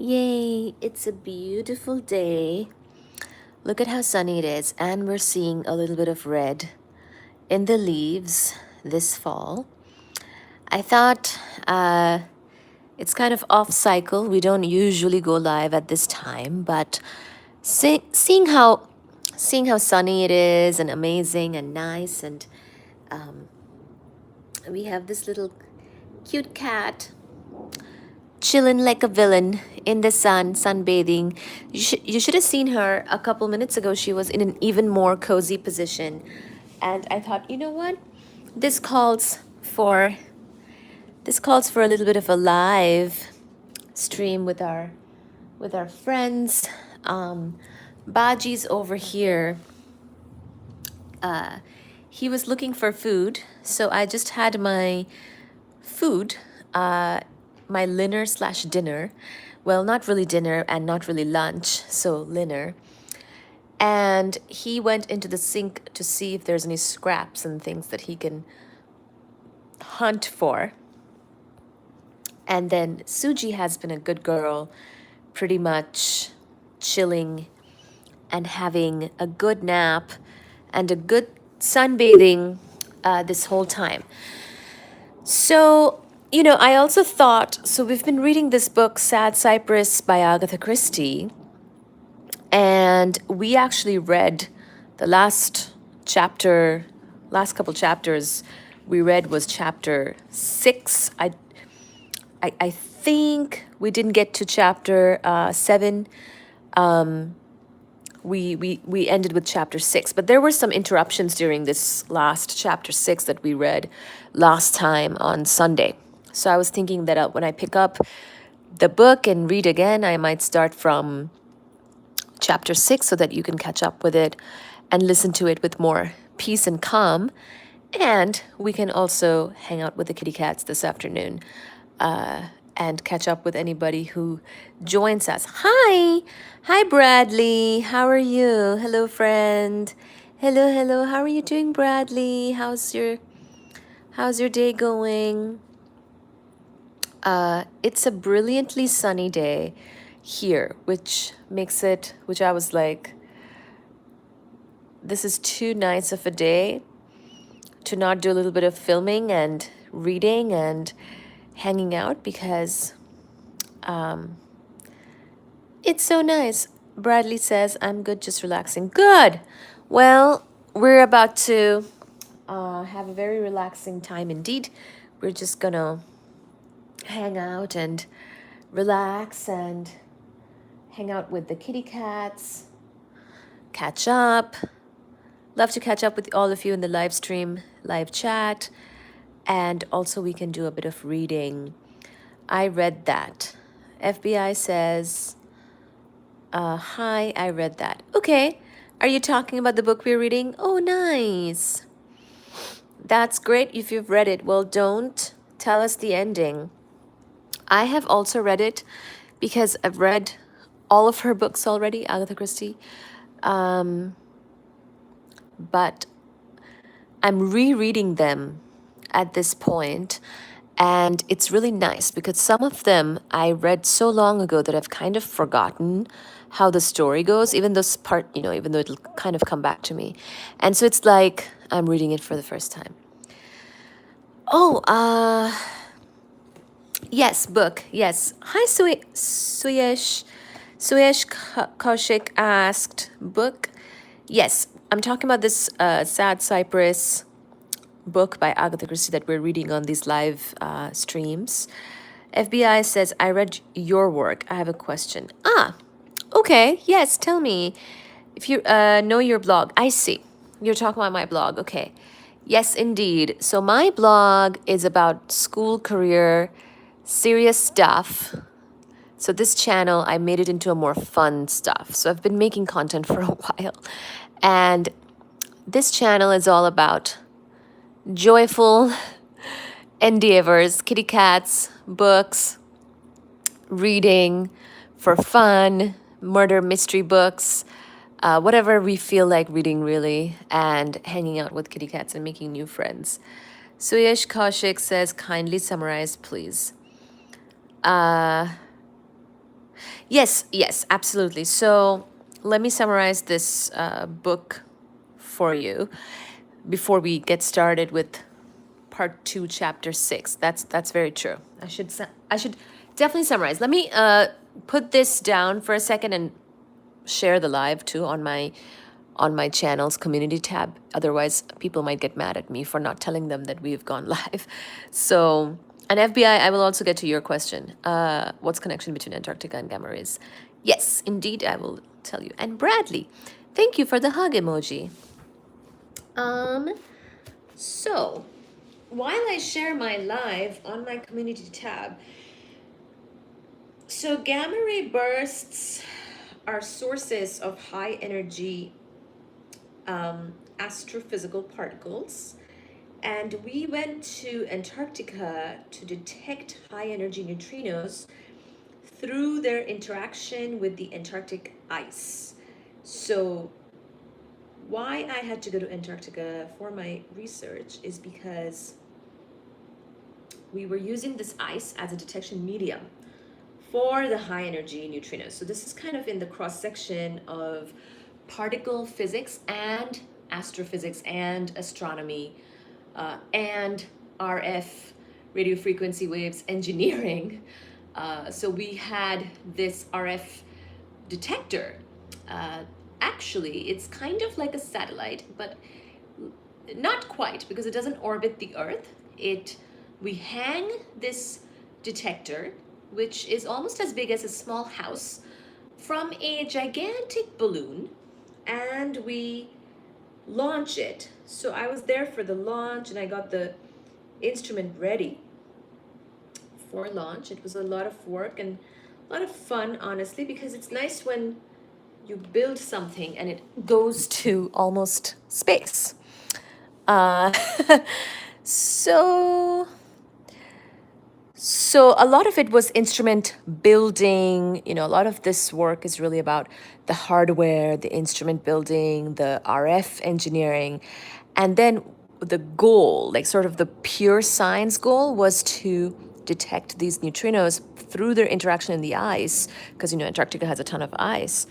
Yay, it's a beautiful day. Look at how sunny it is, and we're seeing a little bit of red in the leaves this fall. I thought it's kind of off cycle. We don't usually go live at this time, but seeing how sunny it is and amazing and nice, and we have this little cute cat chilling like a villain in the sun, sunbathing. You should have seen her a couple minutes ago. She was in an even more cozy position. And I thought, you know what? This calls for this calls for a little bit of a live stream with our friends. Baji's over here. He was looking for food, so I just had my food, my dinner slash dinner. Well, not really dinner and not really lunch, so dinner. And he went into the sink to see if there's any scraps and things that he can hunt for. And then Suji has been a good girl, pretty much chilling and having a good nap and a good sunbathing this whole time. So, I also thought, so we've been reading this book, Sad Cypress by Agatha Christie, and we actually read the last couple chapters we read was chapter 6. I think we didn't get to chapter 7. We ended with chapter 6, but there were some interruptions during this last chapter 6 that we read last time on Sunday. So I was thinking that when I pick up the book and read again, I might start from chapter 6 so that you can catch up with it and listen to it with more peace and calm. And we can also hang out with the kitty cats this afternoon and catch up with anybody who joins us. Hi! Hi, Bradley. How are you? Hello, friend. Hello, hello. How are you doing, Bradley? How's your day going? It's a brilliantly sunny day here, which I was like, this is too nice of a day to not do a little bit of filming and reading and hanging out because it's so nice. Bradley says, I'm good, just relaxing. Good. Well, we're about to have a very relaxing time indeed. We're just gonna hang out and relax and hang out with the kitty cats, catch up. Love to catch up with all of you in the live stream, live chat, and also we can do a bit of reading. I read that. FBI says, hi, I read that. Okay, are you talking about the book we're reading? Oh, nice. That's great if you've read it. Well, don't tell us the ending. I have also read it because I've read all of her books already, Agatha Christie. But I'm rereading them at this point, and it's really nice because some of them I read so long ago that I've kind of forgotten how the story goes, even though it'll kind of come back to me. And so it's like I'm reading it for the first time. Oh, yes, book. Yes. Hi, Suyesh. Kaushik asked, book. Yes, I'm talking about this Sad Cypress book by Agatha Christie that we're reading on these live streams. FBI says, I read your work. I have a question. Okay. Yes, tell me. If you know your blog, I see. You're talking about my blog. Okay. Yes, indeed. So my blog is about school, career, serious stuff. So this channel, I made it into a more fun stuff. So I've been making content for a while. And this channel is all about joyful endeavors, kitty cats, books, reading for fun, murder mystery books, whatever we feel like reading really, and hanging out with kitty cats and making new friends. Suyesh Kaushik says, kindly summarize, please. Yes, yes, absolutely. So let me summarize this book for you before we get started with part two, chapter six. That's very true. I should definitely summarize. Let me put this down for a second and share the live too on my channel's community tab. Otherwise, people might get mad at me for not telling them that we've gone live. So, and FBI, I will also get to your question. What's connection between Antarctica and gamma rays? Yes, indeed, I will tell you. And Bradley, thank you for the hug emoji. So while I share my live on my community tab, so gamma ray bursts are sources of high energy astrophysical particles. And we went to Antarctica to detect high energy neutrinos through their interaction with the Antarctic ice. So, why I had to go to Antarctica for my research is because we were using this ice as a detection medium for the high energy neutrinos. So, this is kind of in the cross section of particle physics and astrophysics and astronomy and RF, radio frequency waves engineering. So we had this RF detector. Actually, it's kind of like a satellite, but not quite because it doesn't orbit the Earth. We hang this detector, which is almost as big as a small house, from a gigantic balloon, and we launch it. So I was there for the launch and I got the instrument ready for launch. It was a lot of work and a lot of fun, honestly, because it's nice when you build something and it goes to almost space. Uh, so so a lot of it was instrument building. You know, a lot of this work is really about the hardware, the instrument building, the RF engineering. And then the goal, like sort of the pure science goal, was to detect these neutrinos through their interaction in the ice, because, you know, Antarctica has a ton of ice.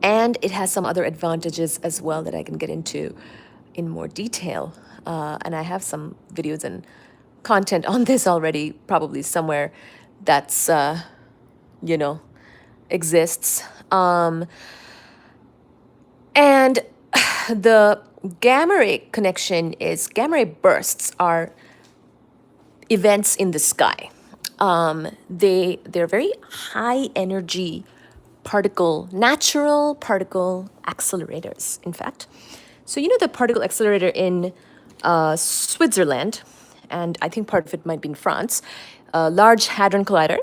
And it has some other advantages as well that I can get into in more detail. And I have some videos and content on this already, probably somewhere that's, you know, exists. And the gamma ray connection is gamma ray bursts are events in the sky. They're very high energy natural particle accelerators, in fact. So, you know, the particle accelerator in Switzerland, and I think part of it might be in France, Large Hadron Collider,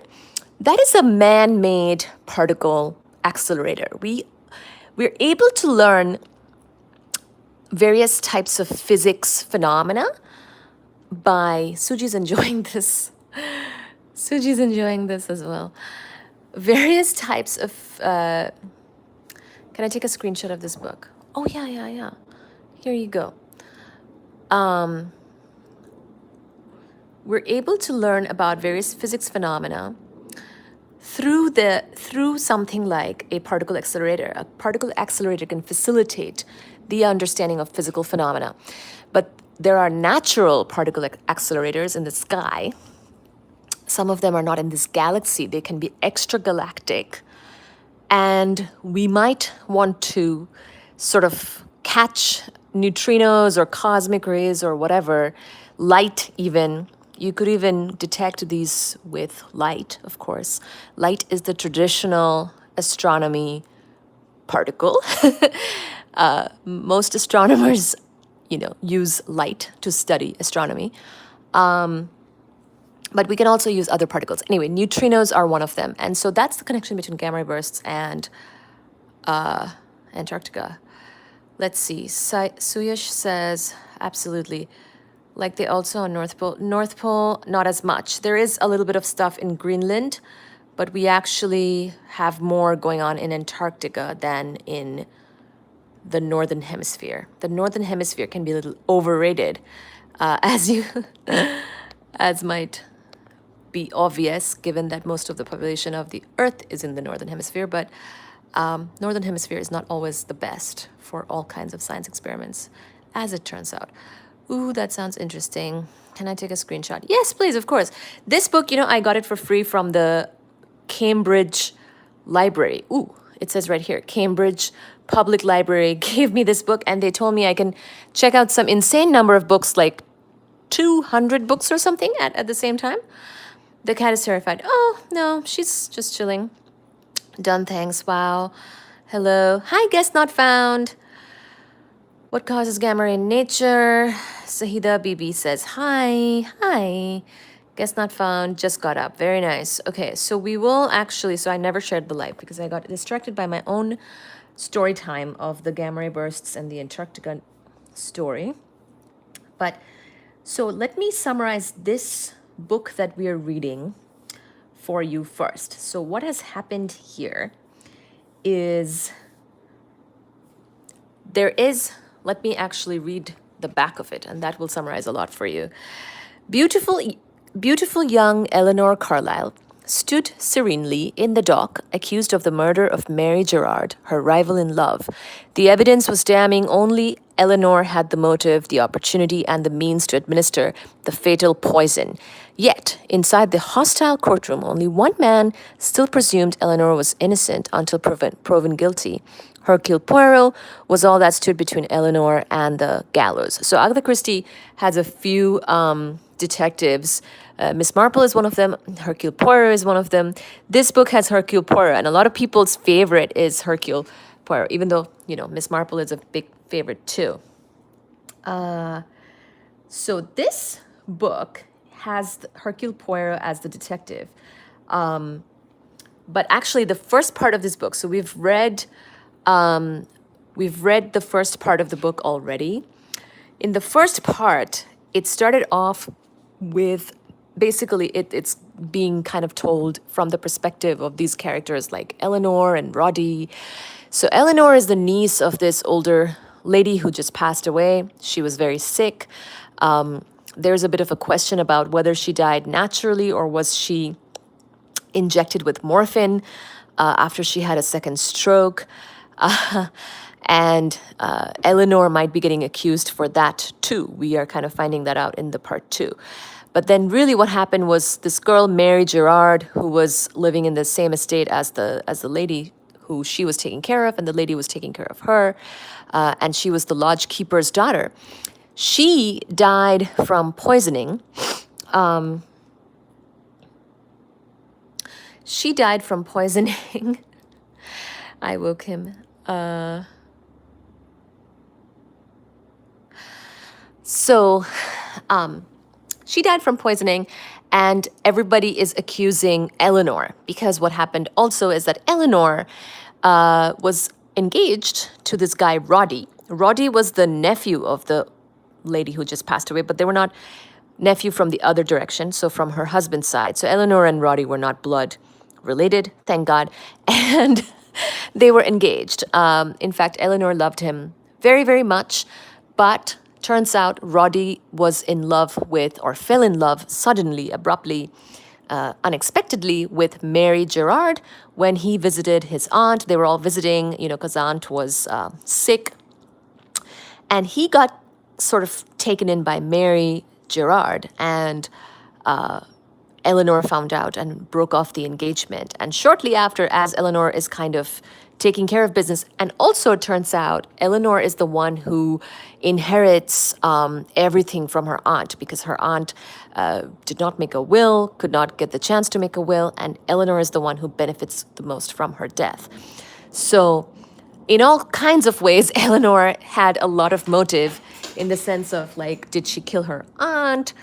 that is a man-made particle accelerator. We're able to learn various types of physics phenomena by Suji's enjoying this. Suji's enjoying this as well. Various types of. Can I take a screenshot of this book? Oh yeah. Here you go. We're able to learn about various physics phenomena through something like a particle accelerator. A particle accelerator can facilitate the understanding of physical phenomena. But there are natural particle accelerators in the sky. Some of them are not in this galaxy. They can be extragalactic. And we might want to sort of catch neutrinos or cosmic rays or whatever, light even. You could even detect these with light, of course. Light is the traditional astronomy particle. Most astronomers, you know, use light to study astronomy. But we can also use other particles. Anyway, neutrinos are one of them. And so that's the connection between gamma ray bursts and Antarctica. Let's see. Suyash says, absolutely. Like they also on North Pole. North Pole, not as much. There is a little bit of stuff in Greenland, but we actually have more going on in Antarctica than in the Northern Hemisphere. The Northern Hemisphere can be a little overrated, as you, as might be obvious given that most of the population of the Earth is in the Northern Hemisphere, but Northern Hemisphere is not always the best for all kinds of science experiments, as it turns out. Ooh, that sounds interesting. Can I take a screenshot? Yes, please, of course. This book, I got it for free from the Cambridge Library. Ooh, it says right here, Cambridge Public Library gave me this book, and they told me I can check out some insane number of books, like 200 books or something at the same time. The cat is terrified. Oh, no, she's just chilling. Done, thanks. Wow. Hello. Hi, guest not found. What causes gamma ray in nature? Sahida Bibi says, hi. Hi. Guest not found. Just got up. Very nice. Okay, so we will actually, so I never shared the live because I got distracted by my own story time of the gamma ray bursts and the Antarctica story. But so let me summarize this book that we are reading for you first. So what has happened here is let me actually read the back of it, and that will summarize a lot for you. Beautiful young Eleanor Carlyle stood serenely in the dock, accused of the murder of Mary Gerard, her rival in love. The evidence was damning. Only Eleanor had the motive, the opportunity, and the means to administer the fatal poison. Yet, inside the hostile courtroom, only one man still presumed Eleanor was innocent until proven guilty. Hercule Poirot was all that stood between Eleanor and the gallows. So Agatha Christie has a few detectives. Miss Marple is one of them. Hercule Poirot is one of them. This book has Hercule Poirot, and a lot of people's favorite is Hercule Poirot, even though, Miss Marple is a big favorite too. So this book has Hercule Poirot as the detective. But actually the first part of this book, so we've read the first part of the book already. In the first part, it started off with basically it's being kind of told from the perspective of these characters like Eleanor and Roddy. So Eleanor is the niece of this older lady who just passed away. She was very sick. There's a bit of a question about whether she died naturally or was she injected with morphine after she had a second stroke. And Eleanor might be getting accused for that too. We are kind of finding that out in the part 2. But then really what happened was this girl, Mary Gerard, who was living in the same estate as the lady who she was taking care of, and the lady was taking care of her, and she was the lodge keeper's daughter. She died from poisoning. I woke him. She died from poisoning, and everybody is accusing Eleanor, because what happened also is that Eleanor was engaged to this guy, Roddy. Roddy was the nephew of the lady who just passed away, but they were not nephew from the other direction, so from her husband's side. So Eleanor and Roddy were not blood related, thank God, and they were engaged. In fact, Eleanor loved him very, very much, but turns out Roddy was in love with, or fell in love suddenly, abruptly, unexpectedly with Mary Gerard when he visited his aunt. They were all visiting, because aunt was sick. And he got sort of taken in by Mary Gerard, and Eleanor found out and broke off the engagement. And shortly after, as Eleanor is kind of taking care of business, and also it turns out Eleanor is the one who inherits everything from her aunt, because her aunt did not make a will, could not get the chance to make a will, and Eleanor is the one who benefits the most from her death. So in all kinds of ways, Eleanor had a lot of motive, in the sense of, like, did she kill her aunt?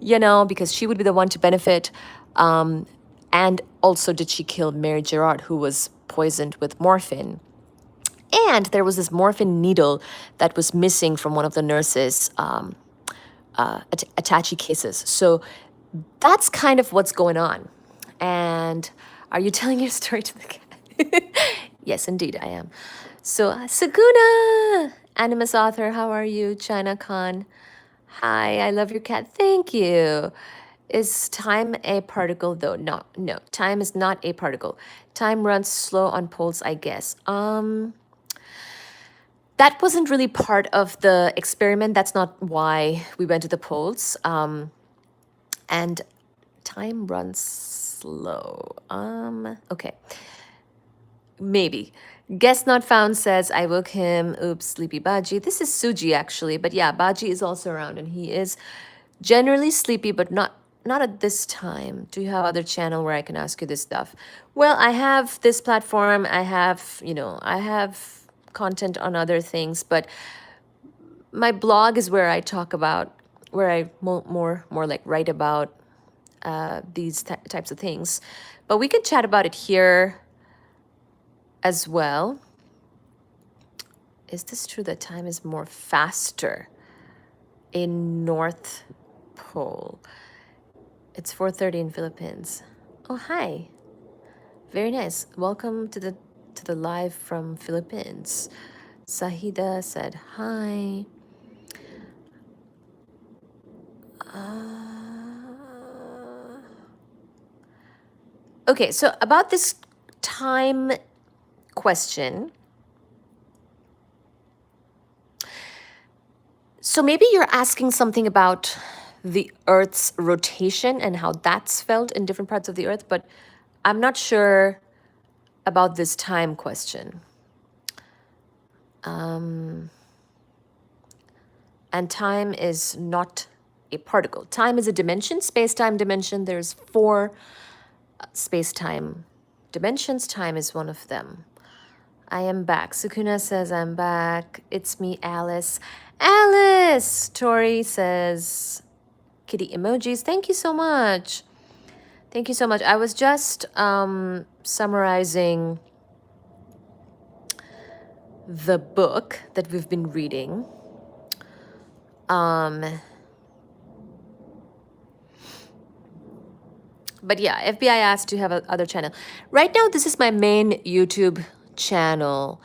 Because she would be the one to benefit. And also, did she kill Mary Gerard, who was poisoned with morphine? And there was this morphine needle that was missing from one of the nurses' attache cases. So that's kind of what's going on. And are you telling your story to the cat? Yes, indeed, I am. So, Saguna, Animus author, how are you? China Khan, hi, I love your cat, thank you. Is time a particle though? No, no. Time is not a particle. Time runs slow on poles, I guess. That wasn't really part of the experiment. That's not why we went to the poles. And time runs slow. Okay. Maybe. Guest not found says, I woke him. Oops, sleepy Baji. This is Suji actually, but yeah, Baji is also around and he is generally sleepy, but not at this time. Do you have other channel where I can ask you this stuff? Well, I have this platform. I have, I have content on other things, but my blog is where I talk about, where I more like write about these types of things. But we can chat about it here as well. Is this true that time is more faster in North Pole? It's 4:30 in Philippines. Oh, hi. Very nice. Welcome to the live from Philippines. Sahida said hi. Okay, so about this time question. So maybe you're asking something about the Earth's rotation and how that's felt in different parts of the Earth, but I'm not sure about this time question. And time is not a particle. Time is a dimension, space-time dimension. There's 4 space-time dimensions. Time is one of them. I am back. Sukuna says, I'm back. It's me, Alice. Alice! Tori says, kitty emojis. Thank you so much. Thank you so much. I was just summarizing the book that we've been reading. But yeah, FBI asked to have other channel. Right now, this is my main YouTube channel.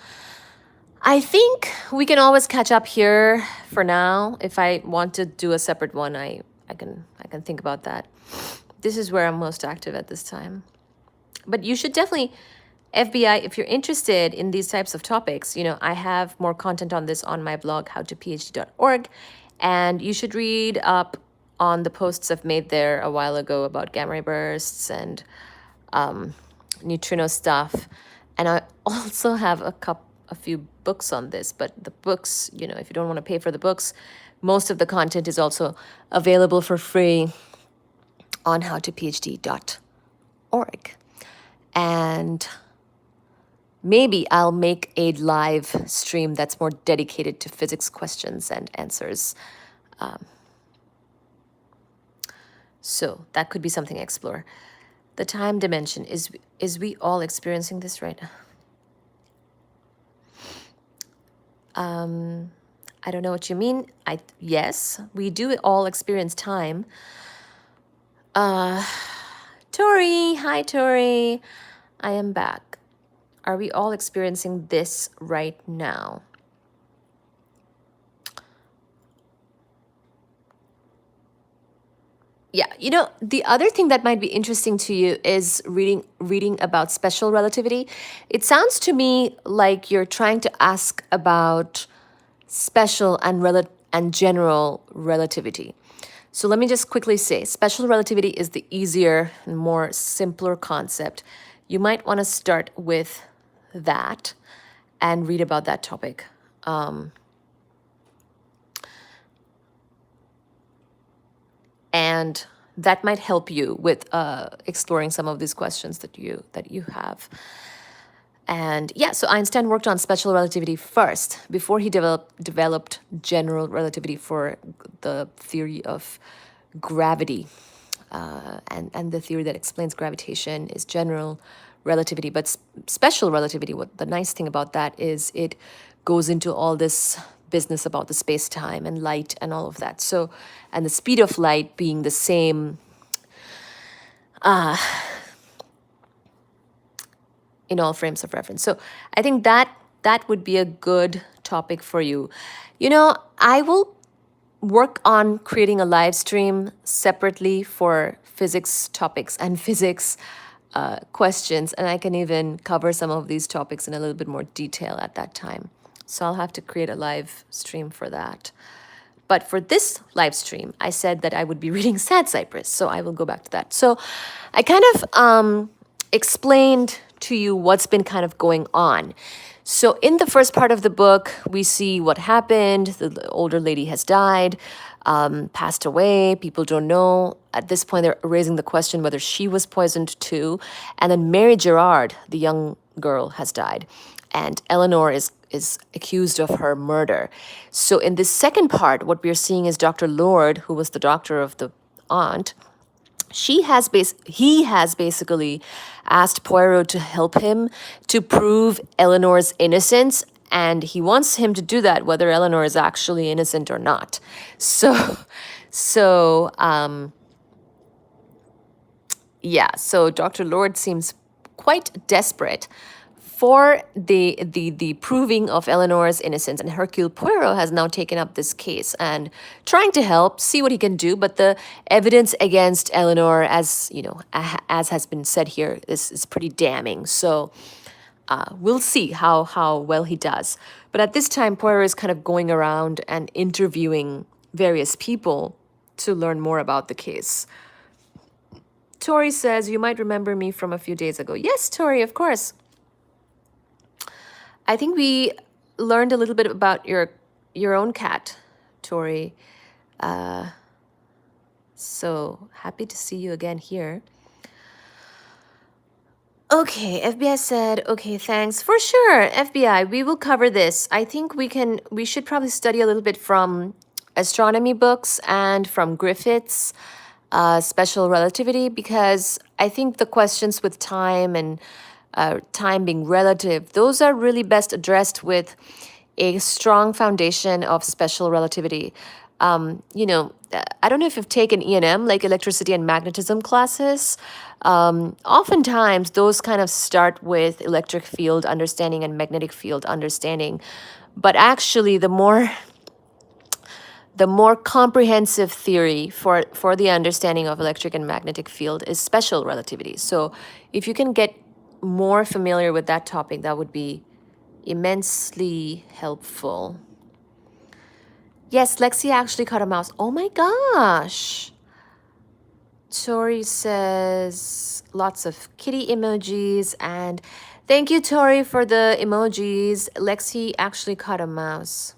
I think we can always catch up here for now. If I want to do a separate one, I can think about that. This is where I'm most active at this time. But you should definitely, FBI, if you're interested in these types of topics, I have more content on this on my blog, howtophd.org. And you should read up on the posts I've made there a while ago about gamma ray bursts and neutrino stuff. And I also have a few books on this, but the books, if you don't want to pay for the books, most of the content is also available for free on howtophd.org. And maybe I'll make a live stream that's more dedicated to physics questions and answers. So that could be something to explore. The time dimension, is we all experiencing this right now? I don't know what you mean. Yes, we do all experience time. Tori, hi Tori. I am back. Are we all experiencing this right now? Yeah, the other thing that might be interesting to you is reading about special relativity. It sounds to me like you're trying to ask about special and general relativity. So let me just quickly say, special relativity is the easier and more simpler concept. You might want to start with that and read about that topic. And that might help you with exploring some of these questions that you have. And yeah, so Einstein worked on special relativity first before he developed general relativity for the theory of gravity. And the theory that explains gravitation is general relativity. But special relativity, what the nice thing about that is it goes into all this business about the space-time and light and all of that. So, and the speed of light being the same in all frames of reference. So I think that would be a good topic for you. I will work on creating a live stream separately for physics topics and physics questions, and I can even cover some of these topics in a little bit more detail at that time. So I'll have to create a live stream for that. But for this live stream, I said that I would be reading Sad Cypress, so I will go back to that. So I kind of explained to you what's been kind of going on. So in the first part of the book, we see what happened. The older lady has died, passed away. People don't know. At this point, they're raising the question whether she was poisoned too. And then Mary Gerard, the young girl, has died. And Eleanor is accused of her murder. So in this second part, what we're seeing is Dr. Lord, who was the doctor of the aunt, he has basically asked Poirot to help him to prove Eleanor's innocence, and he wants him to do that whether Eleanor is actually innocent or not. So yeah, so Dr. Lord seems quite desperate for the proving of Eleanor's innocence, and Hercule Poirot has now taken up this case and trying to help, see what he can do. But the evidence against Eleanor, as you know, as has been said here, is pretty damning. So we'll see how well he does. But at this time, Poirot is kind of going around and interviewing various people to learn more about the case. Tori says, "You might remember me from a few days ago." Yes, Tori, of course. I think we learned a little bit about your own cat, Tori. So happy to see you again here. Okay, FBI said, okay, thanks. For sure, FBI, we will cover this. I think we should probably study a little bit from astronomy books and from Griffith's special relativity, because I think the questions with time and time being relative, those are really best addressed with a strong foundation of special relativity. I don't know if you've taken E&M, like electricity and magnetism classes. Oftentimes, those kind of start with electric field understanding and magnetic field understanding. But actually, the more comprehensive theory for the understanding of electric and magnetic field is special relativity. So if you can get more familiar with that topic, that would be immensely helpful. Yes, Lexi actually caught a mouse. Oh my gosh. Tori says lots of kitty emojis, and thank you, Tori, for the emojis. Lexi actually caught a mouse.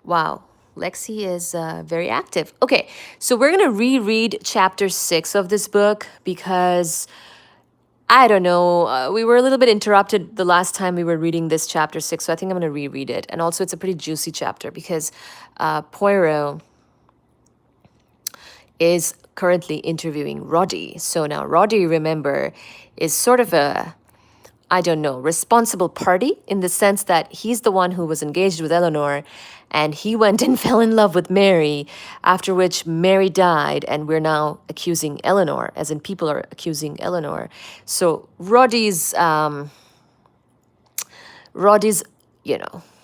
Wow. Lexi is very active. Okay, so we're going to reread chapter 6 of this book because I don't know. We were a little bit interrupted the last time we were reading this chapter 6, so I think I'm going to reread it. And also, it's a pretty juicy chapter because Poirot is currently interviewing Roddy. So now Roddy, remember, is sort of a, I don't know, responsible party in the sense that he's the one who was engaged with Eleanor, and he went and fell in love with Mary, after which Mary died, and we're now accusing Eleanor, as in people are accusing Eleanor. So Roddy's,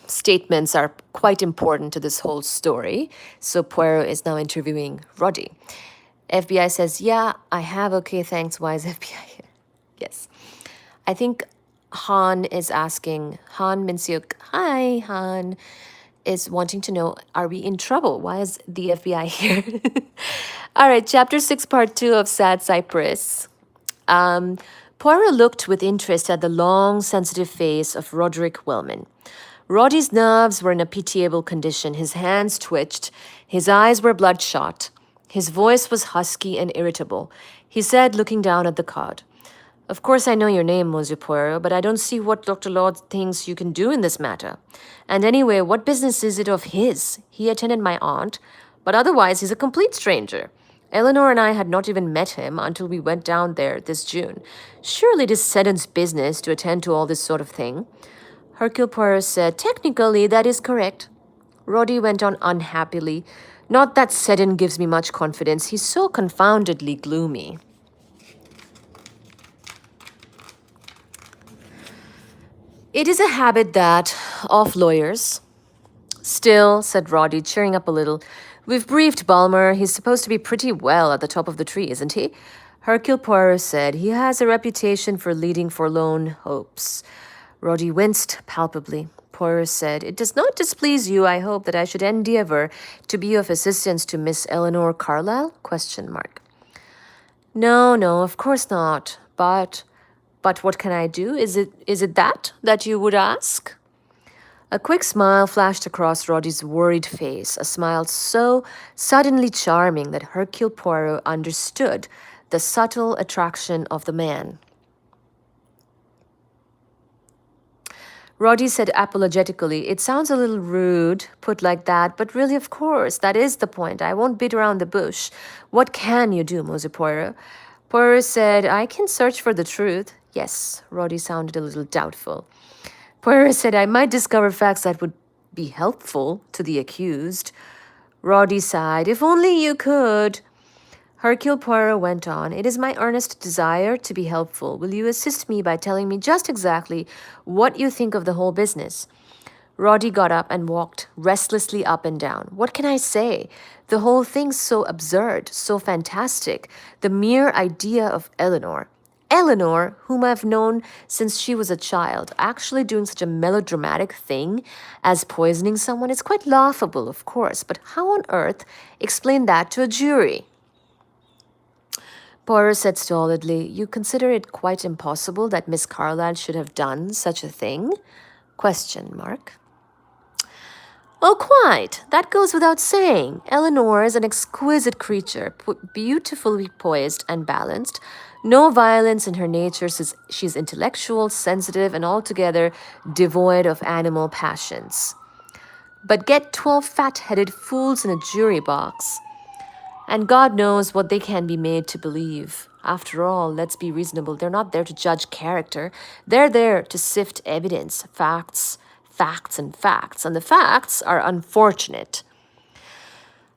statements are quite important to this whole story. So Poirot is now interviewing Roddy. FBI says, yeah, I have. Okay, thanks. Why is FBI here? Yes. I think Han is asking, Han Minsyuk, hi, Han, is wanting to know, are we in trouble? Why is the FBI here? All right, chapter 6, part 2 of Sad Cypress. Poirot looked with interest at the long, sensitive face of Roderick Wellman. Roddy's nerves were in a pitiable condition. His hands twitched. His eyes were bloodshot. His voice was husky and irritable. He said, looking down at the card, "Of course I know your name, Monsieur Poirot, but I don't see what Dr. Lord thinks you can do in this matter. And anyway, what business is it of his? He attended my aunt, but otherwise he's a complete stranger. Eleanor and I had not even met him until we went down there this June. Surely it is Seddon's business to attend to all this sort of thing." Hercule Poirot said, "Technically, that is correct." Roddy went on unhappily. "Not that Seddon gives me much confidence. He's so confoundedly gloomy." It is a habit of lawyers, Still, said Roddy, cheering up a little, we've briefed Balmer. He's supposed to be pretty well at the top of the tree, isn't he? Hercule Poirot said he has a reputation for leading forlorn hopes. Roddy winced palpably. Poirot said, it does not displease you, I hope, that I should endeavor to be of assistance to Miss Eleanor Carlyle? Question mark. No, no, of course not. But what can I do? Is it that you would ask? A quick smile flashed across Roddy's worried face, a smile so suddenly charming that Hercule Poirot understood the subtle attraction of the man. Roddy said apologetically, it sounds a little rude, put like that, but really, of course, that is the point. I won't beat around the bush. What can you do, Monsieur Poirot? Poirot said, I can search for the truth. Yes, Roddy sounded a little doubtful. Poirot said, I might discover facts that would be helpful to the accused. Roddy sighed, if only you could. Hercule Poirot went on, it is my earnest desire to be helpful. Will you assist me by telling me just exactly what you think of the whole business? Roddy got up and walked restlessly up and down. What can I say? The whole thing's so absurd, so fantastic. The mere idea of Eleanor, whom I've known since she was a child, actually doing such a melodramatic thing as poisoning someone is quite laughable, of course, but how on earth explain that to a jury? Poirot said stolidly, you consider it quite impossible that Miss Carlyle should have done such a thing? Question mark. Oh, quite. That goes without saying. Eleanor is an exquisite creature, beautifully poised and balanced. No violence in her nature. She's intellectual, sensitive, and altogether devoid of animal passions. But get 12 fat-headed fools in a jury box, and God knows what they can be made to believe. After all, let's be reasonable. They're not there to judge character. They're there to sift evidence, facts, and the facts are unfortunate.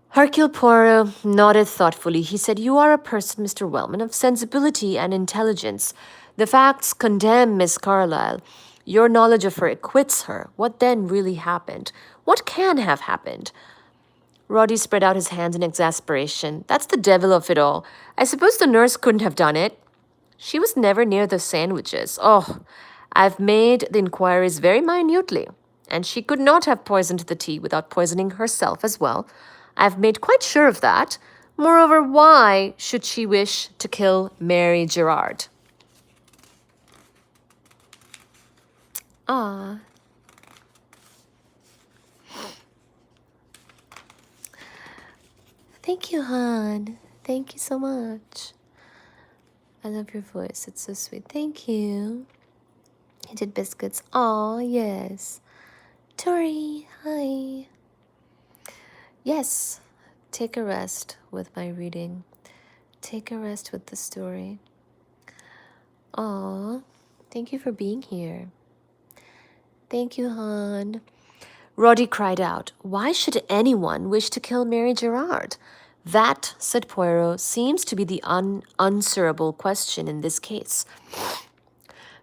Hercule Poirot nodded thoughtfully. He said, you are a person, Mr. Wellman, of sensibility and intelligence. The facts condemn Miss Carlyle. Your knowledge of her acquits her. What then really happened? What can have happened? Roddy spread out his hands in exasperation. That's the devil of it all. I suppose the nurse couldn't have done it. She was never near the sandwiches. Oh, I've made the inquiries very minutely, and she could not have poisoned the tea without poisoning herself as well. I've made quite sure of that. Moreover, why should she wish to kill Mary Gerard? Ah. Thank you, hon. Thank you so much. I love your voice. It's so sweet. Thank you. You did biscuits. Aw, yes. Tori, hi. Yes, take a rest with my reading. Take a rest with the story. Aw, thank you for being here. Thank you, hon. Roddy cried out, why should anyone wish to kill Mary Gerard? That, said Poirot, seems to be the unanswerable question in this case.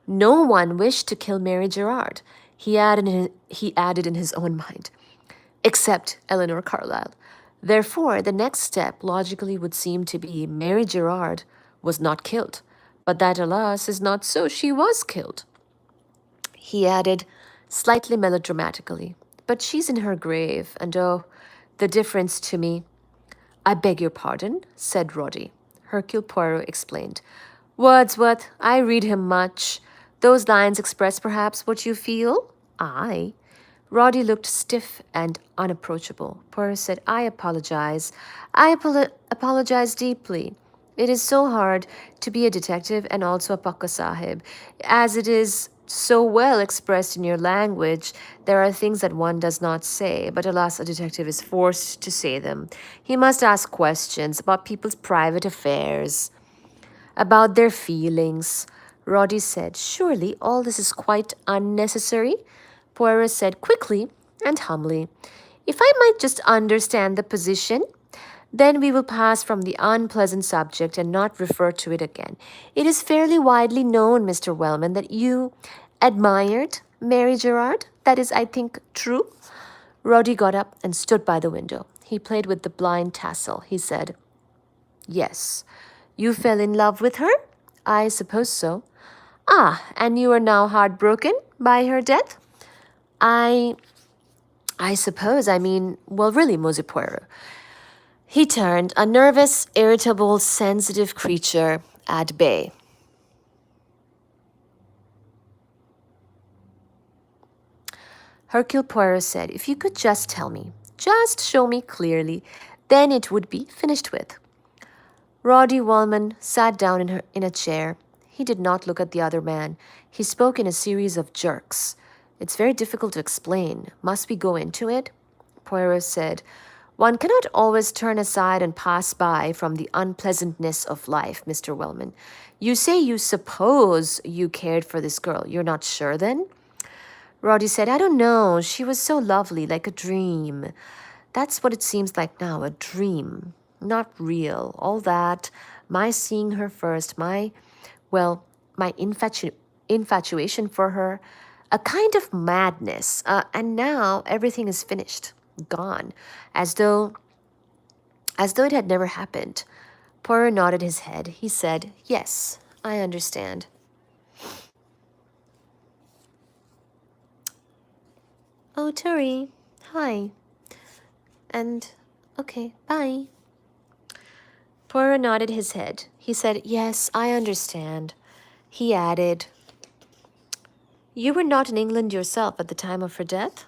No one wished to kill Mary Gerard, he added in his own mind, except Eleanor Carlyle. Therefore, the next step logically would seem to be Mary Gerard was not killed, but that, alas, is not so. She was killed. He added, slightly melodramatically, but she's in her grave, and oh, the difference to me. I beg your pardon, said Roddy. Hercule Poirot explained. Wordsworth, I read him much. Those lines express perhaps what you feel? Aye. Roddy looked stiff and unapproachable. Poirot said, I apologize. I apologize deeply. It is so hard to be a detective and also a Pakka Sahib. As it is so well expressed in your language, there are things that one does not say, but alas, a detective is forced to say them. He must ask questions about people's private affairs, about their feelings. Roddy said, surely all this is quite unnecessary. Poirot said quickly and humbly, if I might just understand the position, then we will pass from the unpleasant subject and not refer to it again. It is fairly widely known, Mr. Wellman, that you admired Mary Gerard. That is, I think, true. Roddy got up and stood by the window. He played with the blind tassel. He said, "Yes. You fell in love with her?" "I suppose so." "Ah, and you are now heartbroken by her death?" I I suppose, well, really, Mose Poirot. He turned, a nervous, irritable, sensitive creature at bay. Hercule Poirot said, "If you could just tell me, just show me clearly, then it would be finished with." Roddy Wallman sat down in a chair. He did not look at the other man. He spoke in a series of jerks. "It's very difficult to explain. Must we go into it?" Poirot said, "One cannot always turn aside and pass by from the unpleasantness of life, Mr. Wellman. You say you suppose you cared for this girl. You're not sure then?" Roddy said, "I don't know. She was so lovely, like a dream. That's what it seems like now, a dream. Not real. All that, my seeing her first, my infatuation for her, a kind of madness. And now everything is finished, gone, as though it had never happened." Poirot nodded his head. He said, "Yes, I understand." "Oh, Turi, hi. And, okay, bye." Poirot nodded his head. He said, "Yes, I understand." He added, "You were not in England yourself at the time of her death?"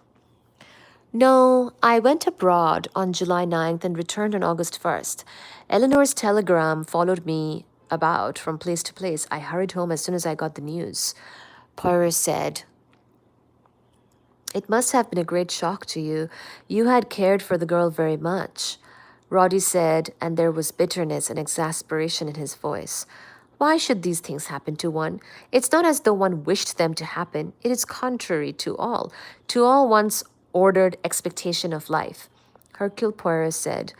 "No, I went abroad on July 9th and returned on August 1st. Eleanor's telegram followed me about from place to place. I hurried home as soon as I got the news." Poirot said, "It must have been a great shock to you. You had cared for the girl very much." Roddy said, and there was bitterness and exasperation in his voice, "Why should these things happen to one? It's not as though one wished them to happen. It is contrary to all one's ordered expectation of life." Hercule Poirot said,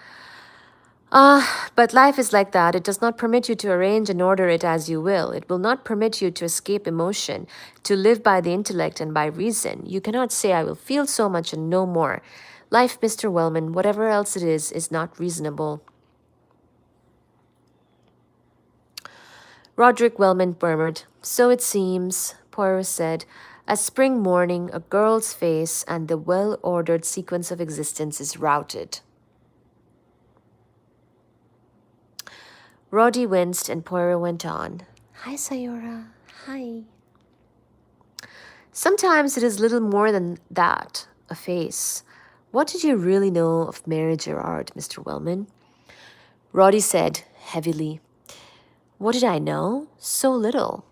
But life is like that. It does not permit you to arrange and order it as you will. It will not permit you to escape emotion, to live by the intellect and by reason. You cannot say, 'I will feel so much and no more.' Life, Mr. Wellman, whatever else it is not reasonable." Roderick Wellman murmured, "So it seems," Poirot said. "A spring morning, a girl's face, and the well-ordered sequence of existence is routed." Roddy winced and Poirot went on. "Hi, Sayora. Hi." "Sometimes it is little more than that, a face. What did you really know of Mary Gerard, Mr. Wellman?" Roddy said heavily, "What did I know? So little.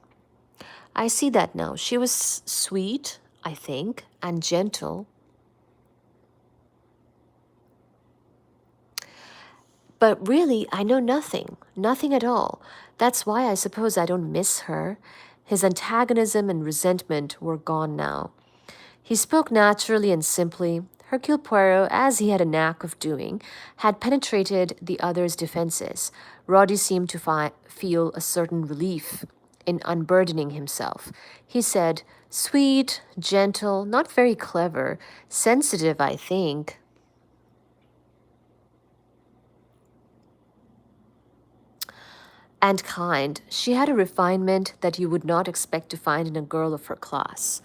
I see that now. She was sweet, I think, and gentle. But really, I know nothing at all. That's why I suppose I don't miss her." His antagonism and resentment were gone now. He spoke naturally and simply. Hercule Poirot, as he had a knack of doing, had penetrated the other's defenses. Roddy seemed to feel a certain relief in unburdening himself. He said, "Sweet, gentle, not very clever, sensitive, I think." "And kind. She had a refinement that you would not expect to find in a girl of her class."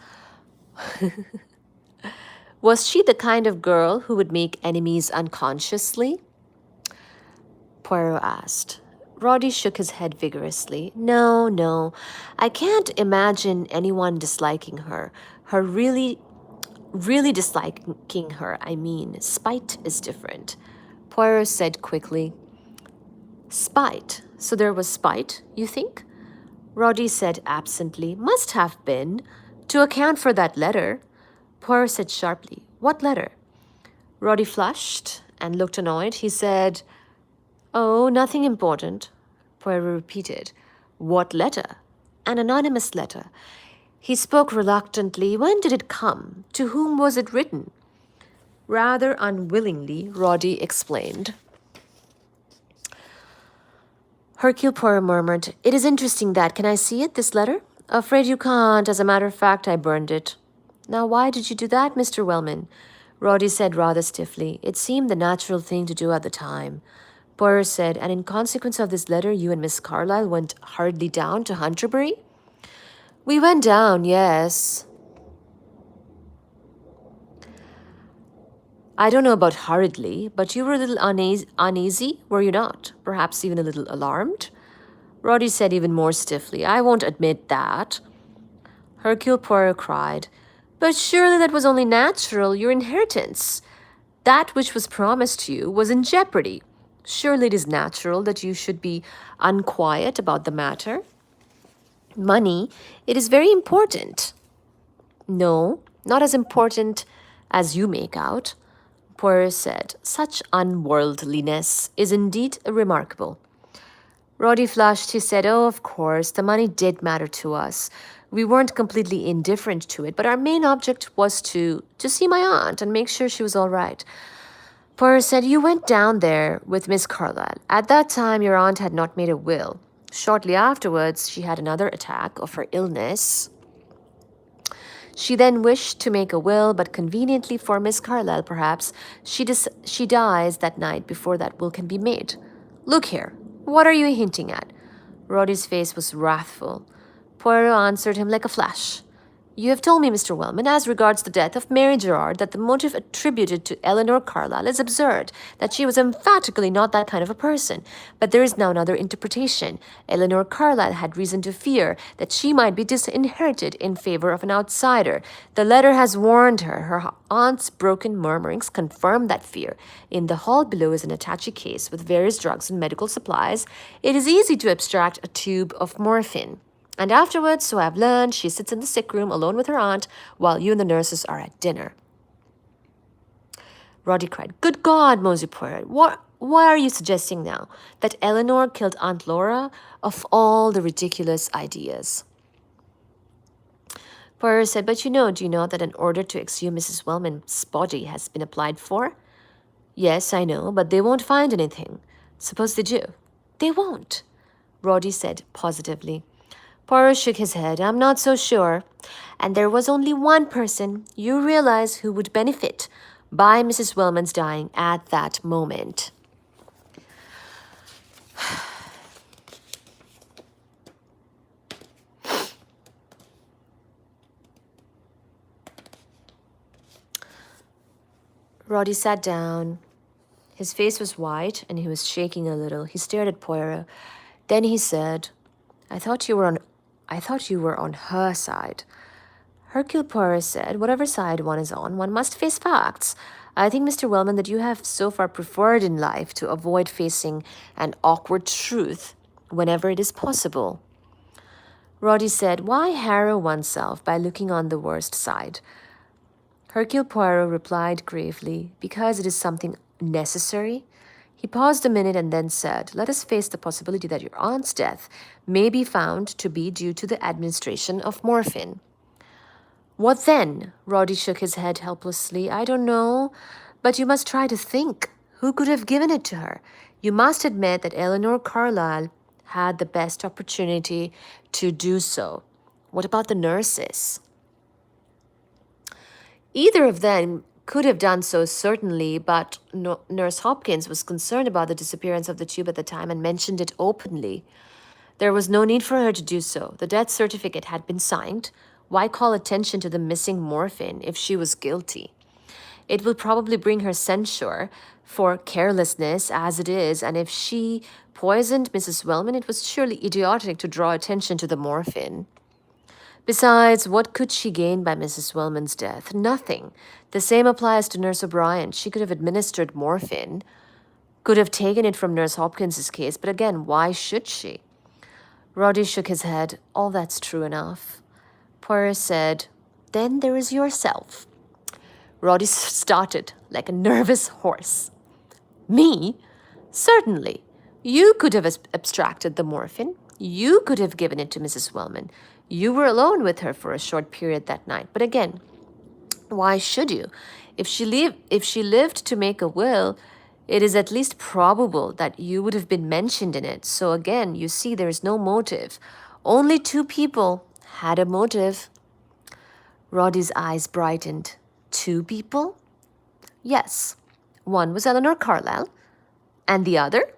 "Was she the kind of girl who would make enemies unconsciously?" Poirot asked. Roddy shook his head vigorously. No. I can't imagine anyone disliking her. Her really disliking her, I mean. Spite is different." Poirot said quickly, "Spite? So there was spite, you think?" Roddy said absently, "Must have been, to account for that letter." Poirot said sharply, "What letter?" Roddy flushed and looked annoyed. He said, "Oh, nothing important." Poirot repeated, "What letter?" "An anonymous letter." He spoke reluctantly. "When did it come? To whom was it written?" Rather unwillingly, Roddy explained. Hercule Poirot murmured, "It is interesting that. Can I see it, this letter?" "Afraid you can't. As a matter of fact, I burned it." "Now, why did you do that, Mr. Wellman?" Roddy said rather stiffly. It seemed the natural thing to do at the time. Poirot said, and in consequence of this letter, you and Miss Carlyle went hurriedly down to Hunterbury? We went down, yes. I don't know about hurriedly, but you were a little uneasy, were you not? Perhaps even a little alarmed? Roddy said even more stiffly, I won't admit that. Hercule Poirot cried, but surely that was only natural, your inheritance. That which was promised to you was in jeopardy. Surely it is natural that you should be unquiet about the matter. Money, it is very important. No, not as important as you make out. Poirot said, such unworldliness is indeed remarkable. Roddy flushed. He said, oh, of course, the money did matter to us. We weren't completely indifferent to it, but our main object was to see my aunt and make sure she was all right. Poirot said, you went down there with Miss Carlyle. At that time, your aunt had not made a will. Shortly afterwards, she had another attack of her illness. She then wished to make a will, but conveniently for Miss Carlyle, perhaps, she dies that night before that will can be made. Look here, what are you hinting at? Roddy's face was wrathful. Poirot answered him like a flash. You have told me, Mr. Wellman, as regards the death of Mary Gerard, that the motive attributed to Eleanor Carlyle is absurd, that she was emphatically not that kind of a person. But there is now another interpretation. Eleanor Carlyle had reason to fear that she might be disinherited in favor of an outsider. The letter has warned her. Her aunt's broken murmurings confirm that fear. In the hall below is an attache case with various drugs and medical supplies. It is easy to abstract a tube of morphine. And afterwards, so I've learned, she sits in the sick room alone with her aunt while you and the nurses are at dinner. Roddy cried, good God, Mosey Poirot, why are you suggesting now that Eleanor killed Aunt Laura? Of all the ridiculous ideas. Poirot said, but do you know that an order to exhume Mrs. Wellman's body has been applied for? Yes, I know, but they won't find anything. Suppose they do. They won't, Roddy said positively. Poirot shook his head. I'm not so sure. And there was only one person, you realize, who would benefit by Mrs. Wellman's dying at that moment. Roddy sat down. His face was white and he was shaking a little. He stared at Poirot. Then he said, I thought you were on her side. Hercule Poirot said, whatever side one is on, one must face facts. I think, Mr. Wellman, that you have so far preferred in life to avoid facing an awkward truth whenever it is possible. Roddy said, why harrow oneself by looking on the worst side? Hercule Poirot replied gravely, because it is something necessary. He paused a minute and then said, let us face the possibility that your aunt's death may be found to be due to the administration of morphine. What then? Roddy shook his head helplessly. I don't know, but you must try to think. Who could have given it to her? You must admit that Eleanor Carlyle had the best opportunity to do so. What about the nurses? Either of them could have done so, certainly, but Nurse Hopkins was concerned about the disappearance of the tube at the time and mentioned it openly. There was no need for her to do so. The death certificate had been signed. Why call attention to the missing morphine if she was guilty? It will probably bring her censure for carelessness as it is, and if she poisoned Mrs. Wellman, it was surely idiotic to draw attention to the morphine. Besides, what could she gain by Mrs. Wellman's death? Nothing. The same applies to Nurse O'Brien. She could have administered morphine, could have taken it from Nurse Hopkins's case, but again, why should she? Roddy shook his head. All that's true enough. Poirot said, then there is yourself. Roddy started like a nervous horse. Me? Certainly. You could have abstracted the morphine. You could have given it to Mrs. Wellman. You were alone with her for a short period that night. But again, why should you? If she lived to make a will, it is at least probable that you would have been mentioned in it. So again, you see, there is no motive. Only two people had a motive. Roddy's eyes brightened. Two people? Yes. One was Eleanor Carlyle. And the other?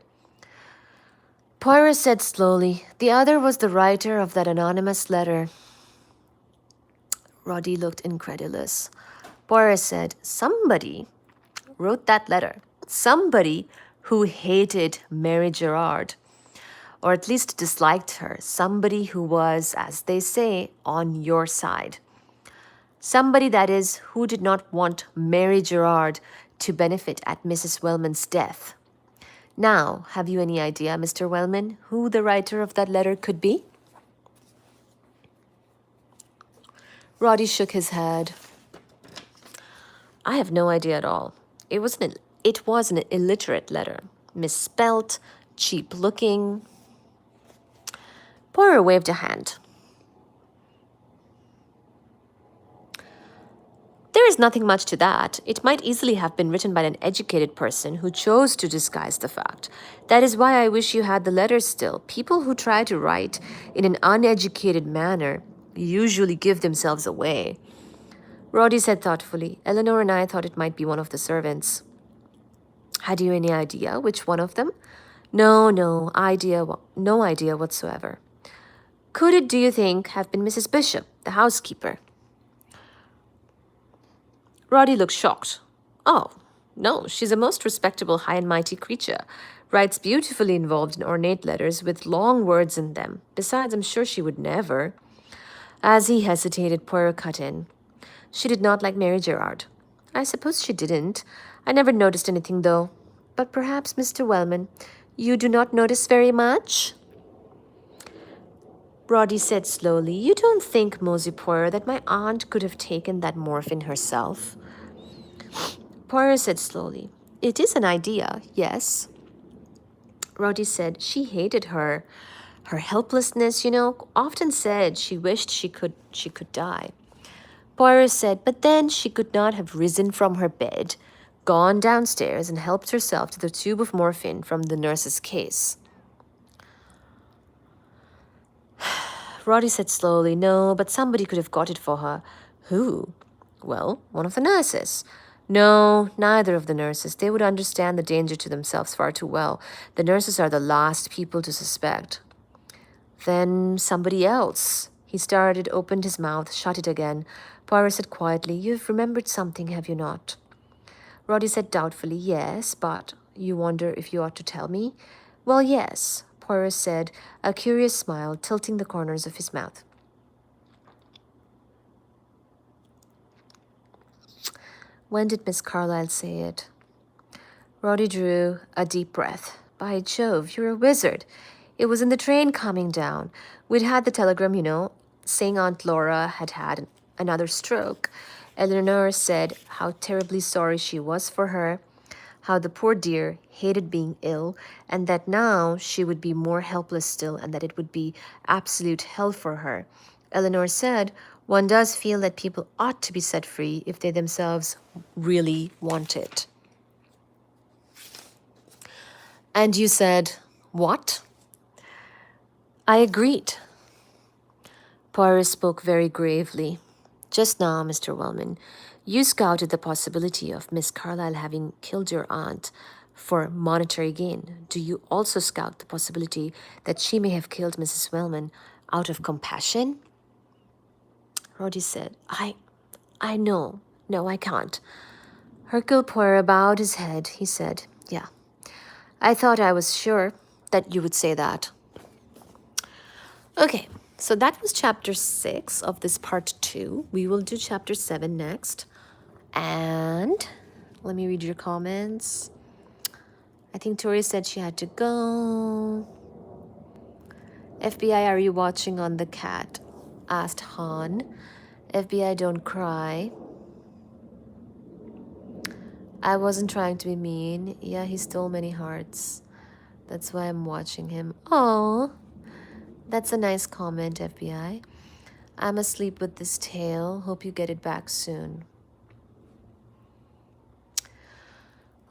Poirot said slowly, the other was the writer of that anonymous letter. Roddy looked incredulous. Poirot said, somebody wrote that letter. Somebody who hated Mary Gerard, or at least disliked her. Somebody who was, as they say, on your side. Somebody, that is, who did not want Mary Gerard to benefit at Mrs. Wellman's death. Now, have you any idea, Mr. Wellman, who the writer of that letter could be? Roddy shook his head. I have no idea at all. It was an illiterate letter. Misspelt, cheap-looking. Poirot waved a hand. There is nothing much to that. It might easily have been written by an educated person who chose to disguise the fact. That is why I wish you had the letter still. People who try to write in an uneducated manner usually give themselves away. Roddy said thoughtfully, Eleanor and I thought it might be one of the servants. Had you any idea which one of them? No idea whatsoever. Could it, do you think, have been Mrs. Bishop, the housekeeper? Roddy looked shocked. Oh, no, she's a most respectable, high and mighty creature. Writes beautifully involved in ornate letters with long words in them. Besides, I'm sure she would never. As he hesitated, Poirot cut in. She did not like Mary Gerard. I suppose she didn't. I never noticed anything, though. But perhaps, Mr. Wellman, you do not notice very much? Roddy said slowly, you don't think, Mosey Poirot, that my aunt could have taken that morphine herself? Poirot said slowly, it is an idea, yes. Roddy said she hated her. Her helplessness, often said she wished she could die. Poirot said, but then she could not have risen from her bed, gone downstairs and helped herself to the tube of morphine from the nurse's case. Roddy said slowly, no, but somebody could have got it for her. Who? Well, one of the nurses. No, neither of the nurses. They would understand the danger to themselves far too well. The nurses are the last people to suspect. Then somebody else. He started, opened his mouth, shut it again. Poirot said quietly, you've remembered something, have you not? Roddy said doubtfully, yes, but you wonder if you ought to tell me? Well, yes, Poirot said, a curious smile tilting the corners of his mouth. When did Miss Carlyle say it? Roddy drew a deep breath. By Jove, you're a wizard. It was in the train coming down. We'd had the telegram, saying Aunt Laura had had another stroke. Eleanor said how terribly sorry she was for her, how the poor dear hated being ill, and that now she would be more helpless still, and that it would be absolute hell for her. Eleanor said, one does feel that people ought to be set free if they themselves really want it. And you said, what? I agreed. Poirot spoke very gravely. Just now, Mr. Wellman, you scouted the possibility of Miss Carlyle having killed your aunt for monetary gain. Do you also scout the possibility that she may have killed Mrs. Wellman out of compassion? Roddy said, I know. No, I can't. Hercule Poirot bowed his head. He said, yeah, I thought I was sure that you would say that. Okay, so that was chapter 6 of this part 2. We will do chapter 7 next. And let me read your comments. I think Tori said she had to go. FBI, are you watching on the cat? Asked Han. FBI, don't cry. I wasn't trying to be mean. Yeah, he stole many hearts. That's why I'm watching him. Oh, that's a nice comment, FBI. I'm asleep with this tail. Hope you get it back soon.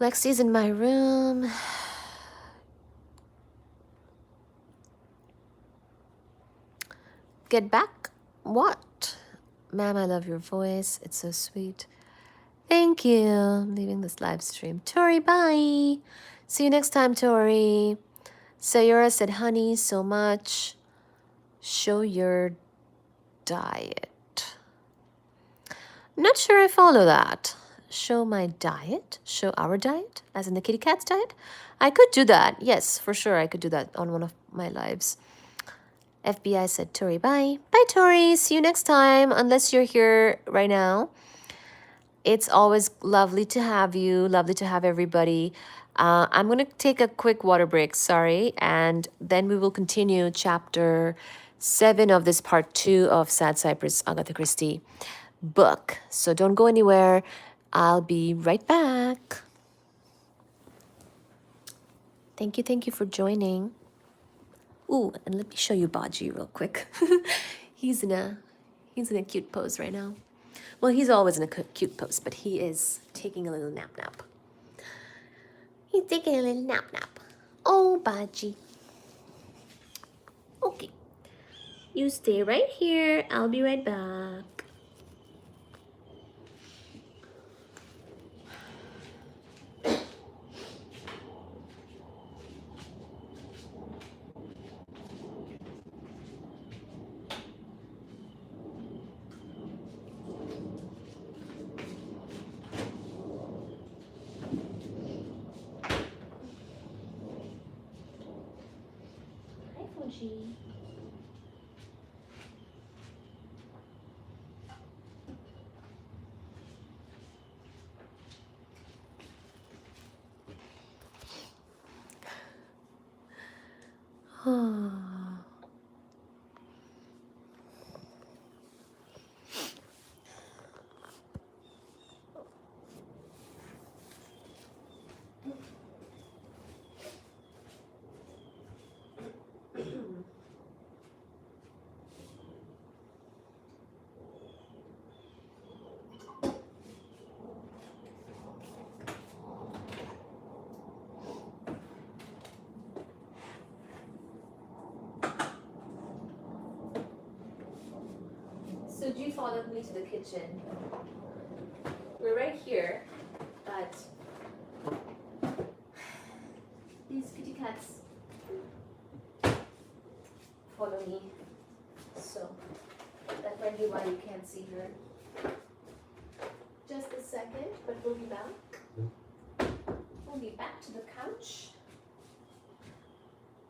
Lexi's in my room. Get back? What? Ma'am, I love your voice. It's so sweet. Thank you. I'm leaving this live stream. Tori, bye. See you next time, Tori. Sayora said, honey, so much. Show your diet. Not sure I follow that. Show my diet? Show our diet? As in the kitty cat's diet? I could do that. Yes, for sure. I could do that on one of my lives. FBI said, Tori, bye. Bye, Tori. See you next time. Unless you're here right now. It's always lovely to have you. Lovely to have everybody. I'm going to take a quick water break. Sorry. And then we will continue chapter 7 of this part 2 of Sad Cypress, Agatha Christie book. So don't go anywhere. I'll be right back. Thank you for joining. Ooh, and let me show you Baji real quick. he's in a cute pose right now. Well, he's always in a cute pose, but he is taking a little nap. He's taking a little nap. Oh, Baji. Okay. You stay right here. I'll be right back. Hi, Fuji. So G followed me to the kitchen. We're right here, but these kitty cats follow me. So that might be why you can't see her. Just a second, but we'll be back. We'll be back to the couch.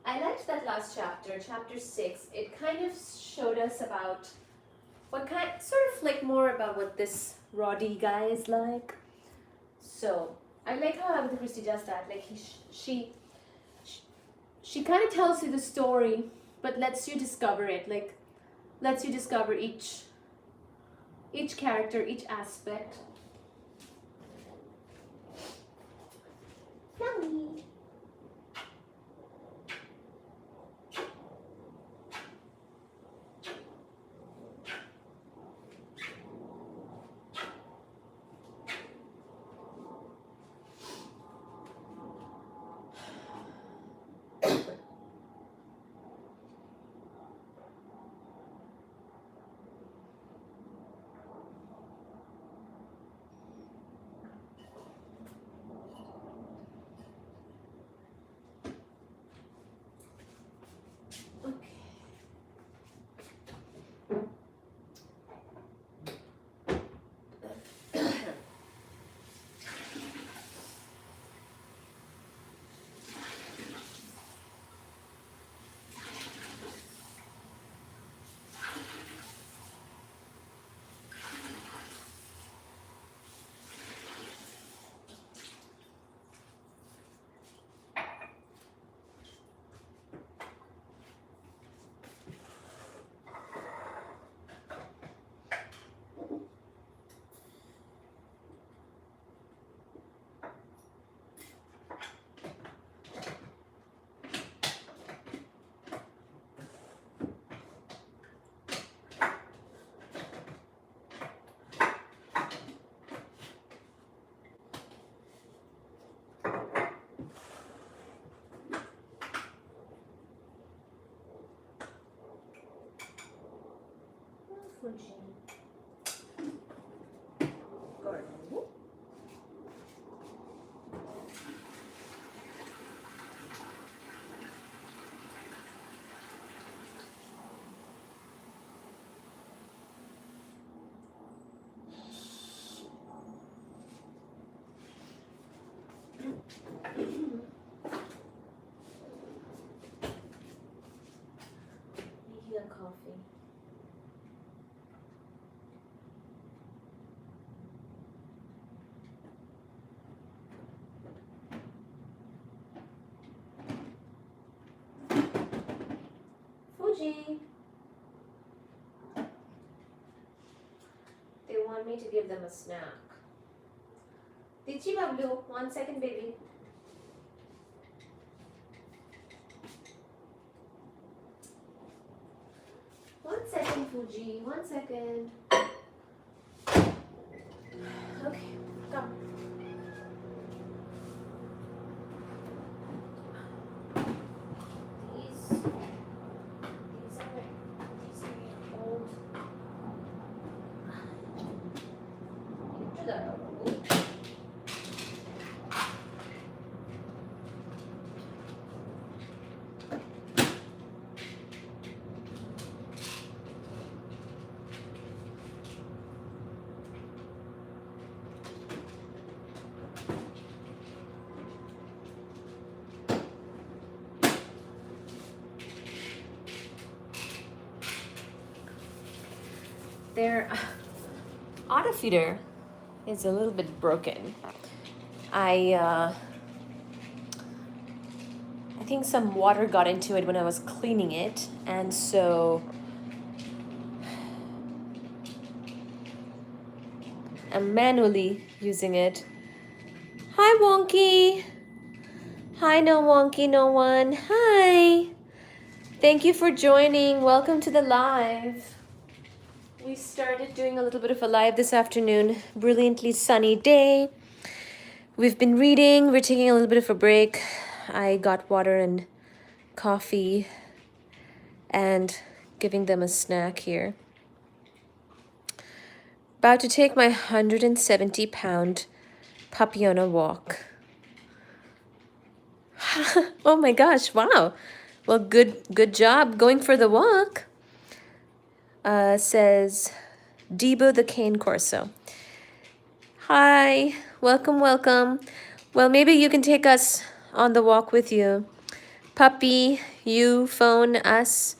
I liked that last chapter, chapter 6. It kind of showed us about sort of like more about what this Roddy guy is like. So I like how Agatha Christie does that. Like she kind of tells you the story, but lets you discover it. Like lets you discover each character, each aspect. Yummy. Gordon. Fuji. They want me to give them a snack. Dichi Bablu, 1 second, baby. One second, Fuji. 1 second. Okay, come. These are old. Their auto feeder is a little bit broken. I think some water got into it when I was cleaning it, and so I'm manually using it. Hi, Wonky. Hi, no Wonky, no one. Hi. Thank you for joining. Welcome to the live. We started doing a little bit of a live this afternoon. Brilliantly sunny day. We've been reading. We're taking a little bit of a break. I got water and coffee and giving them a snack here. About to take my 170-pound puppy on a walk. Oh my gosh, wow. Well, good job going for the walk. Says Debo the Cane Corso. Hi, welcome. Well, maybe you can take us on the walk with you. Puppy, you, phone, us,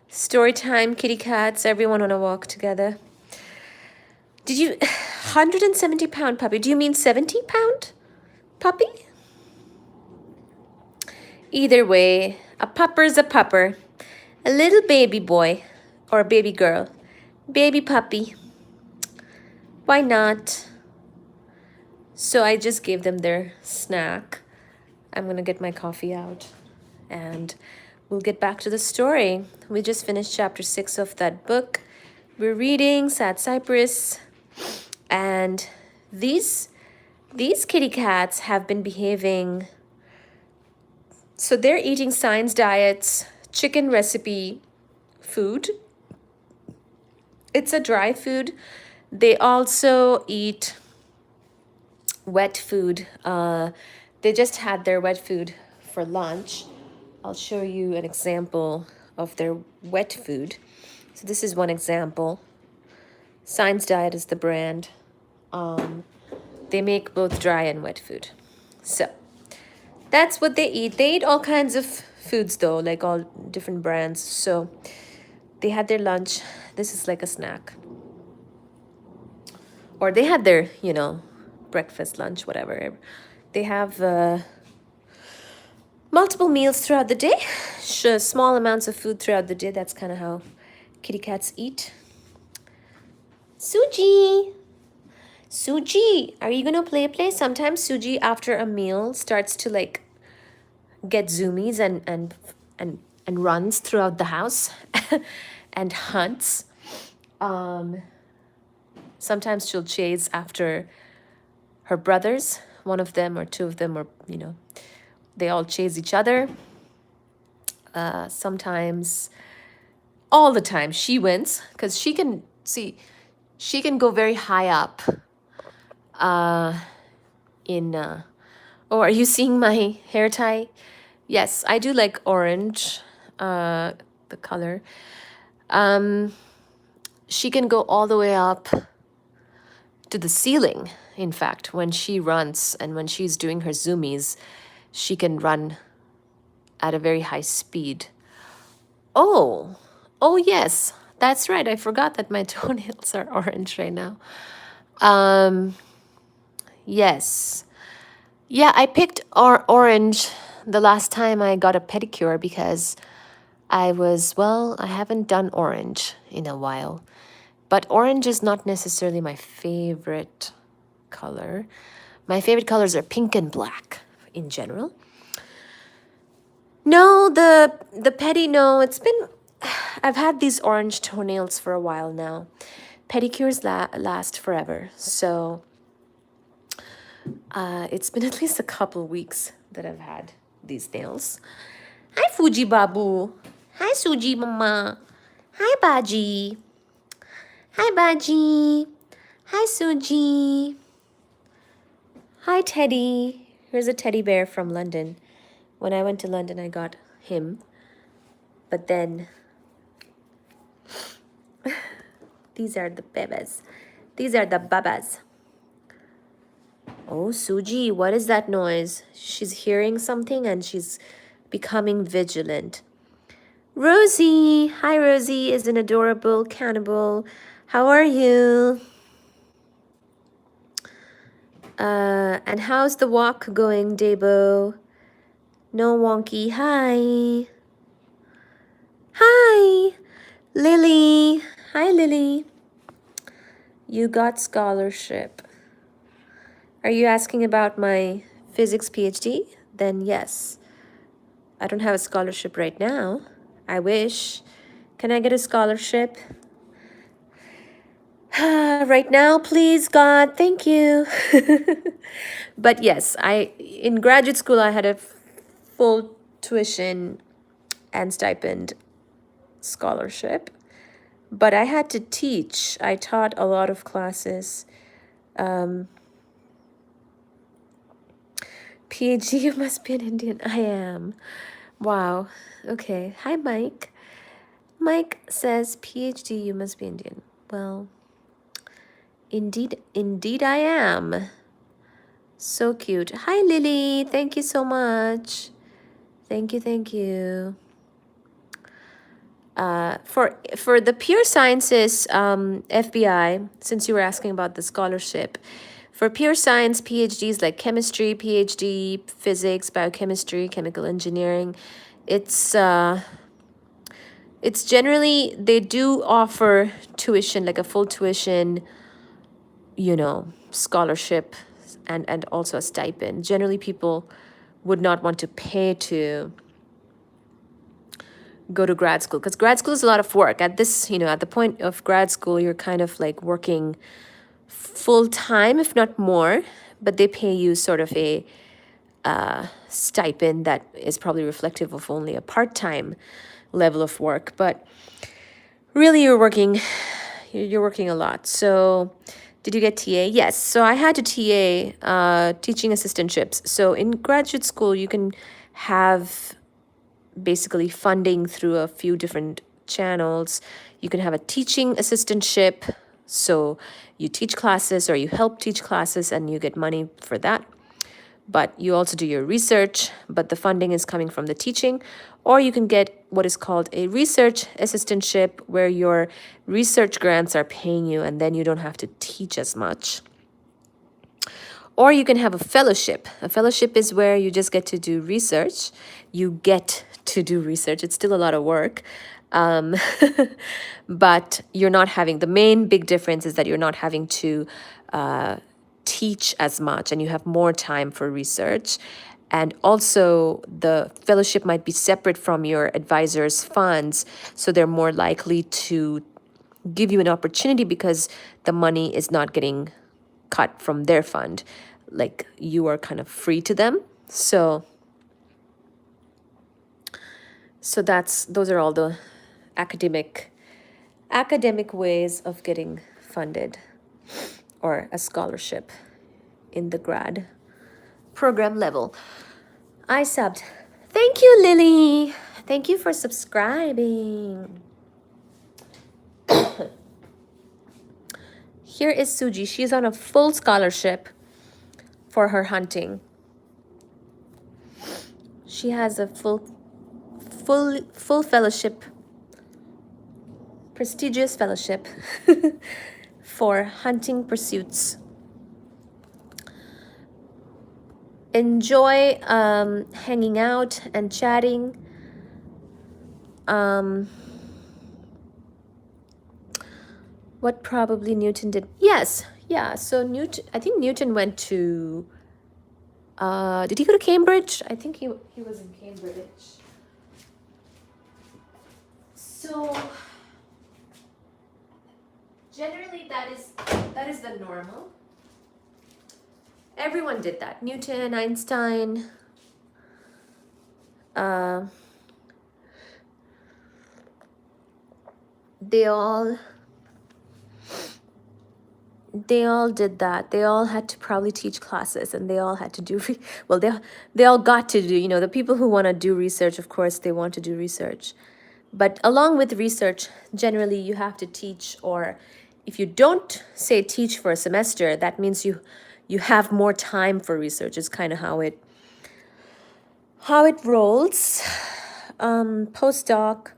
story time, kitty cats, everyone on a walk together. Did you, 170-pound puppy, do you mean 70-pound puppy? Either way, a pupper's a pupper. A little baby boy or a baby girl. Baby puppy. Why not? So I just gave them their snack. I'm gonna get my coffee out and we'll get back to the story. We just finished chapter 6 of that book. We're reading Sad Cypress, and these kitty cats have been behaving. So they're eating science diets, chicken recipe food. It's a dry food. They also eat wet food. They just had their wet food for lunch. I'll show you an example of their wet food. So this is one example. Science Diet is the brand. They make both dry and wet food. So that's what they eat. They eat all kinds of foods though, like all different brands. So they had their lunch. This is like a snack. Or they had their, breakfast, lunch, whatever. They have multiple meals throughout the day. Small amounts of food throughout the day. That's kind of how kitty cats eat. Suji! Suji! Are you going to play? Sometimes Suji, after a meal, starts to like get zoomies and runs throughout the house and hunts. Sometimes she'll chase after her brothers, one of them or two of them, or they all chase each other. Sometimes, all the time, she wins because she can go very high up. Oh, are you seeing my hair tie? Yes, I do like orange, the color. She can go all the way up to the ceiling. In fact, when she runs and when she's doing her zoomies, she can run at a very high speed. Oh yes, that's right. I forgot that my toenails are orange right now. Yes. Yeah, I picked orange the last time I got a pedicure because I haven't done orange in a while, but orange is not necessarily my favorite color. My favorite colors are pink and black in general. No, the pedi, no, it's been, I've had these orange toenails for a while now. Pedicures last forever, so it's been at least a couple weeks that I've had these nails. Hi, Fuji Babu. Hi, Suji Mama. Hi, Baji. Hi, Baji. Hi, Suji. Hi, Teddy. Here's a teddy bear from London. When I went to London, I got him. But then, these are the bebas. These are the babas. Oh, Suji, what is that noise? She's hearing something and she's becoming vigilant. Rosie. Hi, Rosie is an adorable cannibal. How are you? And how's the walk going, Debo? No wonky. Hi. Hi, Lily. Hi, Lily. You got scholarship. Are you asking about my physics PhD? Then yes. I don't have a scholarship right now. I wish. Can I get a scholarship? Right now, please, God. Thank you. But yes, in graduate school, I had a full tuition and stipend scholarship. But I had to teach. I taught a lot of classes. PhD, you must be an Indian. I am. Wow. Okay. Hi, Mike. Mike says, PhD, you must be Indian. Well, indeed I am. So cute. Hi, Lily. Thank you so much. Thank you. For the pure sciences FBI, since you were asking about the scholarship, for pure science PhDs like chemistry, PhD, physics, biochemistry, chemical engineering, it's generally, they do offer tuition, like a full tuition, scholarship and also a stipend. Generally, people would not want to pay to go to grad school because grad school is a lot of work. At the point of grad school, you're kind of like working full time, if not more, but they pay you sort of a stipend that is probably reflective of only a part-time level of work. But really, you're working a lot. So did you get TA? Yes. So I had to TA teaching assistantships. So in graduate school, you can have basically funding through a few different channels. You can have a teaching assistantship. So you teach classes or you help teach classes and you get money for that. But you also do your research, but the funding is coming from the teaching. Or you can get what is called a research assistantship, where your research grants are paying you and then you don't have to teach as much. Or you can have a fellowship. A fellowship is where you just get to do research. You get to do research. It's still a lot of work. But you're not having, the main big difference is that you're not having to teach as much and you have more time for research. And also the fellowship might be separate from your advisor's funds, so they're more likely to give you an opportunity because the money is not getting cut from their fund. Like, you are kind of free to them. So those are all the academic ways of getting funded or a scholarship in the grad program level. I subbed. Thank you, Lily. Thank you for subscribing. Here is Suji. She's on a full scholarship for her hunting. She has a full fellowship, prestigious fellowship for hunting pursuits. Enjoy hanging out and chatting. What probably Newton did? Yes, yeah. So Newton, I think Newton went to. Did he go to Cambridge? I think he was in Cambridge. So generally, that is the normal. Everyone did that. Newton, Einstein. They all did that. They all had to probably teach classes, and they all had to do well, they all got to do, the people who want to do research, of course they want to do research, but along with research, generally you have to teach, or if you don't say teach for a semester, that means you have more time for research. It's kind of how it rolls. Postdoc.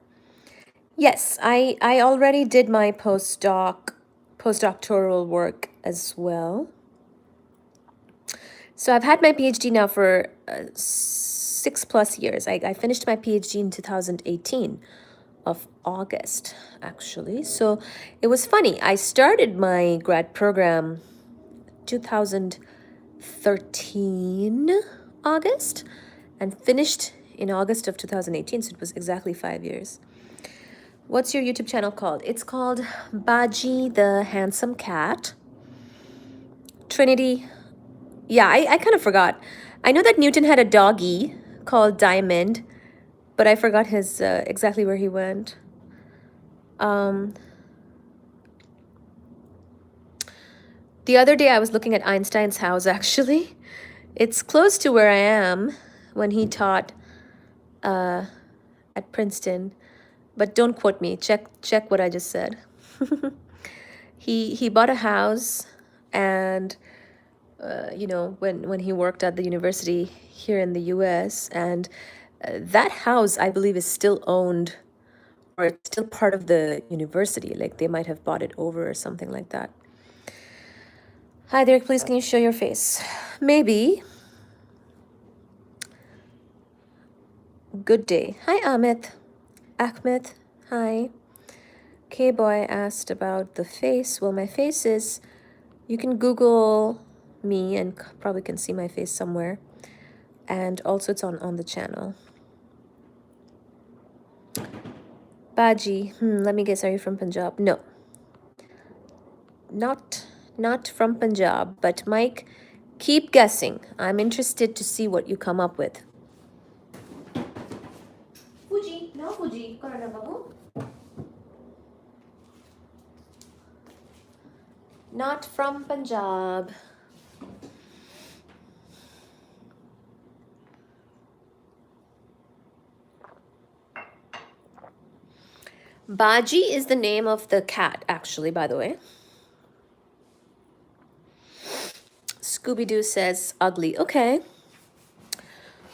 Yes, I already did my postdoctoral work as well. So I've had my PhD now for 6+ years. I finished my PhD in 2018 of August, actually. So it was funny. I started my grad program 2013 August and finished in August of 2018. So it was exactly 5 years. What's your YouTube channel called? It's called Baji the Handsome Cat. Trinity. Yeah, I kind of forgot. I know that Newton had a doggy called Diamond, but I forgot his exactly where he went. The other day I was looking at Einstein's house, actually. It's close to where I am when he taught at Princeton. But don't quote me. Check what I just said. He bought a house, and when he worked at the university here in the US, and that house, I believe, is still owned, or it's still part of the university. Like they might have bought it over or something like that. Hi, Derek, please can you show your face? Maybe. Good day. Hi, Ahmed. Hi. K-Boy asked about the face. Well, my face is, you can Google me and probably can see my face somewhere. And also it's on the channel. Baji, let me guess, are you from Punjab? No. Not from Punjab, but Mike, keep guessing. I'm interested to see what you come up with. Fuji, no Fuji, Karana Babu. Not from Punjab. Baji is the name of the cat, actually, by the way. Scooby-Doo says ugly. Okay.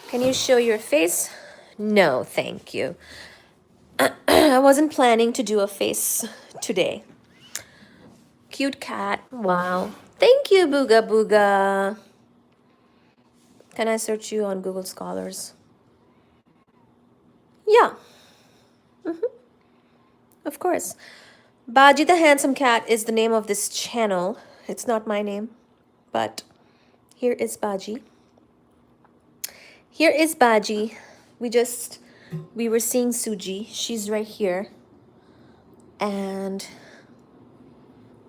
Can you show your face? No, thank you. I wasn't planning to do a face today. Cute cat. Wow. Thank you, Booga Booga. Can I search you on Google Scholars? Yeah. Of course. Baji the Handsome Cat is the name of this channel. It's not my name, but here is Baji. Here is Baji. We were seeing Suji. She's right here. And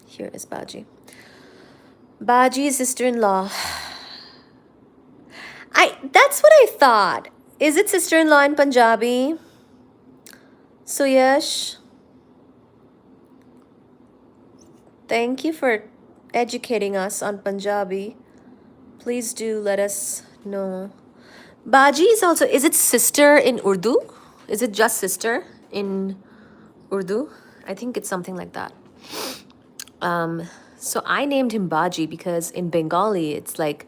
here is Baji. Baji's sister-in-law. That's what I thought. Is it sister-in-law in Punjabi? Suyash. Thank you for educating us on Punjabi. Please do let us know. Baji is also, is it sister in Urdu? Is it just sister in Urdu? I think it's something like that. So I named him Baji because in Bengali it's like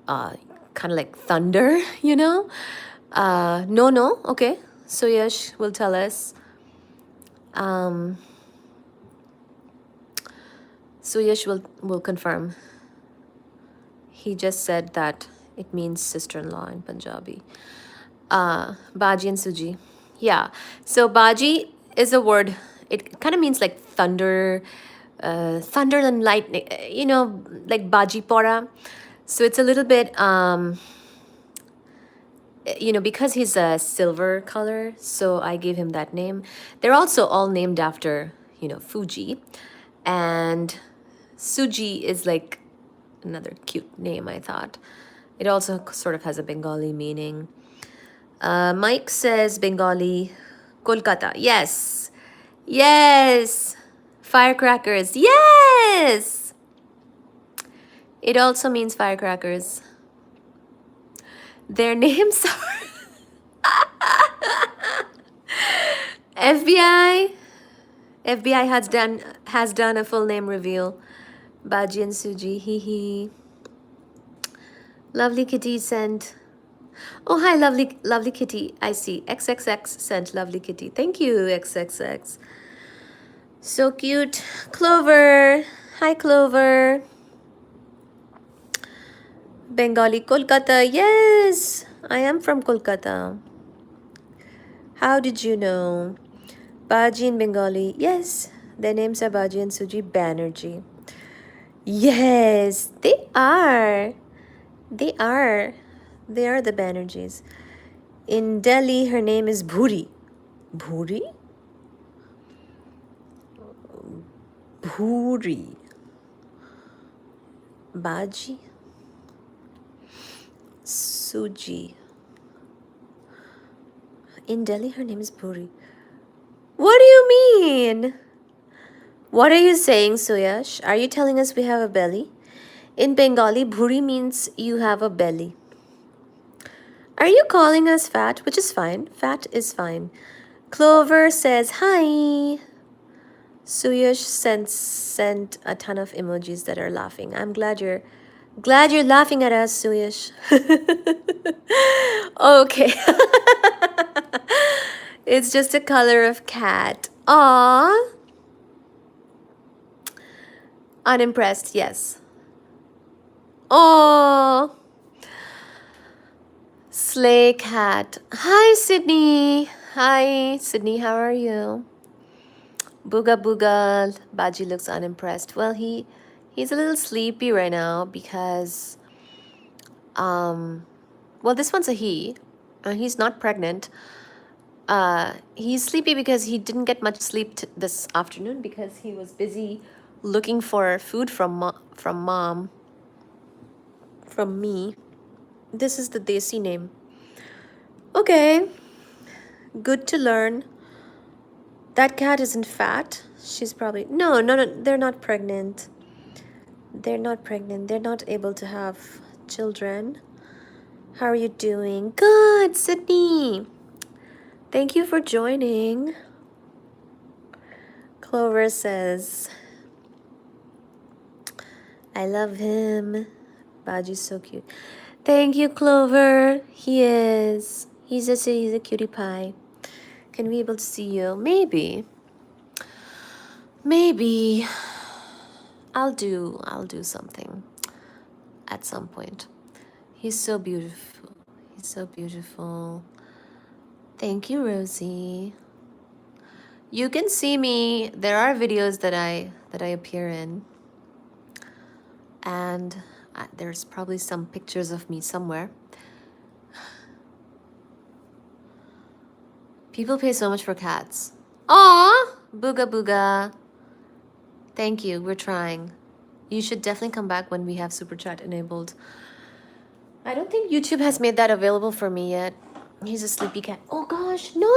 kind of like thunder, you know? No, okay. So Yash will tell us. Suyash will confirm. He just said that it means sister-in-law in Punjabi. Baji and Suji. Yeah. So Baji is a word. It kind of means like thunder, thunder and lightning. Like Baji Pora. So it's a little bit, because he's a silver color. So I gave him that name. They're also all named after, Fuji, and Suji is like another cute name. I thought it also sort of has a Bengali meaning. Mike says Bengali, Kolkata. Yes. Yes. Firecrackers. Yes. It also means firecrackers. Their names are FBI. FBI has done a full name reveal. Baji and Suji. Hee hee. Lovely Kitty sent. Oh, hi, lovely Kitty. I see. XXX sent lovely Kitty. Thank you, XXX. So cute. Clover. Hi, Clover. Bengali, Kolkata. Yes, I am from Kolkata. How did you know? Baji in Bengali. Yes, their names are Baji and Suji Banerjee. Yes, they are. They are. They are the Banerjees. In Delhi, her name is Bhuri. Bhuri? Bhuri. Baji. Suji. In Delhi, her name is Bhuri. What do you mean? What are you saying, Suyash? Are you telling us we have a belly? In Bengali, Bhuri means you have a belly. Are you calling us fat? Which is fine. Fat is fine. Clover says hi. Suyash sent a ton of emojis that are laughing. I'm glad you're laughing at us, Suyash. Okay. It's just a color of cat. Aww. Unimpressed, yes. Oh, slay cat. Hi, Sydney. Hi, Sydney. How are you? Booga booga. Baji looks unimpressed. Well, he's a little sleepy right now because well, this one's a he. He's not pregnant. He's sleepy because he didn't get much sleep this afternoon because he was busy looking for food from mom, from me. This is the desi name. Okay, good to learn. That cat isn't fat. She's probably no. They're not pregnant. They're not pregnant. They're not able to have children. How are you doing? Good, Sydney. Thank you for joining. Clover says, I love him. Baji's so cute. Thank you, Clover. He is. He's a cutie pie. Can we be able to see you? Maybe. Maybe. I'll do something at some point. He's so beautiful. He's so beautiful. Thank you, Rosie. You can see me. There are videos that I appear in. And there's probably some pictures of me somewhere. People pay so much for cats. Aw! Booga booga. Thank you. We're trying. You should definitely come back when we have Super Chat enabled. I don't think YouTube has made that available for me yet. He's a sleepy cat. Oh gosh. No,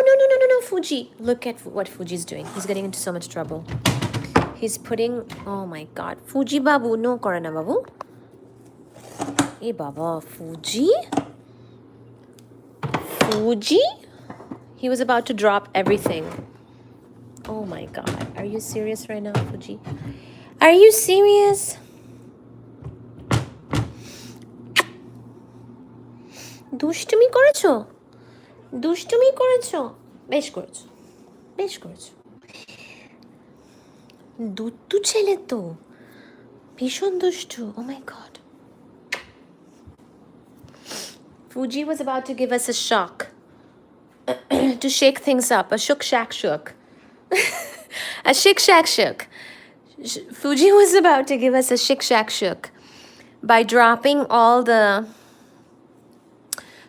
Fuji. Look at what Fuji's doing. He's getting into so much trouble. He's putting... Oh my god. Fuji babu. No korana babu. Hey baba. Fuji? Fuji? He was about to drop everything. Oh my god. Are you serious right now, Fuji? Are you serious? দুষ্টুমি করেছো? দুষ্টুমি করেছো? বেশ করেছো। বেশ করেছো। দুষ্টু ছেলে তো। ভীষণ দুষ্টু। Oh my god. Fuji was about to give us a shock. wanted to shake things up, a shook shack shook. A shake shack shook. Fuji was about to give us a shake shack shook by dropping all the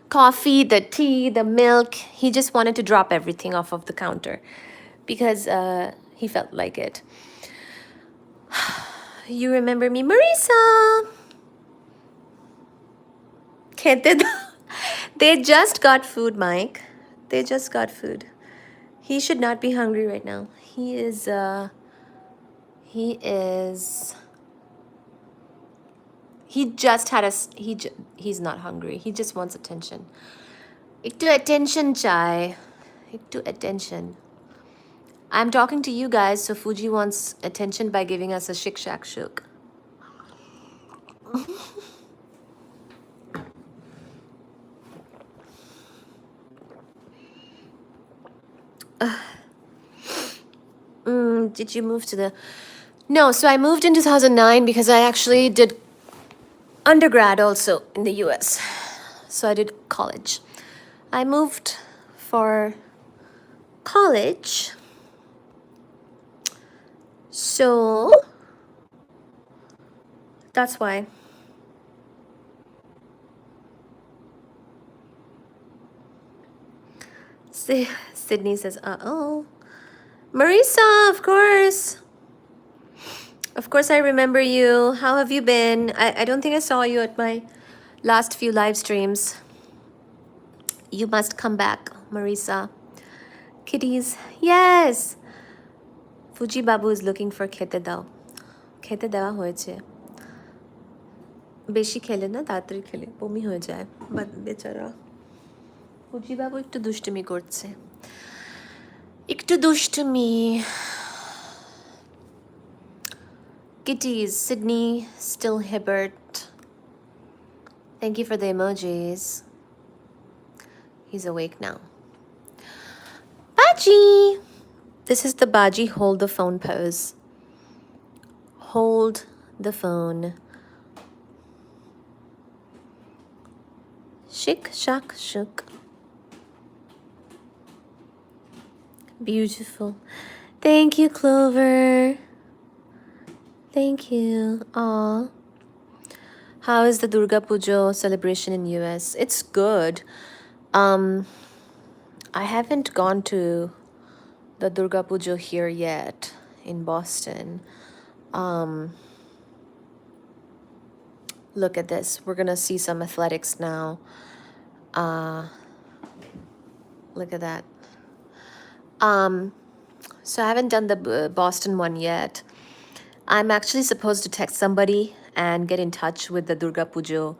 coffee, the tea, the milk. He just wanted to drop everything off of the counter because he felt like it. You remember me, Marisa? They just got food, Mike. They just got food. He should not be hungry right now. He's not hungry. He just wants attention. Ektu attention, chai. Ektu attention. I'm talking to you guys, so Fuji wants attention by giving us a shik shak shook. Did you move to the... No, so I moved in 2009 because I actually did undergrad also in the US. So I did college. I moved for college. So that's why. Sydney says, uh-oh. Marisa, of course. Of course I remember you. How have you been? I don't think I saw you at my last few live streams. You must come back, Marisa. Kitties, yes. Fuji Babu is looking for khete dao. Khete dewa hoyeche. বেশি খেলে না তাড়াতাড়ি খেলে বমি হয়ে যায় but বেচারা Fuji বাবু একটু দুষ্টুমি করছে একটু দুষ্টুমি Kitties, Sydney, still Hibbert. Thank you for the emojis. He's awake now. Baji! This is the Baji hold the phone pose. Hold the phone. Shik, shak, shook. Beautiful. Thank you, Clover. Thank you. Aw. How is the Durga Puja celebration in US? It's good. I haven't gone to the Durga Puja here yet in Boston. Look at this. We're gonna see some athletics now. Look at that. So I haven't done the Boston one yet. I'm actually supposed to text somebody and get in touch with the Durga Puja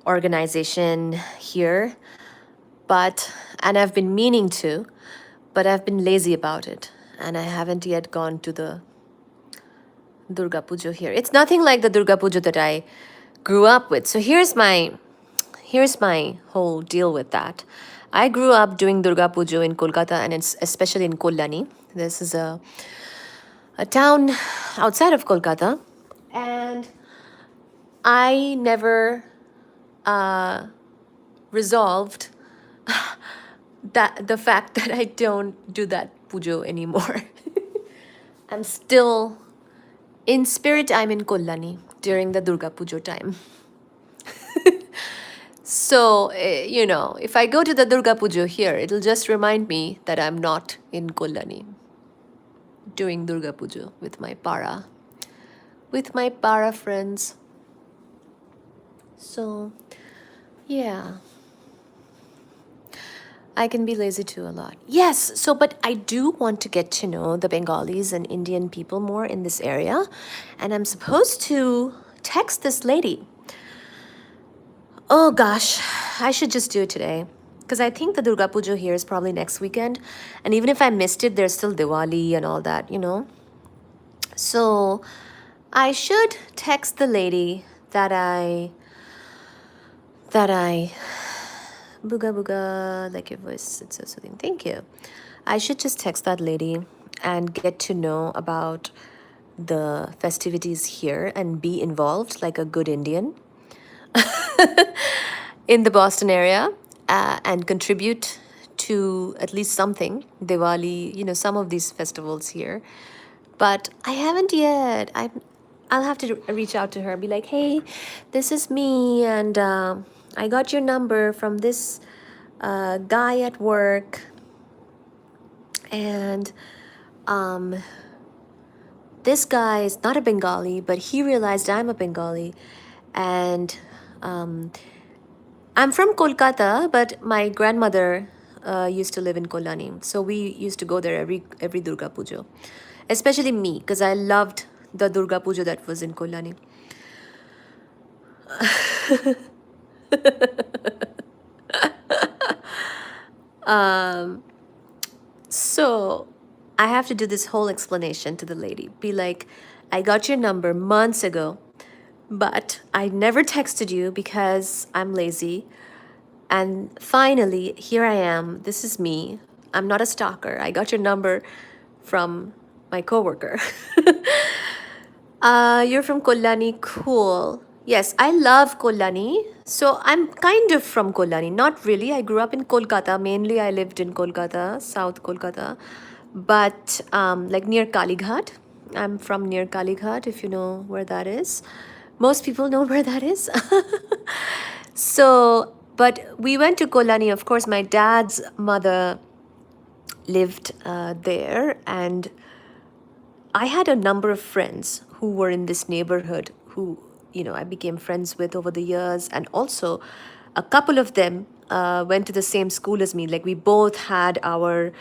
organization here. And I've been meaning to, but I've been lazy about it. And I haven't yet gone to the Durga Puja here. It's nothing like the Durga Puja that I grew up with. So here's my whole deal with that. I grew up doing Durga Puja in Kolkata and it's especially in Kollani. This is a town outside of Kolkata. And I never resolved that the fact that I don't do that pujo anymore. I'm still in spirit. I'm in Kollani during the Durga Puja time. So if I go to the Durga Puja here, it'll just remind me that I'm not in Kollani doing Durga Puja with my para friends. So yeah, I can be lazy too a lot. Yes, but I do want to get to know the Bengalis and Indian people more in this area. And I'm supposed to text this lady. Oh gosh, I should just do it today. Because I think the Durga Puja here is probably next weekend. And even if I missed it, there's still Diwali and all that, So I should text the lady that I Booga booga, like your voice, it's so soothing. Thank you. I should just text that lady and get to know about the festivities here and be involved like a good Indian in the Boston area and contribute to at least something, Diwali, some of these festivals here. But I haven't yet. I'll have to reach out to her, be like, hey, this is me, and I got your number from this guy at work, and um, this guy is not a Bengali, but he realized I'm a Bengali, and um, I'm from Kolkata, but my grandmother used to live in Kolani, so we used to go there every Durga Puja, especially me, because I loved the Durga Puja that was in Kolani. So I have to do this whole explanation to the lady. Be like, I got your number months ago, but I never texted you because I'm lazy. And finally, here I am. This is me. I'm not a stalker. I got your number from my coworker. You're from Kolani. Cool. Yes, I love Kolani. So I'm kind of from Kolani. Not really. I grew up in Kolkata. Mainly, I lived in Kolkata, South Kolkata, but like near Kalighat. I'm from near Kalighat, if you know where that is. Most people know where that is. So, but we went to Kolani. Of course, my dad's mother lived there, and I had a number of friends who were in this neighborhood who, I became friends with over the years. And also, a couple of them went to the same school as me. Like, we both had our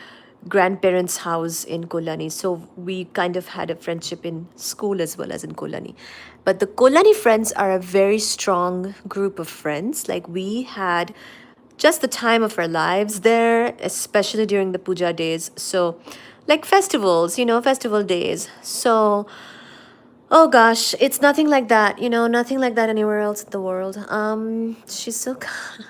grandparents' house in Kolani. So, we kind of had a friendship in school as well as in Kolani. But the Kolani friends are a very strong group of friends. Like, we had just the time of our lives there, especially during the puja days. So, like festivals, festival days. So, oh gosh, it's nothing like that, nothing like that anywhere else in the world. She's so kind.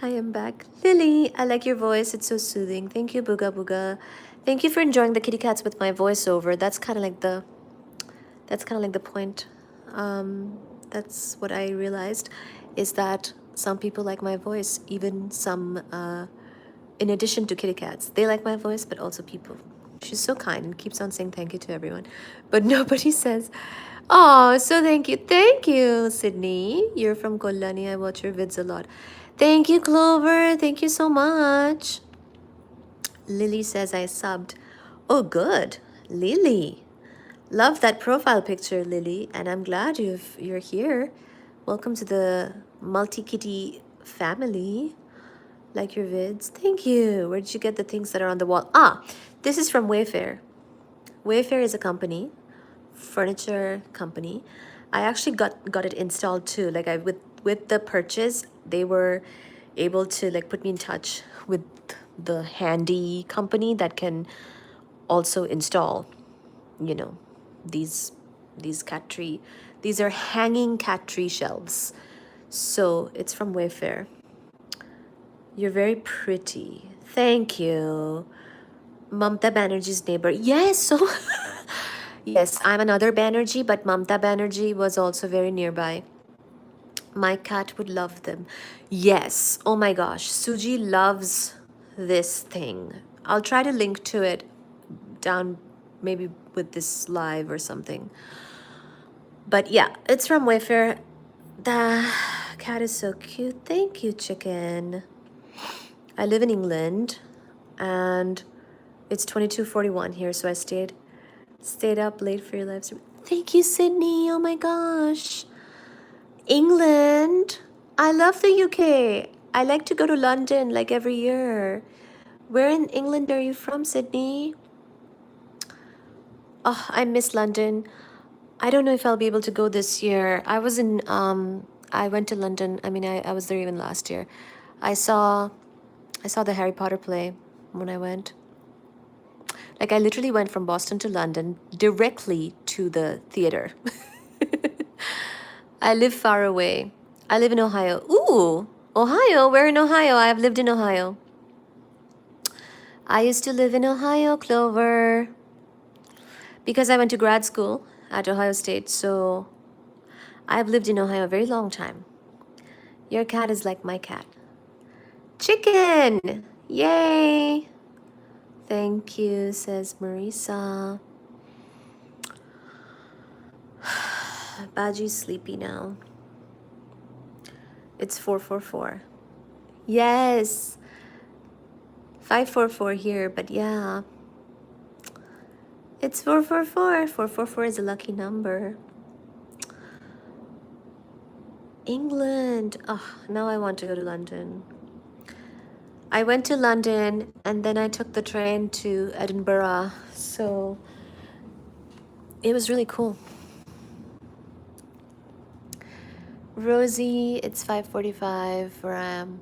I am back. Lily, I like your voice. It's so soothing. Thank you, Booga Booga. Thank you for enjoying the kitty cats with my voiceover. That's kind of like the point. That's what I realized, is that some people like my voice, even some in addition to kitty cats. They like my voice, but also people. She's so kind and keeps on saying thank you to everyone. But nobody says, oh, so thank you. Thank you, Sydney. You're from Kolani. I watch your vids a lot. Thank you, Clover. Thank you so much. Lily says I subbed. Oh, good. Lily. Love that profile picture, Lily. And I'm glad you're here. Welcome to the multi-kitty family. Like your vids. Thank you. Where did you get the things that are on the wall? This is from Wayfair. Wayfair is a company, furniture company. I actually got it installed too. Like, with the purchase, they were able to like put me in touch with the handy company that can also install, these cat tree. These are hanging cat tree shelves. So it's from Wayfair. You're very pretty. Thank you. Mamta Banerjee's neighbor. Yes, so yes, I'm another Banerjee, but Mamta Banerjee was also very nearby. My cat would love them. Yes. Oh my gosh. Suji loves this thing. I'll try to link to it down maybe with this live or something. But yeah, it's from Wayfair. The cat is so cute. Thank you, chicken. I live in England and it's 22:41 here, so I stayed up late for your live stream. Thank you, Sydney. Oh my gosh. England. I love the UK. I like to go to London like every year. Where in England are you from, Sydney? Oh, I miss London. I don't know if I'll be able to go this year. I went to London. I mean, I was there even last year. I saw the Harry Potter play when I went. Like, I literally went from Boston to London directly to the theater. I live far away. I live in Ohio. Ooh, Ohio. Where in Ohio? I have lived in Ohio. I used to live in Ohio, Clover, because I went to grad school at Ohio State. So I've lived in Ohio a very long time. Your cat is like my cat. Chicken! Yay! Thank you, says Marisa. Baji's sleepy now. It's 444. Yes! 544 here, but yeah. It's 444. 444 is a lucky number. England. Oh, now I want to go to London. I went to London and then I took the train to Edinburgh. So it was really cool. Rosie, it's 5:45 where I am.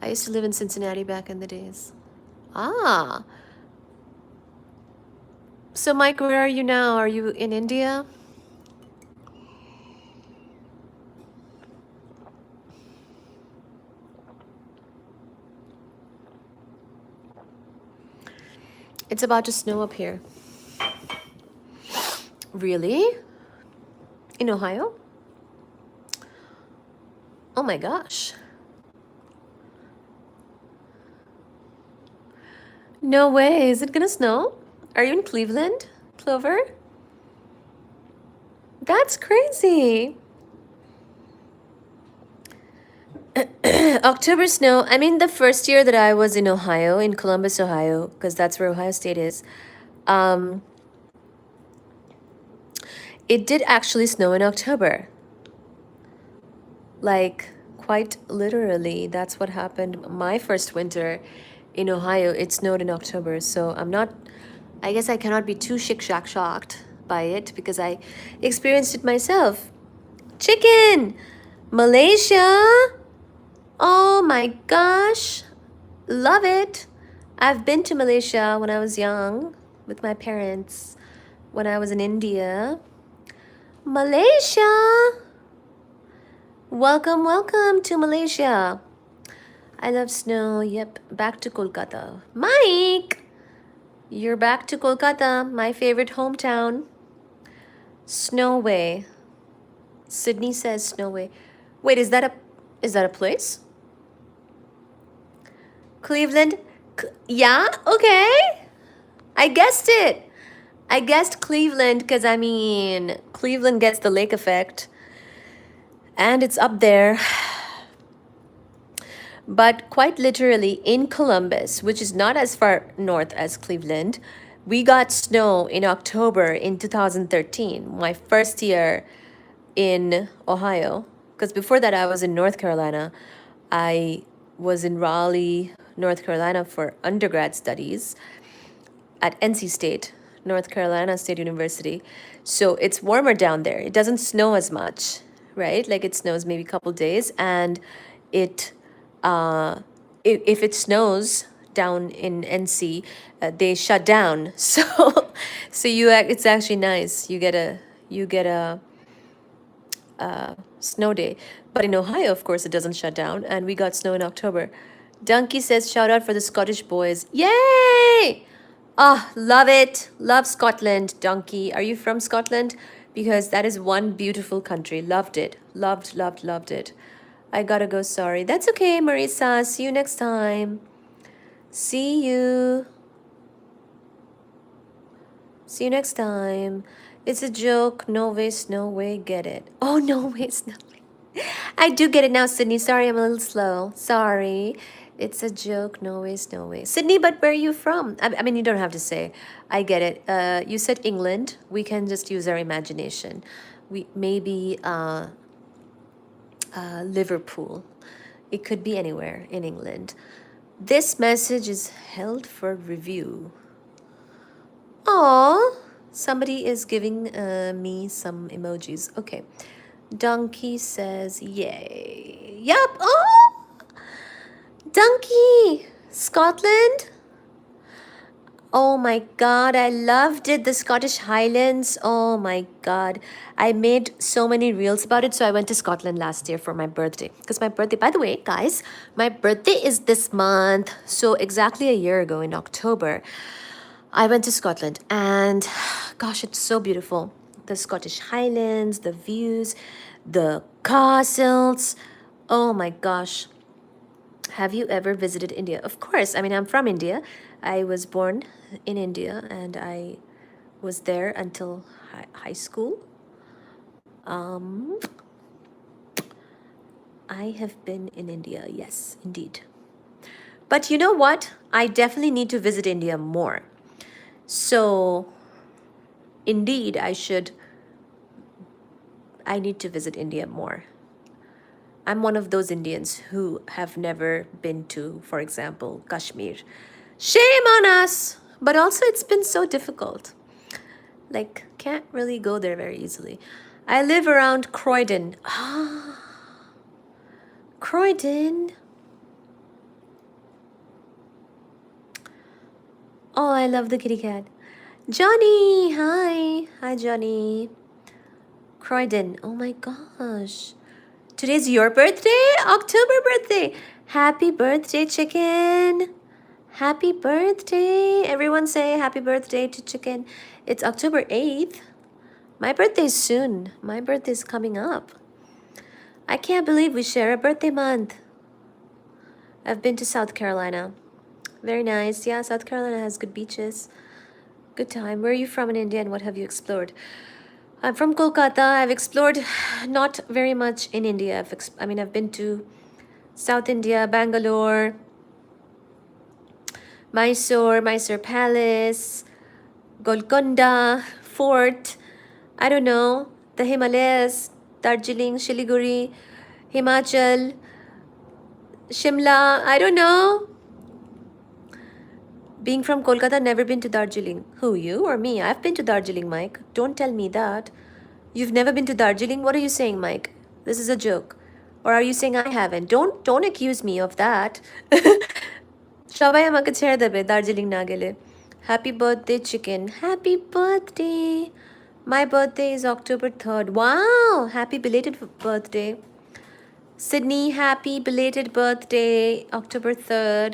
I used to live in Cincinnati back in the days. Ah. So Mike, where are you now? Are you in India? It's about to snow up here. Really? In Ohio? Oh my gosh. No way. Is it gonna snow? Are you in Cleveland, Clover? That's crazy. October snow. I mean, the first year that I was in Ohio, in Columbus, Ohio, because that's where Ohio State is, it did actually snow in October. Like, quite literally, that's what happened. My first winter in Ohio, it snowed in October. So I guess I cannot be too shocked by it because I experienced it myself. Chicken! Malaysia! Oh my gosh! Love it! I've been to Malaysia when I was young with my parents when I was in India. Malaysia! Welcome, welcome to Malaysia. I love snow. Yep, back to Kolkata. Mike! You're back to Kolkata, my favorite hometown. Snowway. Sydney says Snowway. Wait, is that a place? Cleveland? Yeah, okay. I guessed it. I guessed Cleveland because, I mean, Cleveland gets the lake effect. And it's up there. But quite literally in Columbus, which is not as far north as Cleveland, we got snow in October in 2013, my first year in Ohio. Because before that, I was in North Carolina. I was in Raleigh, North Carolina for undergrad studies at NC State, North Carolina State University. So it's warmer down there. It doesn't snow as much, right? Like it snows maybe a couple days, and it if it snows down in NC, they shut down. So it's actually nice. You get a snow day. But in Ohio, of course, it doesn't shut down, and we got snow in October. Donkey says, shout out for the Scottish boys. Yay! Ah, love it. Love Scotland, Donkey. Are you from Scotland? Because that is one beautiful country. Loved it. Loved, loved, loved it. I gotta go, sorry. That's okay, Marisa. See you next time. See you. See you next time. It's a joke. No way, no way. Get it. Oh, no way, no way. I do get it now, Sydney. Sorry, I'm a little slow. Sorry. It's a joke. No way, no way. Sydney, but where are you from? I mean, you don't have to say. I get it. You said England. We can just use our imagination. Maybe Liverpool. It could be anywhere in England. This message is held for review. Aw, somebody is giving me some emojis. Okay. Donkey says, yay. Yup. Oh, Donkey. Scotland. Oh my God, I loved it. The Scottish Highlands. Oh my God. I made so many reels about it. So I went to Scotland last year for my birthday. Because my birthday, by the way, guys, my birthday is this month. So exactly a year ago in October, I went to Scotland. And gosh, it's so beautiful. The Scottish Highlands, the views, the castles. Oh my gosh. Have you ever visited India? Of course. I mean, I'm from India. I was born in India and I was there until high school. Um, I have been in India, yes, indeed. But you know what? I definitely need to visit India more. So, indeed, I need to visit India more. I'm one of those Indians who have never been to, for example, Kashmir. Shame on us! But also, it's been so difficult. Like, can't really go there very easily. I live around Croydon. Ah, Croydon. Oh, I love the kitty cat. Johnny, hi. Hi, Johnny. Croydon. Oh my gosh. Today's your birthday? October birthday. Happy birthday, chicken. Happy birthday. Everyone say happy birthday to chicken. It's October 8th. My birthday's soon. My birthday's coming up. I can't believe we share a birthday month. I've been to South Carolina. Very nice. Yeah, South Carolina has good beaches. Good time. Where are you from in India and what have you explored? I'm from Kolkata. I've explored not very much in India. I've been to South India, Bangalore, Mysore Palace, Golconda, Fort, I don't know, the Himalayas, Darjeeling, Shiliguri, Himachal, Shimla, I don't know. Being from Kolkata, never been to Darjeeling. Who, you or me? I've been to Darjeeling, Mike. Don't tell me that. You've never been to Darjeeling? What are you saying, Mike? This is a joke. Or are you saying I haven't? Don't accuse me of that. সবাই আমাকে ছেড়ে দেবে দার্জিলিং না গেলে happy birthday chicken happy birthday my birthday is October 3rd. Wow, happy belated birthday. Sydney, happy belated birthday, October 3rd.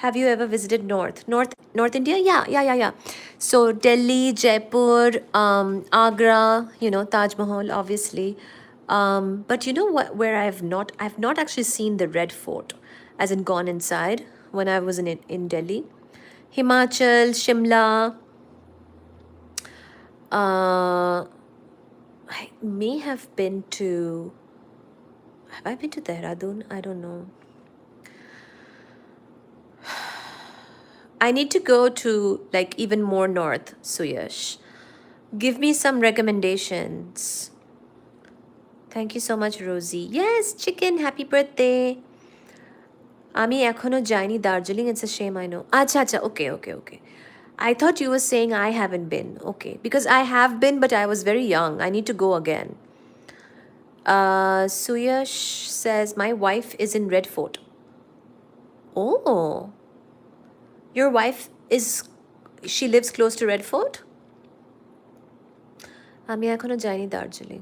Have you ever visited North India? Yeah. So Delhi, Jaipur, Agra, Taj Mahal, obviously. But you know what? Where I've not actually seen the Red Fort, as in gone inside when I was in Delhi. Himachal, Shimla. I may have been to. Have I been to Dehradun? I don't know. I need to go to like even more north, Suyash. Give me some recommendations. Thank you so much, Rosie. Yes, chicken, happy birthday. Ami ekhono jaini Darjeeling. It's a shame, I know. Acha, okay. I thought you were saying I haven't been. Okay, because I have been, but I was very young. I need to go again. Suyash says my wife is in Red Fort. Oh. Your wife she lives close to Red Fort? আমি এখনো যাইনি দার্জিলিং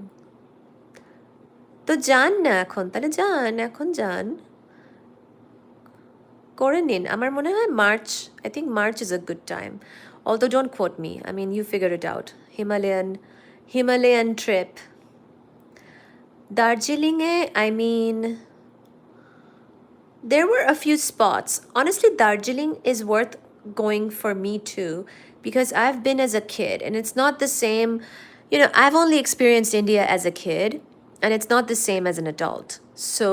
তো যান না এখন তাহলে এখন যান করে নিন আমার মনে হয় March. I think March is a good time, although don't quote me. I mean, you figure it out. Himalayan trip. Darjeeling, I mean, there were a few spots. Honestly, Darjeeling is worth going for me too, because I've been as a kid and it's not the same. I've only experienced India as a kid and it's not the same as an adult. So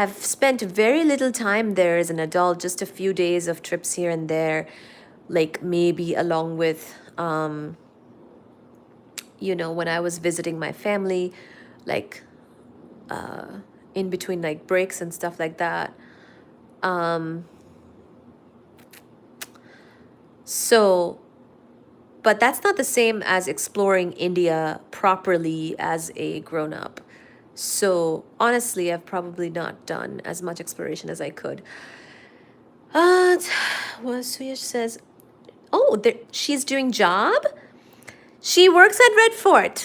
I've spent very little time there as an adult, just a few days of trips here and there, like maybe along with, when I was visiting my family, like in between like breaks and stuff like that. But that's not the same as exploring India properly as a grown-up. So honestly, I've probably not done as much exploration as I could. What Suyash says, oh, she's doing job? She works at Red Fort.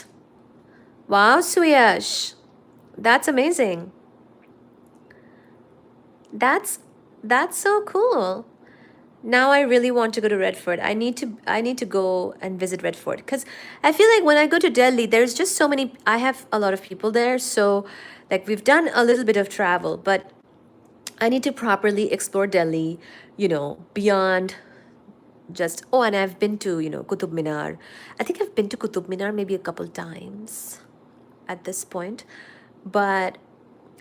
Wow, Suyash. That's amazing. That's so cool. Now I really want to go to Redford. I need to go and visit Redford because I feel like when I go to Delhi, there's just so many. I have a lot of people there, so like we've done a little bit of travel, but I need to properly explore Delhi, beyond just, oh, and I've been to, Qutub Minar. I think I've been to Qutub Minar maybe a couple times at this point. But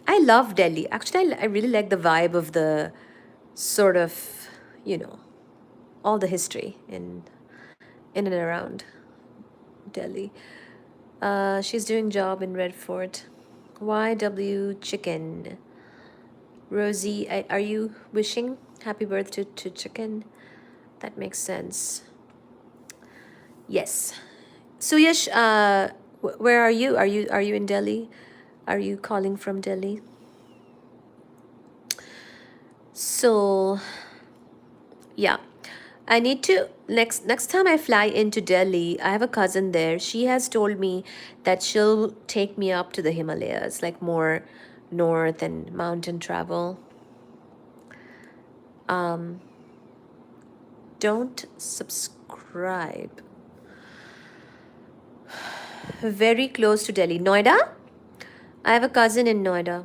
I love Delhi. Actually, I really like the vibe of the sort of, you know, all the history in and around Delhi. She's doing job in Redford. YW Chicken. Rosie, are you wishing happy birthday to Chicken? That makes sense. Yes. Suyash, where are you? Are you in Delhi? Are you calling from Delhi? So, yeah. I need to next time I fly into Delhi, I have a cousin there. She has told me that she'll take me up to the Himalayas, like more north and mountain travel. Don't subscribe. Very close to Delhi. Noida? I have a cousin in Noida.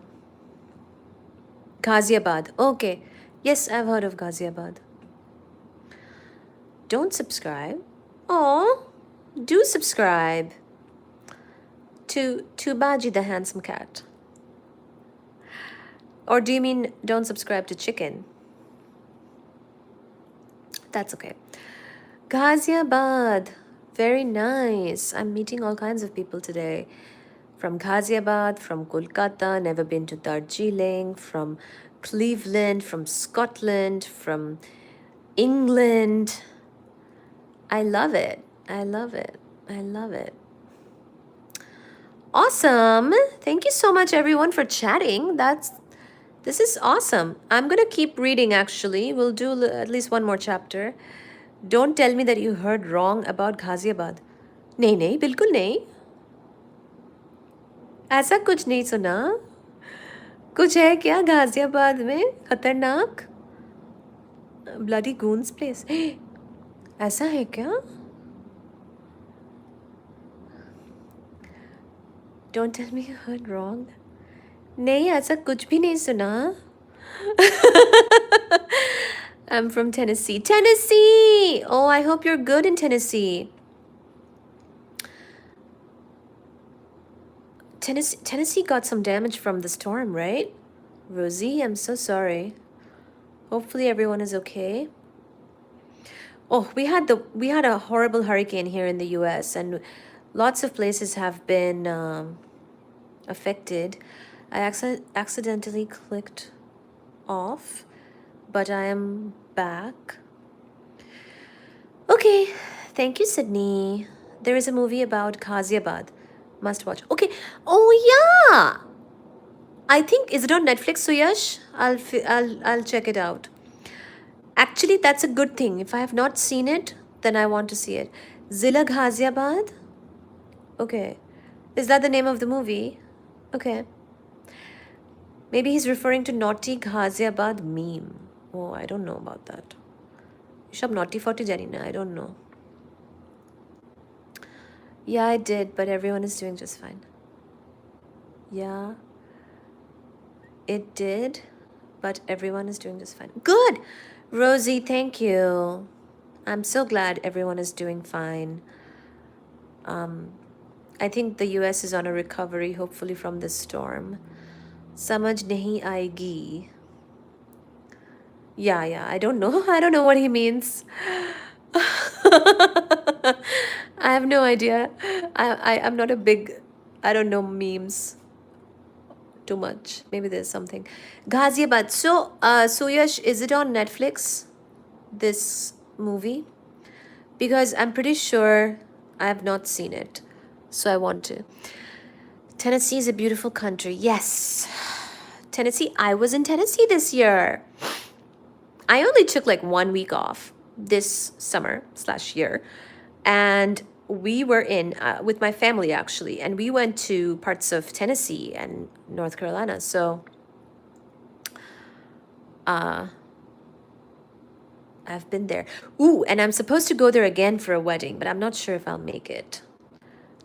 Ghaziabad. Okay. Yes, I've heard of Ghaziabad. Don't subscribe. Oh, do subscribe to Baji the handsome cat. Or do you mean don't subscribe to Chicken? That's okay. Ghaziabad. Very nice. I'm meeting all kinds of people today. From Ghaziabad, from Kolkata, never been to Darjeeling, from Cleveland, from Scotland, from England. I love it. I love it. I love it. Awesome. Thank you so much everyone for chatting. This is awesome. I'm going to keep reading actually. We'll do at least one more chapter. Don't tell me that you heard wrong about Ghaziabad. नहीं नहीं बिल्कुल नहीं. ऐसा कुछ नहीं सुना. कुछ है क्या गाजियाबाद में खतरनाक? Bloody goons place. ऐसा है क्या? Don't tell me you heard wrong. नहीं ऐसा कुछ भी नहीं सुना. I'm from Tennessee. Tennessee! Oh, I hope you're good in Tennessee. Tennessee got some damage from the storm, right? Rosie, I'm so sorry. Hopefully everyone is okay. Oh, we had a horrible hurricane here in the US and lots of places have been affected. I accidentally clicked off, but I am back. Okay, thank you, Sydney. There is a movie about Ghaziabad. Must watch. Okay. Oh yeah. I think is it on Netflix, Suyash? I'll check it out. Actually, that's a good thing. If I have not seen it, then I want to see it. Zilla Ghaziabad? Okay. Is that the name of the movie? Okay. Maybe he's referring to Naughty Ghaziabad meme. Oh, I don't know about that. Shab Naughty 40 Janina, I don't know. Yeah, I did, but everyone is doing just fine. Yeah, it did, but everyone is doing just fine. Good! Rosie, thank you. I'm so glad everyone is doing fine. I think the US is on a recovery, hopefully, from this storm. Samajh nahi aayegi. Yeah, I don't know. I don't know what he means. I have no idea. I'm not a big, I don't know memes too much. Maybe there's something. Ghaziabad. So, Suyash, is it on Netflix, this movie? Because I'm pretty sure I have not seen it. So I want to. Tennessee is a beautiful country. Yes. Tennessee. I was in Tennessee this year. I only took like 1 week off this summer/year. And we were in with my family actually, and we went to parts of Tennessee and North Carolina. So I I've been there. Ooh, and I'm supposed to go there again for a wedding, but I'm not sure if I'll make it.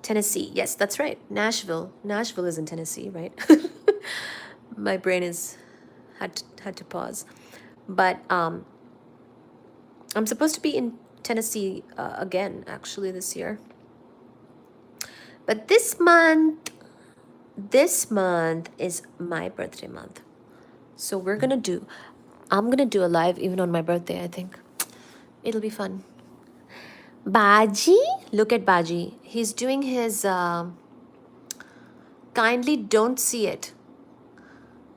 Tennessee. Yes, that's right. Nashville. Nashville is in Tennessee, right? My brain is had to pause. But I'm supposed to be in Tennessee again, actually, this year. But this month is my birthday month. So I'm gonna do a live even on my birthday, I think. It'll be fun. Baji? Look at Baji. He's doing his kindly don't see it.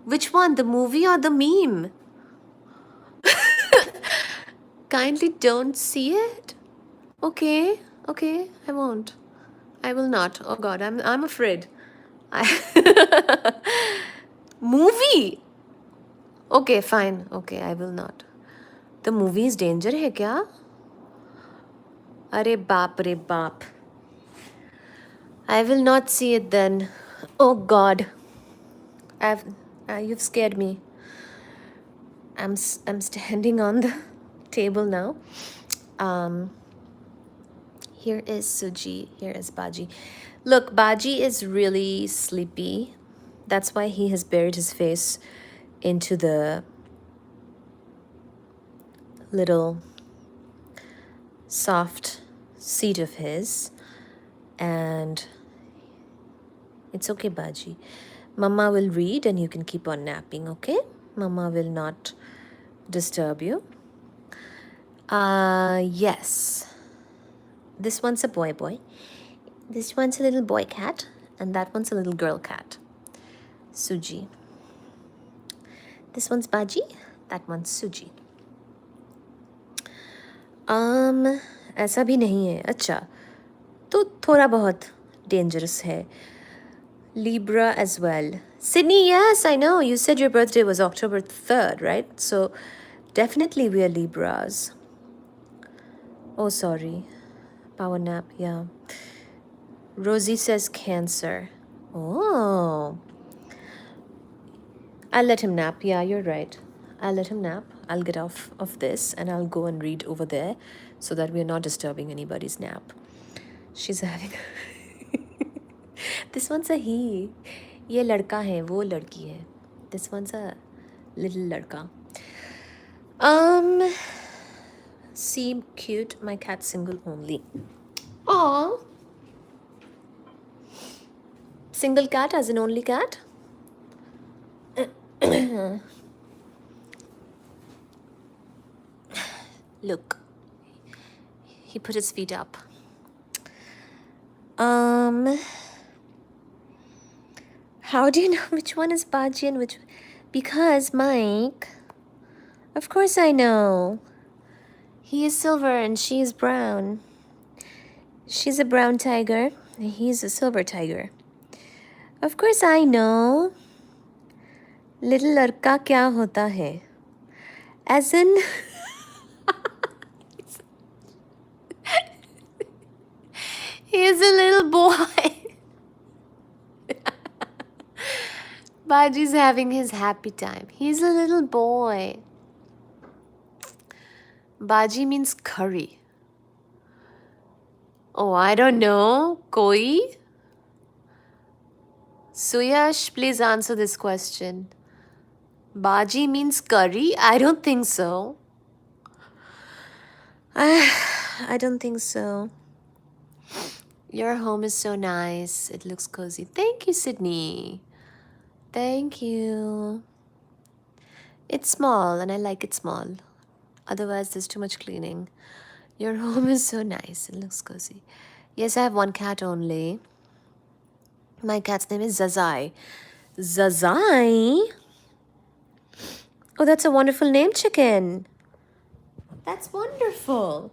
Which one? The movie or the meme? Kindly don't see it? Okay, I won't. I will not. Oh god, I'm afraid. I movie. Okay, fine. Okay, I will not. The movie is danger hai kya? Are baap re baap. I will not see it then. Oh god. You've scared me. I'm standing on the table now. Here is Suji. Here is Baji. Look, Baji is really sleepy. That's why he has buried his face into the little soft seat of his. And it's okay, Baji. Mama will read and you can keep on napping, okay? Mama will not disturb you. Yes. This one's a boy. This one's a little boy cat. And that one's a little girl cat. Suji. This one's Baji. That one's Suji. ऐसा भी नहीं है. अच्छा. तो थोड़ा बहुत dangerous है. Libra as well. Sydney, yes, I know. You said your birthday was October 3rd, right? So definitely we are Libras. Oh, sorry. Power nap, yeah. Rosie says Cancer. Oh. I'll let him nap. Yeah, you're right. I'll let him nap. I'll get off of this and I'll go and read over there so that we're not disturbing anybody's nap. She's having... This one's a he. ये लड़का है, वो लड़की है. This one's a little लड़का. Seem cute. My cat's single only. Aww. Single cat as in only cat? Look. He put his feet up. How do you know which one is Baji and which... Because, Mike... Of course I know. He is silver and she is brown. She's a brown tiger and he's a silver tiger. Of course I know. Little लड़का क्या होता है? As in... He is a little boy. Baji's having his happy time. He's a little boy. Baji means curry. Oh, I don't know. Koi? Suyash, please answer this question. Baji means curry? I don't think so. I don't think so. Your home is so nice. It looks cozy. Thank you, Sydney. Thank you. It's small and I like it small. Otherwise, there's too much cleaning. Your home is so nice. It looks cozy. Yes, I have one cat only. My cat's name is Zazai. Zazai? Oh, that's a wonderful name, chicken. That's wonderful.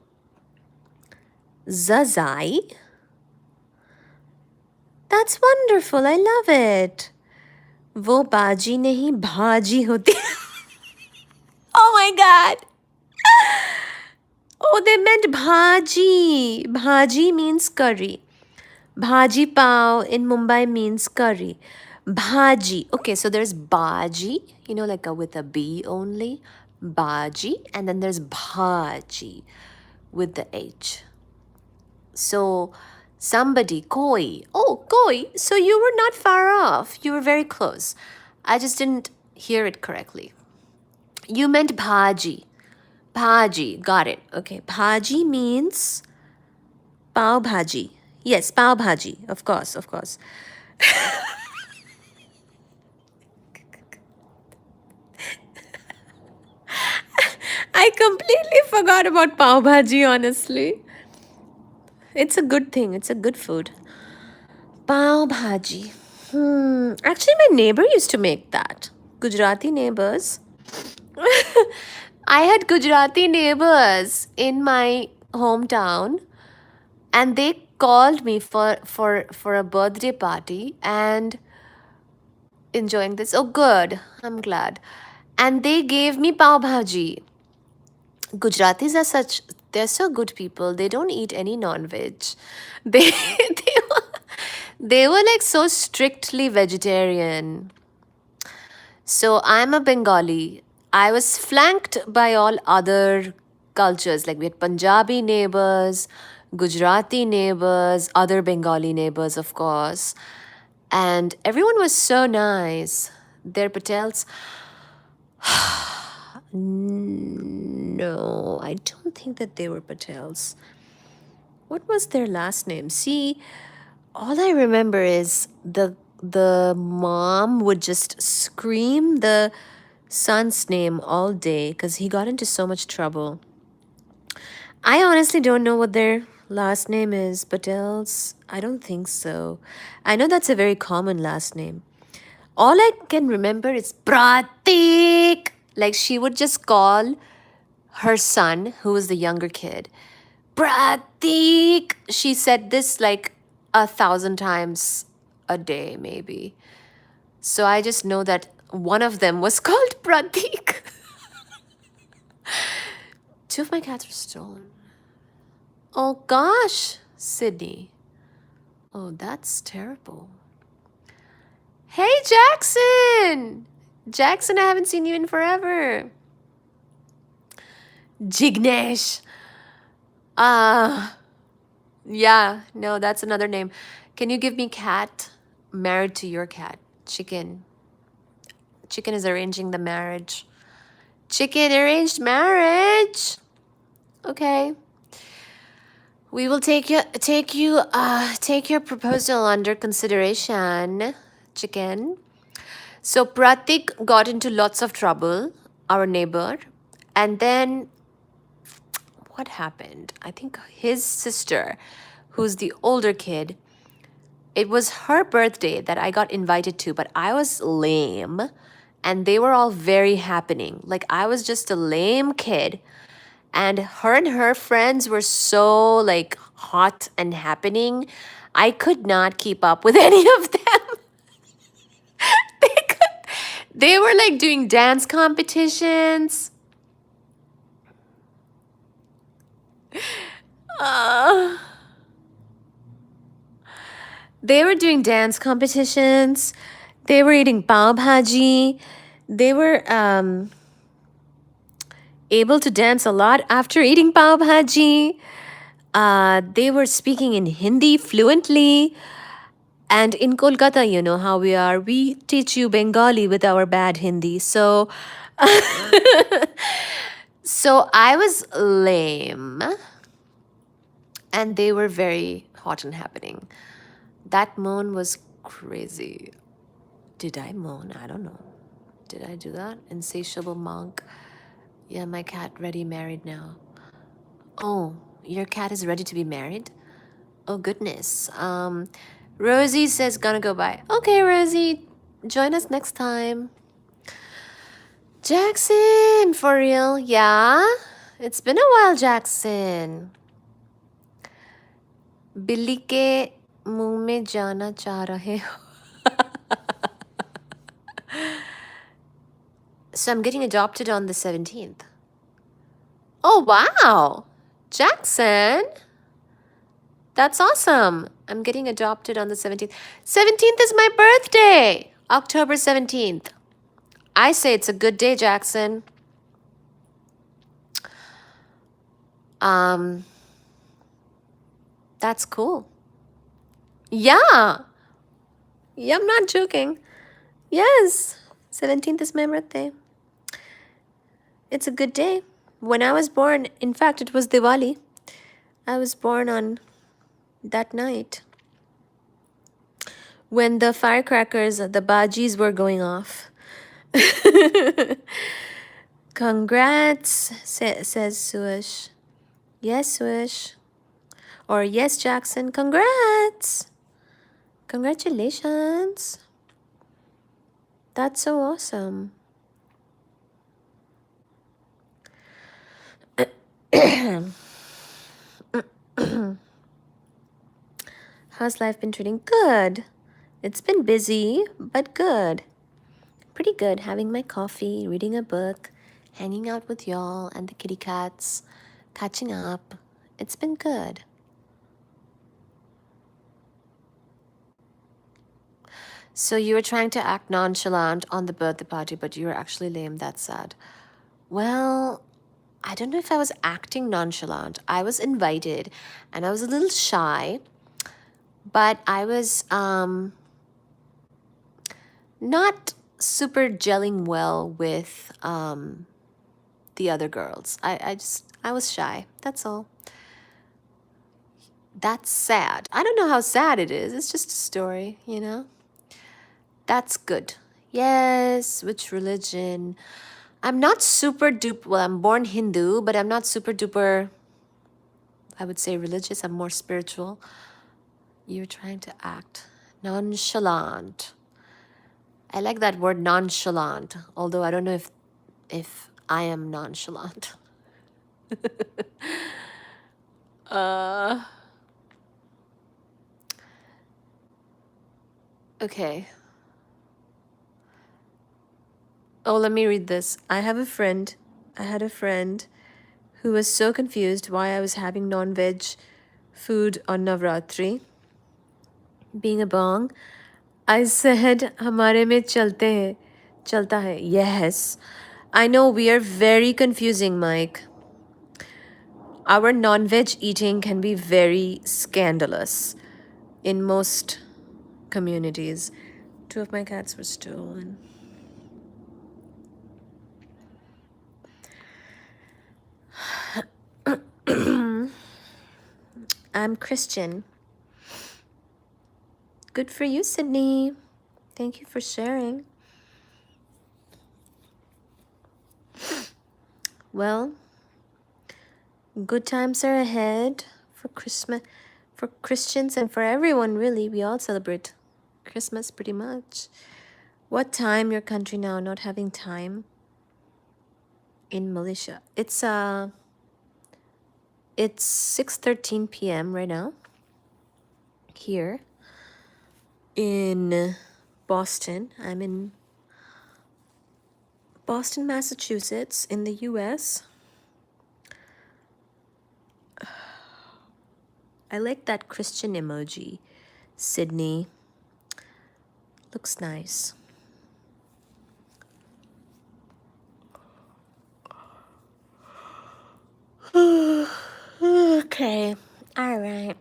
Zazai? That's wonderful. I love it. वो बाजी नहीं भाजी होती. Oh my god. Oh, they meant bhaji. Bhaji means curry. Bhaji pav in Mumbai means curry. Bhaji. Okay, so there's Baji, you know, like with a B only. Baji, and then there's Bhaji with the H. So somebody, koi. Oh, koi. So you were not far off. You were very close. I just didn't hear it correctly. You meant bhaji. Bhaji. Got it. Okay. Bhaji means pav bhaji. Yes, pav bhaji. Of course, of course. I completely forgot about pav bhaji, honestly. It's a good thing. It's a good food. Pav bhaji. Actually, my neighbor used to make that. Gujarati neighbors. I had Gujarati neighbors in my hometown, and they called me for a birthday party and enjoying this. Oh, good. I'm glad. And they gave me pav bhaji. Gujaratis are such, they're so good people. They don't eat any non-veg. They were, they were like so strictly vegetarian. So I'm a Bengali. I was flanked by all other cultures. Like we had Punjabi neighbors, Gujarati neighbors, other Bengali neighbors, of course. And everyone was so nice. Their Patels. No, I don't think that they were Patels. What was their last name? See, all I remember is the mom would just scream the son's name all day because he got into so much trouble. I honestly don't know what their last name is. Patels? I don't think so. I know that's a very common last name. All I can remember is Pratik. Like she would just call her son, who was the younger kid, Pratik. She said this like 1,000 times a day, maybe. So I just know that one of them was called Pratik. Two of my cats were stolen. Oh gosh, Sydney. Oh, that's terrible. Hey, Jackson! Jackson, I haven't seen you in forever. Jignesh. Yeah, no, that's another name. Can you give me cat married to your cat? Chicken. Chicken is arranging the marriage. Chicken arranged marriage. Okay. We will take your proposal under consideration, Chicken. So Pratik got into lots of trouble, our neighbor, and then what happened? I think his sister, who's the older kid, it was her birthday that I got invited to, but I was lame and they were all very happening. Like I was just a lame kid. And her friends were so like hot and happening. I could not keep up with any of them. They were like doing dance competitions. They were doing dance competitions. They were eating pav bhaji. They were able to dance a lot after eating pav bhaji. They were speaking in Hindi fluently. And in Kolkata, you know how we are. We teach you Bengali with our bad Hindi. So, so I was lame. And they were very hot and happening. That moan was crazy. Did I moan? I don't know. Did I do that? Insatiable monk. Yeah, my cat ready married now. Oh, your cat is ready to be married? Oh, goodness. Rosie says gonna go by. Okay, Rosie. Join us next time. Jackson, for real? Yeah? It's been a while, Jackson. बिल्ली के मुंह में जाना चाह रहे हो. So I'm getting adopted on the 17th. Oh, wow. Jackson. That's awesome. I'm getting adopted on the 17th. 17th is my birthday. October 17th. I say it's a good day, Jackson. Um, that's cool. Yeah. Yeah, I'm not joking. Yes. 17th is my birthday. It's a good day. When I was born, in fact, it was Diwali. I was born on that night when the firecrackers, the Bajis were going off. Congrats, says Suish. Yes, Suish. Or yes, Jackson. Congrats. Congratulations. That's so awesome. How's life been treating? Good. It's been busy, but good. Pretty good. Having my coffee, reading a book, hanging out with y'all and the kitty cats, catching up. It's been good. So you were trying to act nonchalant on the birthday party, but you were actually lame. That's sad. Well, I don't know if I was acting nonchalant. I was invited and I was a little shy, but I was not super gelling well with the other girls. I was shy. That's all. That's sad. I don't know how sad it is. It's just a story, you know? That's good. Yes, which religion? I'm not super duper, well, I'm born Hindu, but I'm not super duper, I would say religious. I'm more spiritual. You're trying to act nonchalant. I like that word nonchalant, although I don't know if I am nonchalant. Okay. Oh, let me read this. I had a friend who was so confused why I was having non-veg food on Navratri. Being a bong, I said, "Hamare mein chalta hai." Yes, I know we are very confusing, Mike. Our non-veg eating can be very scandalous in most communities. 2 of my cats were stolen. I'm Christian. Good for you, Sydney. Thank you for sharing. Well, good times are ahead for Christmas, for Christians and for everyone, really. We all celebrate Christmas pretty much. What time your country now? Not having time in Malaysia. It's 6:13 p.m. right now here in Boston. I'm in Boston, Massachusetts in the US. I like that Christian emoji, Sydney. Looks nice. Okay, all right.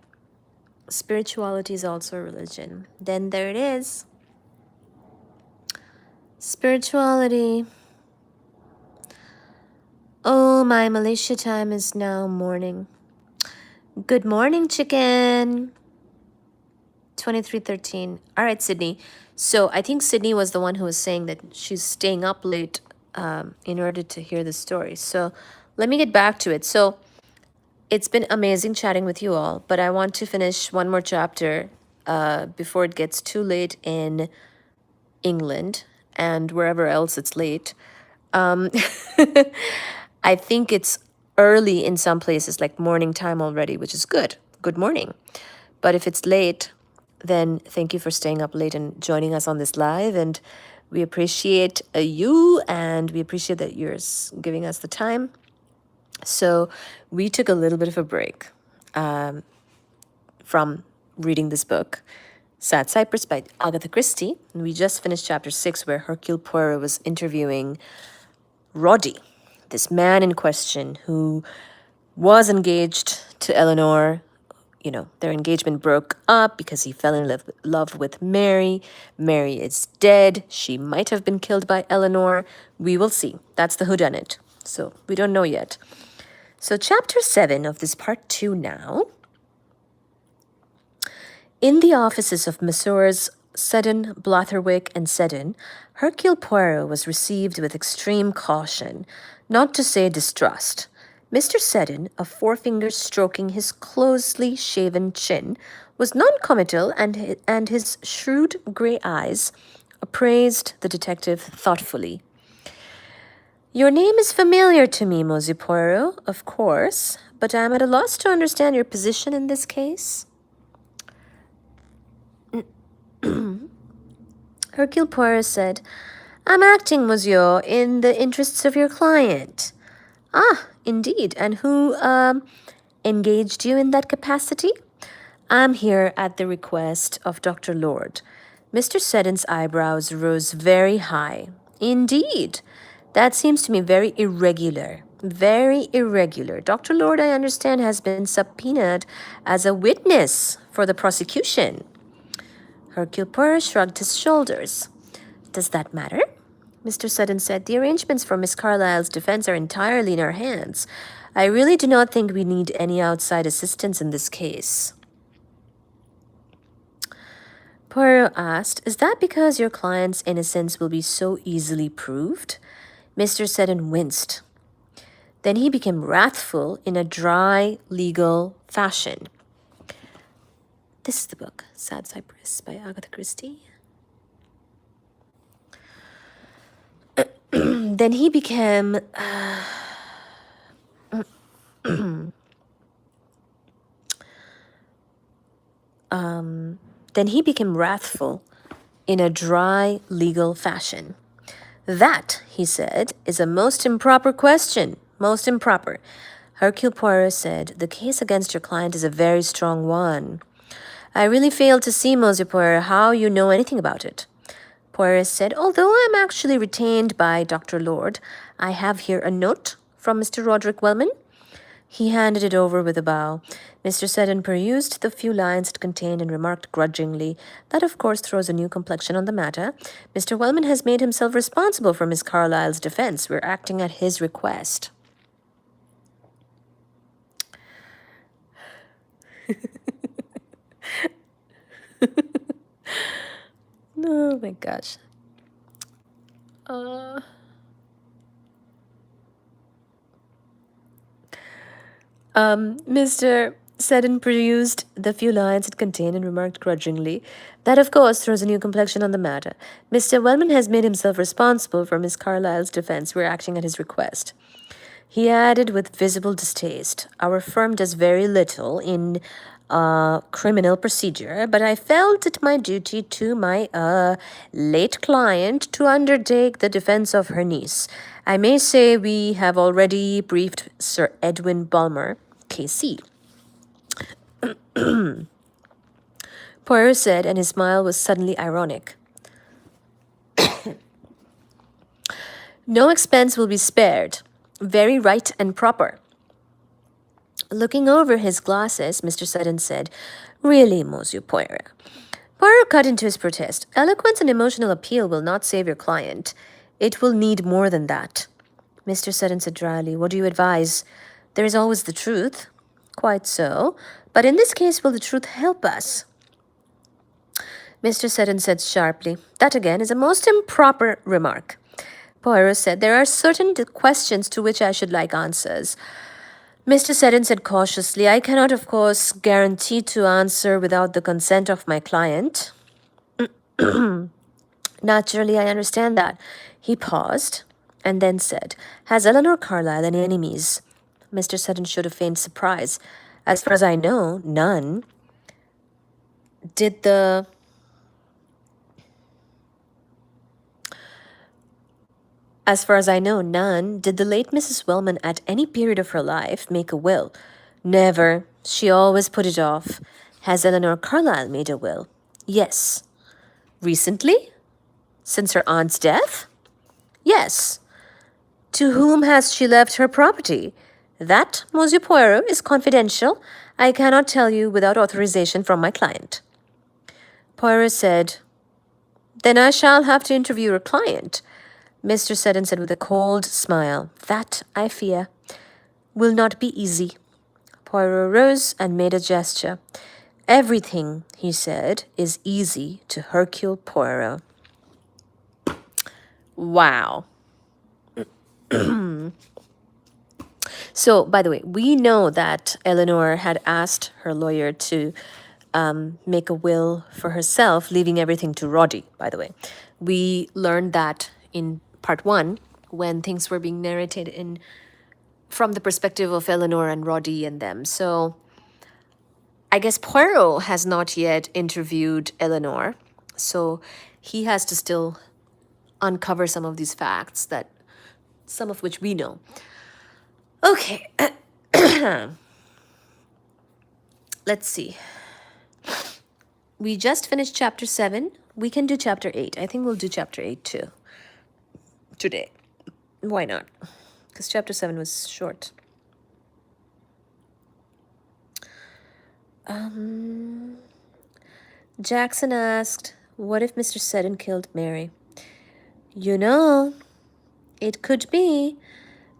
Spirituality is also a religion. Then there it is. Spirituality. Oh, my Malaysia time is now morning. Good morning, chicken. 23:13. All right, Sydney. So I think Sydney was the one who was saying that she's staying up late in order to hear the story. So let me get back to it. So it's been amazing chatting with you all, but I want to finish one more chapter before it gets too late in England and wherever else it's late. I think it's early in some places, like morning time already, which is good. Good morning. But if it's late, then thank you for staying up late and joining us on this live. And we appreciate you, and we appreciate that you're giving us the time. So we took a little bit of a break from reading this book, Sad Cypress by Agatha Christie. And we just finished chapter 6, where Hercule Poirot was interviewing Roddy, this man in question who was engaged to Eleanor. You know, their engagement broke up because he fell in love with Mary. Mary is dead. She might have been killed by Eleanor. We will see. That's the whodunit. So we don't know yet. So chapter 7 of this part 2 now. In the offices of Messrs. Seddon, Blatherwick, and Seddon, Hercule Poirot was received with extreme caution, not to say distrust. Mr. Seddon, a forefinger stroking his closely shaven chin, was non-committal, and his shrewd grey eyes appraised the detective thoughtfully. Your name is familiar to me, Monsieur Poirot, of course, but I am at a loss to understand your position in this case. Hercule Poirot said, I'm acting, monsieur, in the interests of your client. Ah, indeed. And who engaged you in that capacity? I'm here at the request of Dr. Lord. Mr. Seddon's eyebrows rose very high. Indeed. That seems to me very irregular. Very irregular. Dr. Lord, I understand, has been subpoenaed as a witness for the prosecution. Hercule Poirot shrugged his shoulders. Does that matter? Mr. Seddon said, the arrangements for Miss Carlyle's defense are entirely in our hands. I really do not think we need any outside assistance in this case. Poirot asked, is that because your client's innocence will be so easily proved? Mr. Seddon winced. Then he became wrathful in a dry, legal fashion. This is the book, Sad Cypress by Agatha Christie. Then he became wrathful in a dry, legal fashion. That, he said, is a most improper question. Most improper. Hercule Poirot said, the case against your client is a very strong one. I really fail to see, Monsieur Poirot, how you know anything about it. Poirot said, although I am actually retained by Dr. Lord, I have here a note from Mr. Roderick Wellman. He handed it over with a bow. Mr. Seddon perused the few lines it contained and remarked grudgingly, that of course throws a new complexion on the matter. Mr. Wellman has made himself responsible for Miss Carlyle's defense. We're acting at his request. Oh my gosh. Mr. Seddon produced the few lines it contained and remarked grudgingly, that of course throws a new complexion on the matter. Mr. Wellman has made himself responsible for Miss Carlyle's defense. We're acting at his request. He added with visible distaste, our firm does very little in criminal procedure, but I felt it my duty to my late client to undertake the defense of her niece. I may say we have already briefed Sir Edwin Bulmer, K.C. Poirot said, and his smile was suddenly ironic. No expense will be spared. Very right and proper. Looking over his glasses, Mr. Seddon said, really, Monsieur Poirot. Poirot cut into his protest. Eloquence and emotional appeal will not save your client. It will need more than that. Mr. Seddon said dryly, what do you advise? There is always the truth. Quite so. But in this case, will the truth help us? Mr. Seddon said sharply, that again is a most improper remark. Poirot said, there are certain questions to which I should like answers. Mr. Seddon said cautiously, I cannot, of course, guarantee to answer without the consent of my client. Naturally, I understand that. He paused and then said, has Eleanor Carlyle any enemies? Mr. Seddon showed a faint surprise. As far as I know, none. As far as I know, none. Did the late Mrs. Wellman at any period of her life make a will? Never. She always put it off. Has Eleanor Carlyle made a will? Yes. Recently? Since her aunt's death? Yes. To whom has she left her property? That, Monsieur Poirot, is confidential. I cannot tell you without authorization from my client. Poirot said, Then I shall have to interview your client. Mr. Seddon said with a cold smile, That, I fear, will not be easy. Poirot rose and made a gesture. Everything, he said, is easy to Hercule Poirot. Wow. So, by the way, we know that Eleanor had asked her lawyer to make a will for herself, leaving everything to Roddy, by the way. We learned that in part 1 when things were being narrated in from the perspective of Eleanor and Roddy and them. So I guess Poirot has not yet interviewed Eleanor, so he has to still uncover some of these facts that some of which we know. Okay. Let's see. We just finished chapter 7. We can do chapter 8. I think we'll do chapter 8 too today. Why not? Because chapter 7 was short. Jackson asked, what if Mr. Seddon killed Mary? You know, it could be.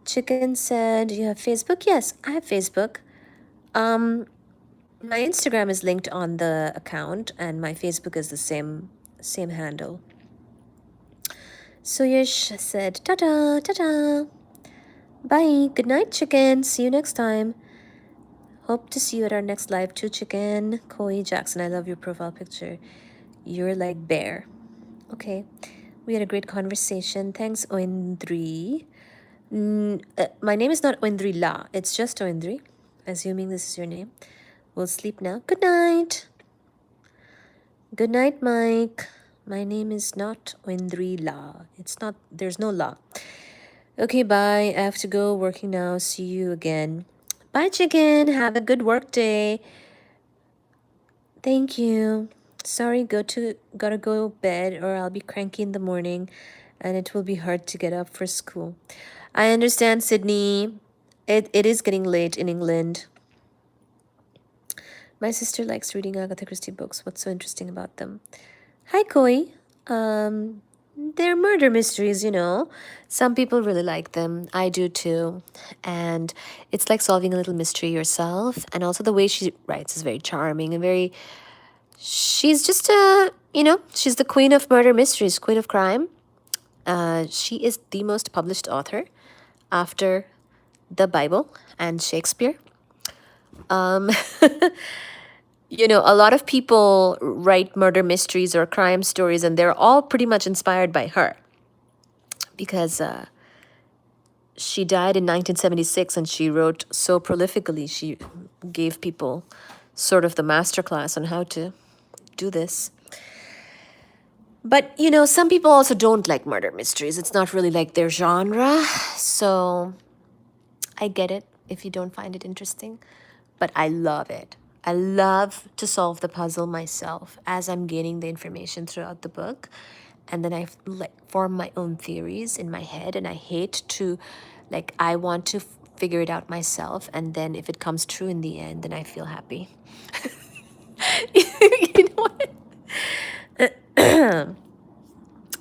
Chicken said, you have Facebook? Yes, I have Facebook. My Instagram is linked on the account and my Facebook is the same handle. Suyesh said, ta-da, ta-da. Bye. Good night, chicken. See you next time. Hope to see you at our next live too, chicken. Koi Jackson, I love your profile picture. You're like bear. Okay. We had a great conversation. Thanks, Oindri. My name is not Oindri La. It's just Oindri. Assuming this is your name. We'll sleep now. Good night. Good night, Mike. My name is not Oindri La. It's not, there's no La. Okay, bye. I have to go working now. See you again. Bye, chicken. Have a good work day. Thank you. Sorry, gotta go bed or I'll be cranky in the morning and it will be hard to get up for school. I understand, Sydney. It is getting late in England. My sister likes reading Agatha Christie books. What's so interesting about them? Hi, Koi. They're murder mysteries, you know. Some people really like them. I do too. And it's like solving a little mystery yourself. And also the way she writes is very charming and very... She's just she's the queen of murder mysteries, queen of crime. She is the most published author after the Bible and Shakespeare. You know, a lot of people write murder mysteries or crime stories, and they're all pretty much inspired by her. Because she died in 1976, and she wrote so prolifically. She gave people sort of the masterclass on how to do this. But, you know, some people also don't like murder mysteries. It's not really like their genre. So I get it if you don't find it interesting. But I love it. I love to solve the puzzle myself as I'm gaining the information throughout the book. And then I form my own theories in my head. And I hate to, I want to figure it out myself. And then if it comes true in the end, then I feel happy. You know what?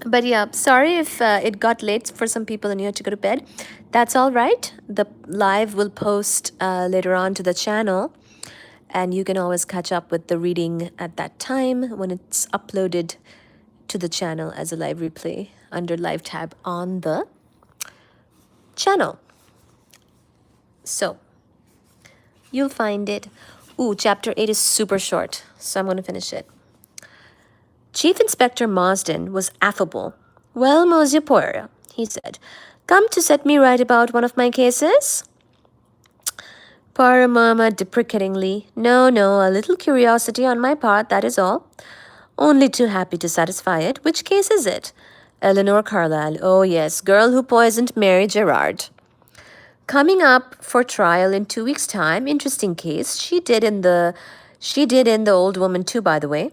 But yeah, sorry if it got late for some people and you had to go to bed. That's all right. The live will post later on to the channel. And you can always catch up with the reading at that time when it's uploaded to the channel as a live replay under live tab on the channel. So you'll find it. Ooh, chapter 8 is super short, so I'm going to finish it. Chief Inspector Marsden was affable. Well, Monsieur Poirot, he said, come to set me right about one of my cases? Poirot murmured deprecatingly, No, a little curiosity on my part, that is all. Only too happy to satisfy it. Which case is it? Eleanor Carlyle. Oh, yes, girl who poisoned Mary Gerard. Coming up for trial in 2 weeks' time. Interesting case. She did in the old woman too, by the way.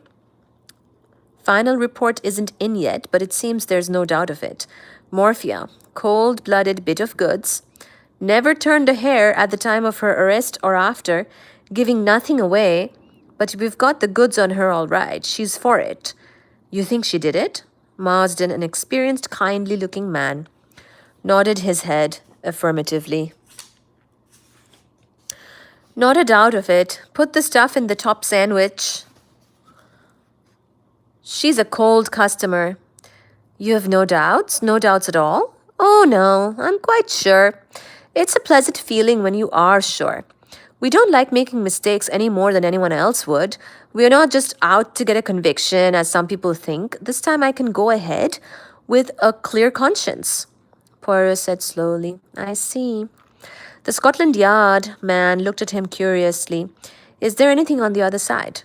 Final report isn't in yet, but it seems there's no doubt of it. Morphia. Cold-blooded bit of goods. Never turned a hair at the time of her arrest or after, giving nothing away. But we've got the goods on her all right. She's for it. You think she did it? Marsden, an experienced, kindly-looking man, nodded his head affirmatively. Not a doubt of it. Put the stuff in the top sandwich. She's a cold customer. You have no doubts? No doubts at all? Oh, no, I'm quite sure. It's a pleasant feeling when you are sure. We don't like making mistakes any more than anyone else would. We are not just out to get a conviction, as some people think. This time I can go ahead with a clear conscience. Poirot said slowly. I see. The Scotland Yard man looked at him curiously. Is there anything on the other side?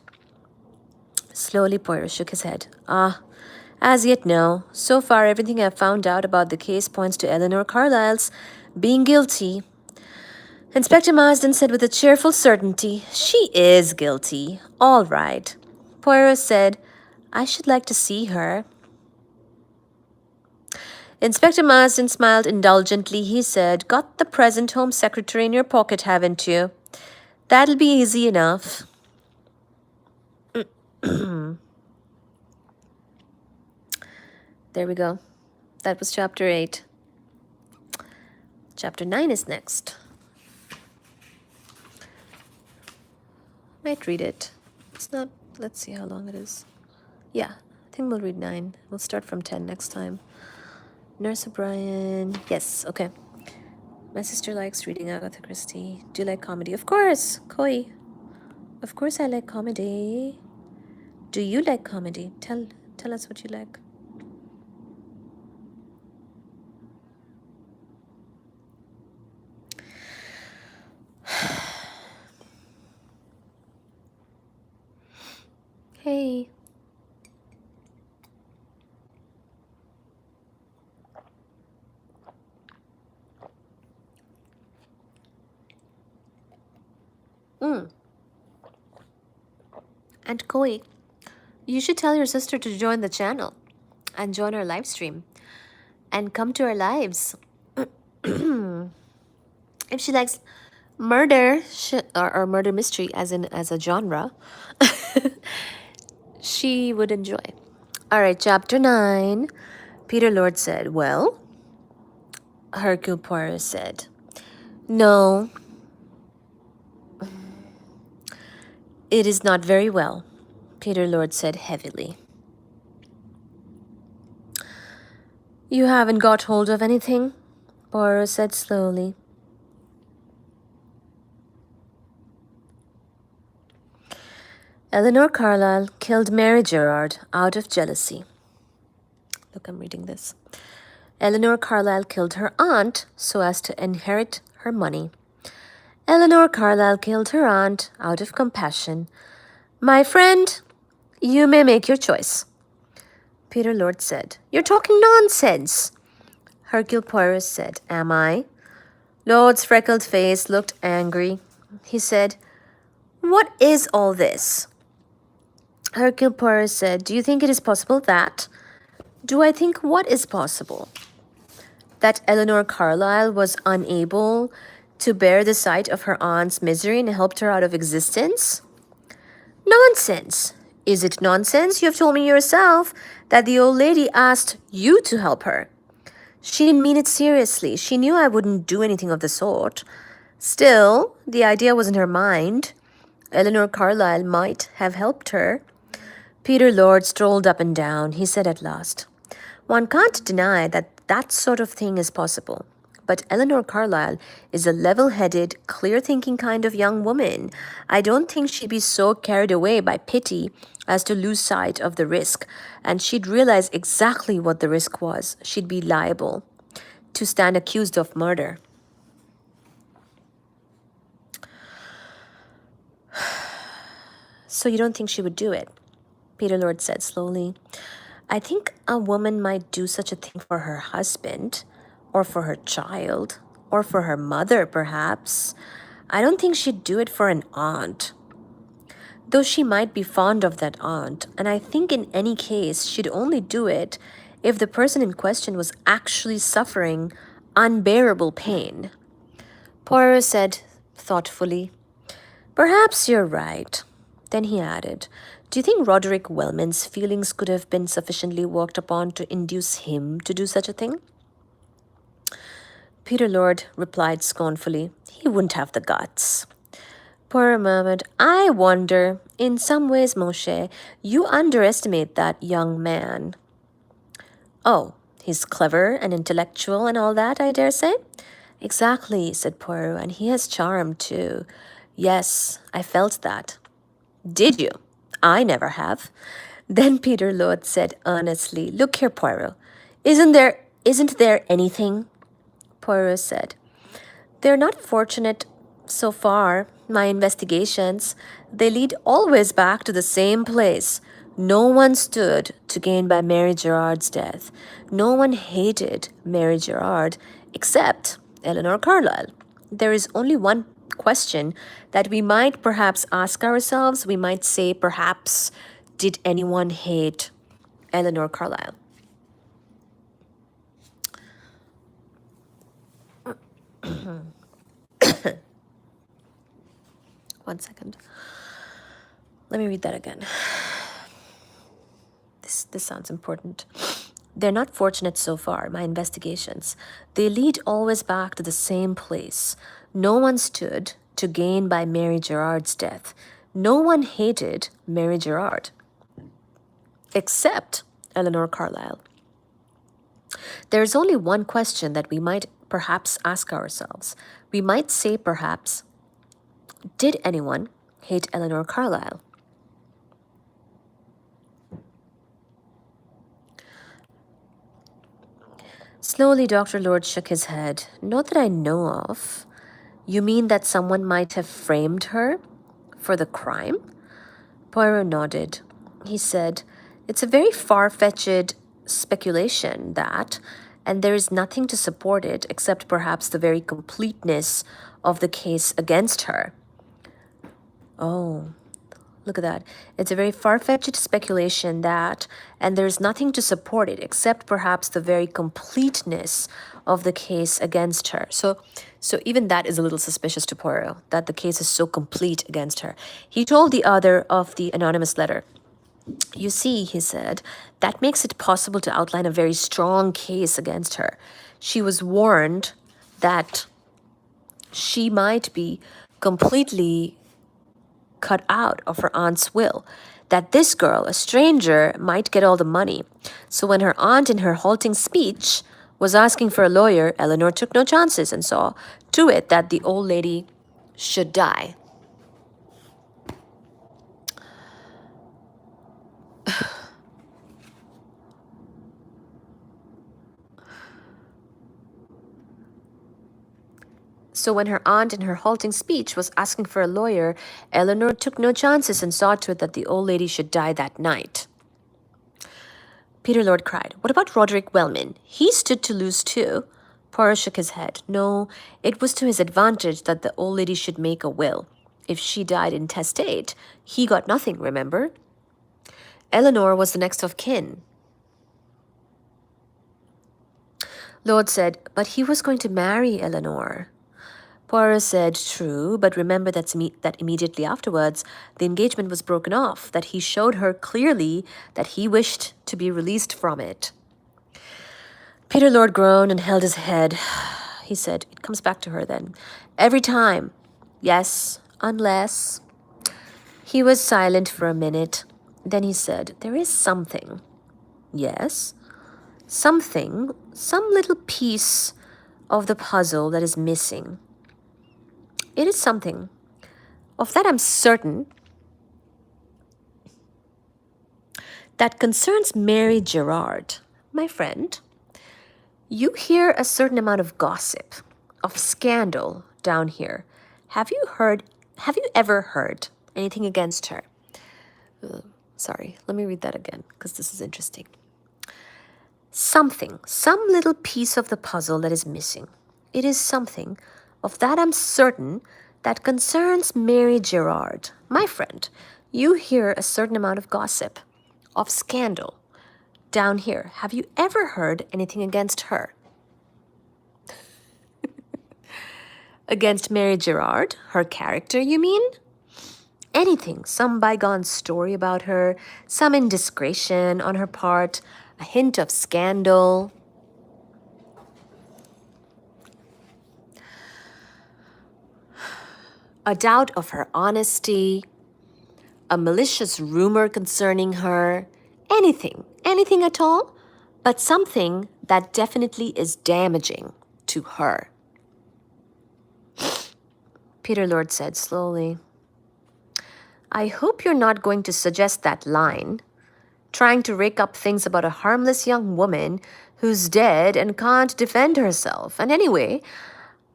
Slowly, Poirot shook his head. As yet, no. So far, everything I've found out about the case points to Eleanor Carlyle's being guilty. Inspector Marsden said with a cheerful certainty, she is guilty. All right. Poirot said, I should like to see her. Inspector Marsden smiled indulgently. He said, got the present Home Secretary in your pocket, haven't you? That'll be easy enough. There we go. That was chapter 8. Chapter 9 is next. Might read it. It's not, let's see how long it is. Yeah, I think we'll read 9. We'll start from 10 next time. Nurse O'Brien. Yes, okay. My sister likes reading Agatha Christie. Do you like comedy? Of course, Koi. Of course I like comedy. Do you like comedy? Tell us what you like. Hey. And Koi, you should tell your sister to join the channel and join our live stream and come to our lives. If she likes murder or murder mystery as a genre, she would enjoy. All right, chapter 9. Peter Lord said, well? Hercule Poirot said, no. It is not very well, Peter Lord said heavily. You haven't got hold of anything? Poirot said slowly. Eleanor Carlyle killed Mary Gerard out of jealousy. Look, I'm reading this. Eleanor Carlyle killed her aunt so as to inherit her money. Eleanor Carlyle killed her aunt out of compassion. My friend, you may make your choice. Peter Lord said, you're talking nonsense. Hercule Poirot said, am I? Lord's freckled face looked angry. He said, what is all this? Hercule Poirot said, do you think it is possible that? Do I think what is possible? That Eleanor Carlyle was unable to bear the sight of her aunt's misery and helped her out of existence? Nonsense! Is it nonsense? You have told me yourself that the old lady asked you to help her. She didn't mean it seriously. She knew I wouldn't do anything of the sort. Still, the idea was in her mind. Eleanor Carlyle might have helped her. Peter Lord strolled up and down. He said at last, one can't deny that that sort of thing is possible. But Eleanor Carlyle is a level-headed, clear-thinking kind of young woman. I don't think she'd be so carried away by pity as to lose sight of the risk, and she'd realize exactly what the risk was. She'd be liable to stand accused of murder. So you don't think she would do it? Peter Lord said slowly. I think a woman might do such a thing for her husband, or for her child, or for her mother, perhaps. I don't think she'd do it for an aunt. Though she might be fond of that aunt, and I think in any case she'd only do it if the person in question was actually suffering unbearable pain. Poirot said thoughtfully, "Perhaps you're right." Then he added, "Do you think Roderick Wellman's feelings could have been sufficiently worked upon to induce him to do such a thing?" Peter Lord replied scornfully, "He wouldn't have the guts." Poirot murmured, "I wonder. In some ways, Moshe, you underestimate that young man." "Oh, he's clever and intellectual and all that, I dare say?" "Exactly," said Poirot, "and he has charm, too." "Yes, I felt that." "Did you? I never have." Then Peter Lord said earnestly, "Look here, Poirot. Isn't there anything?" Poirot said, "They're not fortunate so far. My investigations, they lead always back to the same place. No one stood to gain by Mary Gerard's death. No one hated Mary Gerard except Eleanor Carlyle. There is only one question that we might perhaps ask ourselves. We might say, perhaps, did anyone hate Eleanor Carlyle?" One second. Let me read that again. This sounds important. "They're not fortunate so far, my investigations. They lead always back to the same place. No one stood to gain by Mary Gerard's death. No one hated Mary Gerard, except Eleanor Carlyle. There is only one question that we might perhaps ask ourselves. We might say, perhaps, did anyone hate Eleanor Carlyle?" Slowly, Dr. Lord shook his head. "Not that I know of." "You mean that someone might have framed her for the crime?" Poirot nodded. He said, "It's a very far-fetched speculation, that, and there is nothing to support it except perhaps the very completeness of the case against her." Oh, look at that. "It's a very far-fetched speculation, that, and there's nothing to support it except perhaps the very completeness of the case against her." So even that is a little suspicious to Poirot, that the case is so complete against her. He told the other of the anonymous letter. "You see," he said, "that makes it possible to outline a very strong case against her. She was warned that she might be completely cut out of her aunt's will, that this girl, a stranger, might get all the money. So when her aunt, in her halting speech, was asking for a lawyer, Eleanor took no chances and saw to it that the old lady should die." So when her aunt, in her halting speech, was asking for a lawyer, Eleanor took no chances and saw to it that the old lady should die that night. Peter Lord cried, "What about Roderick Wellman? He stood to lose too." Poirot shook his head. "No, it was to his advantage that the old lady should make a will. If she died intestate, he got nothing, remember? Eleanor was the next of kin." Lord said, "But he was going to marry Eleanor." Poirot said, "True, but remember that immediately afterwards, the engagement was broken off, that he showed her clearly that he wished to be released from it." Peter Lord groaned and held his head. He said, "It comes back to her then. Every time." "Yes, unless..." He was silent for a minute. Then he said, "There is something." "Yes?" "Something, some little piece of the puzzle that is missing. It is something. Of that I'm certain. That concerns Mary Gerard. My friend, you hear a certain amount of gossip, of scandal down here. Have you ever heard anything against her?" Sorry, let me read that again, because this is interesting. "Something, some little piece of the puzzle that is missing. It is something, of that I'm certain, that concerns Mary Gerard. My friend, you hear a certain amount of gossip, of scandal, down here. Have you ever heard anything against her?" Against Mary Gerard, her character, you mean? Anything, some bygone story about her, some indiscretion on her part, a hint of scandal. A doubt of her honesty, a malicious rumor concerning her, anything at all, but something that definitely is damaging to her. Peter Lord said slowly, I hope you're not going to suggest that line, trying to rake up things about a harmless young woman who's dead and can't defend herself. And anyway,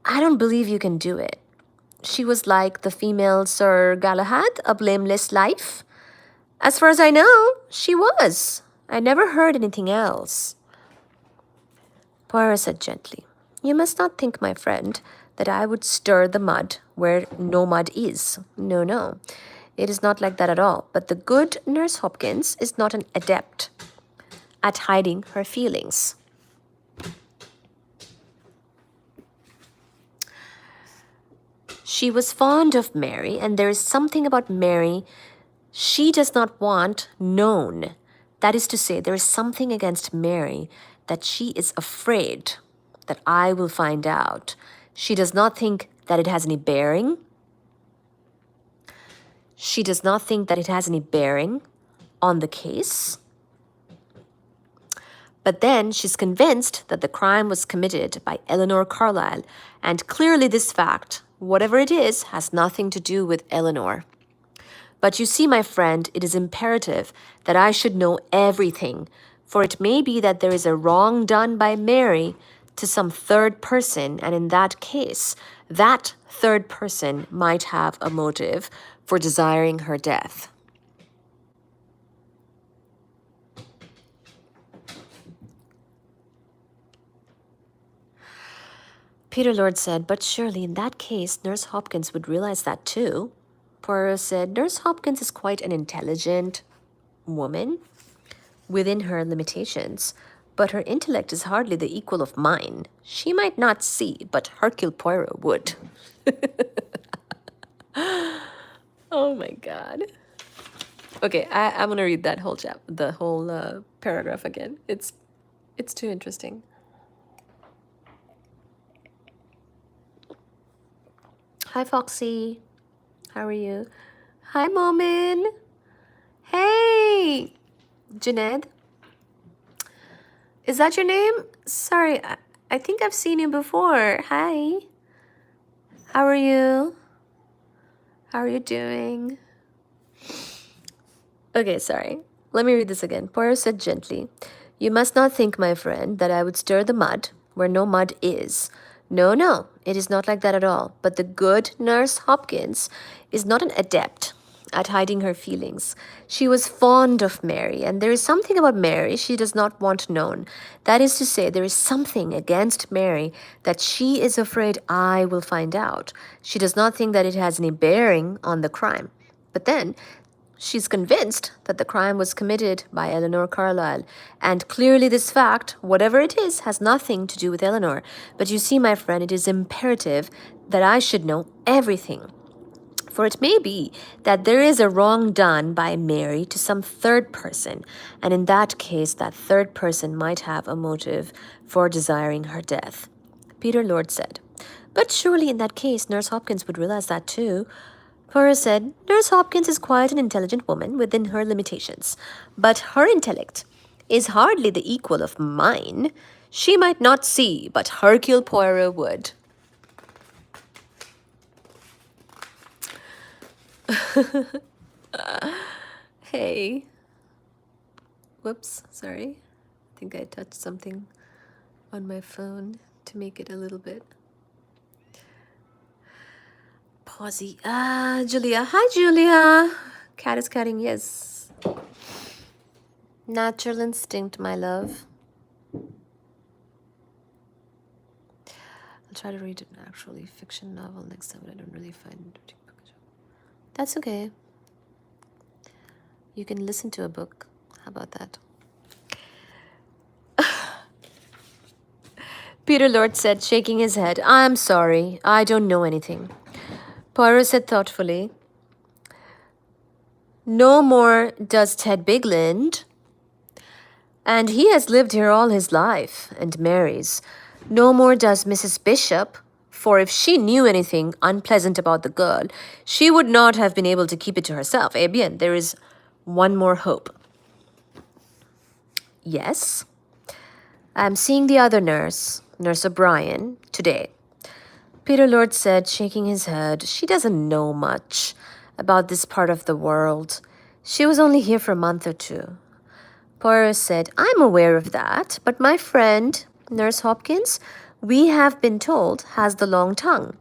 I don't believe you can do it. She was like the female Sir Galahad, a blameless life. As far as I know, she was. I never heard anything else. Poirot said gently, You must not think, my friend, that I would stir the mud where no mud is. No, no. It is not like that at all. But the good Nurse Hopkins is not an adept at hiding her feelings. She was fond of Mary, and there is something about Mary she does not want known. That is to say, there is something against Mary that she is afraid that I will find out. She does not think that it has any bearing. She does not think that it has any bearing on the case. But then she's convinced that the crime was committed by Eleanor Carlyle, and clearly this fact, whatever it is, has nothing to do with Eleanor. But you see, my friend, it is imperative that I should know everything, for it may be that there is a wrong done by Mary to some third person, and in that case, that third person might have a motive for desiring her death. Peter Lord said, But surely in that case, Nurse Hopkins would realize that too. Poirot said, Nurse Hopkins is quite an intelligent woman within her limitations, but her intellect is hardly the equal of mine. She might not see, but Hercule Poirot would. Oh my God. Okay, I'm gonna read that whole the whole paragraph again. It's too interesting. Hi, Foxy. How are you? Hi, Momin. Hey, Junaid. Is that your name? Sorry, I think I've seen you before. Hi. How are you? How are you doing? Okay, sorry. Let me read this again. Poirot said gently, You must not think, my friend, that I would stir the mud where no mud is. No, no, it is not like that at all. But the good Nurse Hopkins is not an adept at hiding her feelings. She was fond of Mary, and there is something about Mary she does not want known. That is to say, there is something against Mary that she is afraid I will find out. She does not think that it has any bearing on the crime. But then, she's convinced that the crime was committed by Eleanor Carlyle, and clearly this fact, whatever it is, has nothing to do with Eleanor. But you see, my friend, it is imperative that I should know everything. For it may be that there is a wrong done by Mary to some third person, and in that case, that third person might have a motive for desiring her death. Peter Lord said, But surely in that case, Nurse Hopkins would realize that too. Poirot said, Nurse Hopkins is quite an intelligent woman within her limitations, but her intellect is hardly the equal of mine. She might not see, but Hercule Poirot would. Hey. Whoops, sorry. I think I touched something on my phone to make it a little bit pausey. Julia. Hi, Julia. Cat is catting, yes. Natural instinct, my love. I'll try to read an actually fiction novel next time, but I don't really find it. That's okay. You can listen to a book. How about that? Peter Lord said, shaking his head, I'm sorry, I don't know anything. Poirot said thoughtfully, no more does Ted Bigland, and he has lived here all his life, and Mary's. No more does Mrs. Bishop, for if she knew anything unpleasant about the girl, she would not have been able to keep it to herself. Eh bien, there is one more hope. Yes? I'm seeing the other nurse, Nurse O'Brien, today. Peter Lord said, shaking his head, she doesn't know much about this part of the world. She was only here for a month or two. Poirot said, I'm aware of that, but my friend, Nurse Hopkins, we have been told, has the long tongue.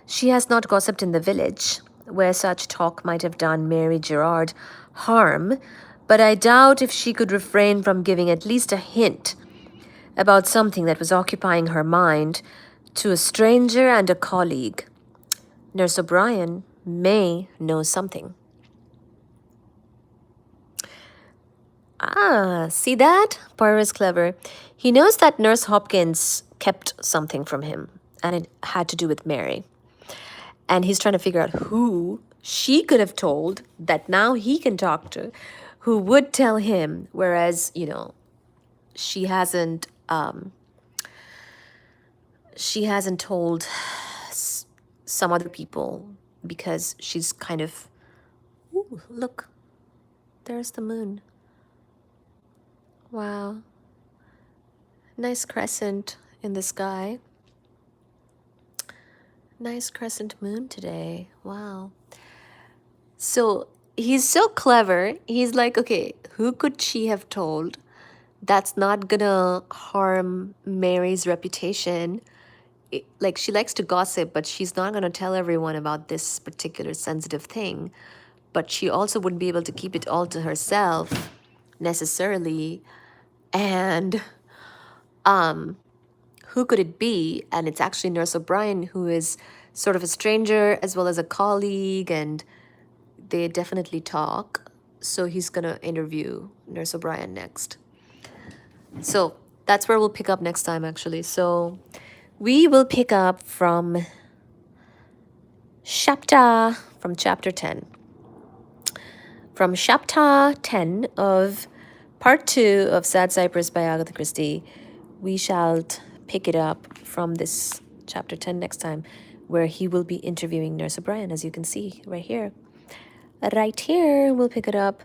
She has not gossiped in the village, where such talk might have done Mary Gerard harm, but I doubt if she could refrain from giving at least a hint about something that was occupying her mind to a stranger and a colleague. Nurse O'Brien may know something. Ah, see that? Poirot is clever. He knows that Nurse Hopkins kept something from him, and it had to do with Mary. And he's trying to figure out who she could have told that now he can talk to, who would tell him, whereas, she hasn't told some other people because she's kind of, ooh, look, there's the moon. Wow. Nice crescent in the sky. Nice crescent moon today. Wow. So he's so clever. He's like, okay, who could she have told that's not gonna harm Mary's reputation? Like, she likes to gossip, but she's not gonna tell everyone about this particular sensitive thing. But she also wouldn't be able to keep it all to herself necessarily. And who could it be? And it's actually Nurse O'Brien, who is sort of a stranger as well as a colleague, and they definitely talk. So he's gonna interview Nurse O'Brien next. So that's where we'll pick up next time, actually. So we will pick up from chapter 10. From chapter 10 of part 2 of Sad Cypress by Agatha Christie, we shall pick it up from this chapter 10 next time, where he will be interviewing Nurse O'Brien, as you can see right here. Right here, we'll pick it up.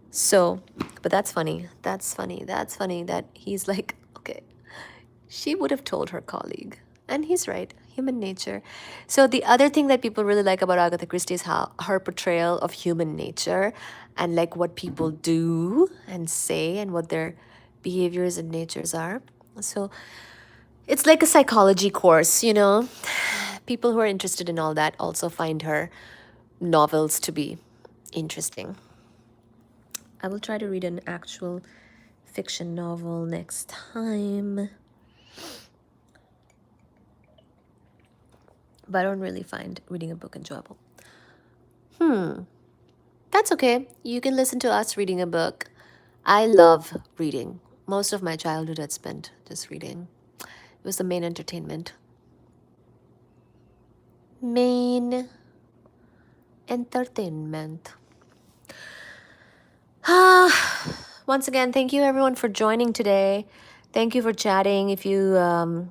So, but that's funny. That's funny that he's like, okay, she would have told her colleague. And he's right, human nature. So the other thing that people really like about Agatha Christie is how her portrayal of human nature and like what people do and say and what their behaviors and natures are. So it's like a psychology course, People who are interested in all that also find her novels to be interesting. I will try to read an actual fiction novel next time. But I don't really find reading a book enjoyable. That's okay. You can listen to us reading a book. I love reading. Most of my childhood I'd spent just reading. It was the main entertainment. Main entertainment. Once again, thank you everyone for joining today. Thank you for chatting. If you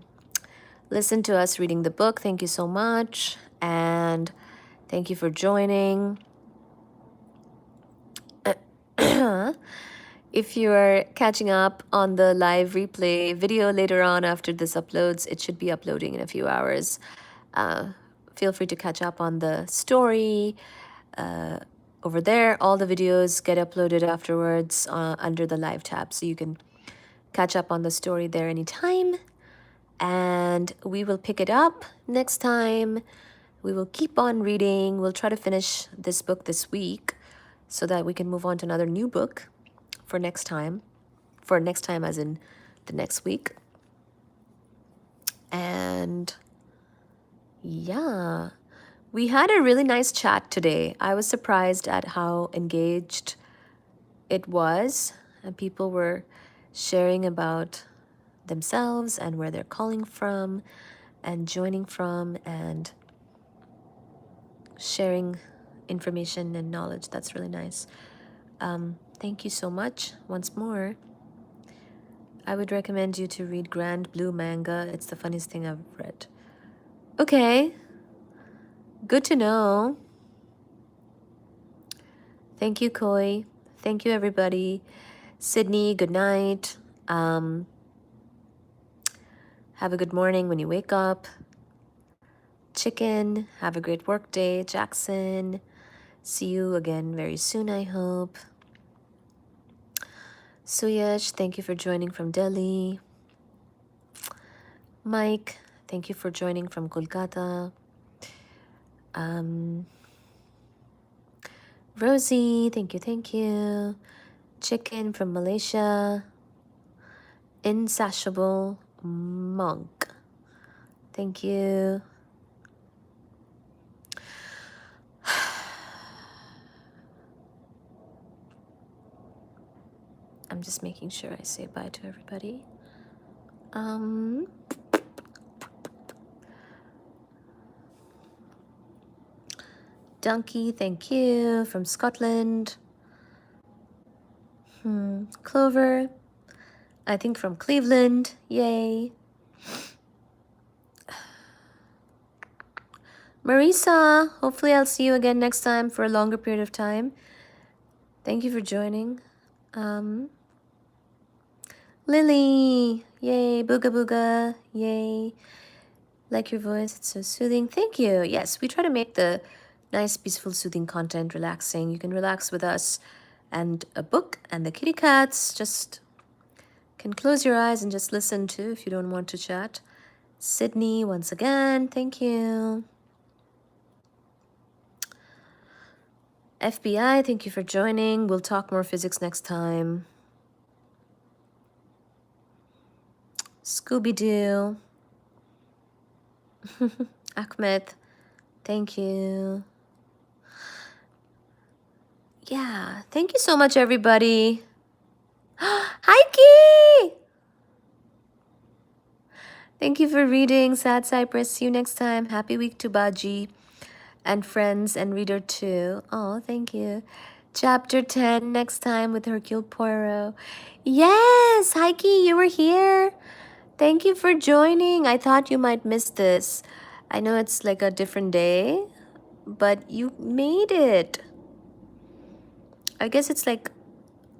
listen to us reading the book, thank you so much. And thank you for joining. If you're catching up on the live replay video later on after this uploads, it should be uploading in a few hours. Feel free to catch up on the story over there. All the videos get uploaded afterwards under the live tab, so you can catch up on the story there anytime. And we will pick it up next time. We will keep on reading. We'll try to finish this book this week so that we can move on to another new book for next time. For next time as in the next week. And yeah, we had a really nice chat today. I was surprised at how engaged it was, and people were sharing about themselves and where they're calling from and joining from and sharing information and knowledge. That's really nice. Thank you so much once more. I would recommend you to read Grand Blue Manga. It's the funniest thing I've read. Okay, good to know. Thank you, Koi. Thank you, everybody. Sydney, good night. Have a good morning when you wake up. Chicken, have a great work day. Jackson, see you again very soon, I hope. Suyash, thank you for joining from Delhi. Mike, thank you for joining from Kolkata. Rosie, thank you. Chicken from Malaysia. Insatiable Monk, thank you. I'm just making sure I say bye to everybody. Donkey, thank you, from Scotland. Clover, I think from Cleveland, yay. Marisa, hopefully I'll see you again next time for a longer period of time. Thank you for joining. Lily, yay. Booga booga, yay. Like your voice, it's so soothing. Thank you. Yes, we try to make the nice, peaceful, soothing content relaxing. You can relax with us and a book and the kitty cats. Just can close your eyes and just listen to if you don't want to chat. Sydney, once again, thank you. FBI, thank you for joining. We'll talk more physics next time. Scooby-Doo. Ahmed, thank you. Yeah, thank you so much, everybody. Heike! Thank you for reading, Sad Cypress. See you next time. Happy week to Baji and friends and reader too. Oh, thank you. Chapter 10 next time with Hercule Poirot. Yes, Heike, you were here. Thank you for joining. I thought you might miss this. I know it's like a different day, but you made it. I guess it's like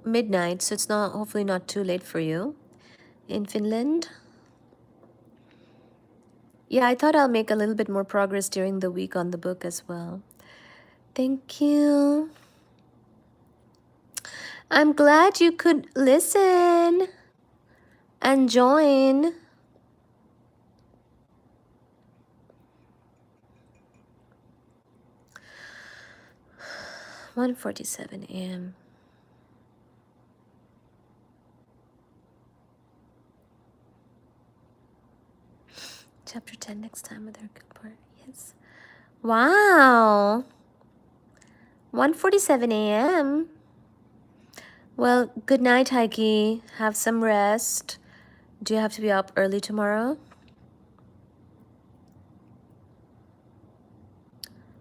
midnight, so it's not hopefully not too late for you in Finland. Yeah, I thought I'll make a little bit more progress during the week on the book as well. Thank you. I'm glad you could listen and join. (1:47 a.m.) Chapter 10 next time with Hercule Poirot. Yes. Wow. 1:47 a.m. Well, good night, Heike. Have some rest. Do you have to be up early tomorrow?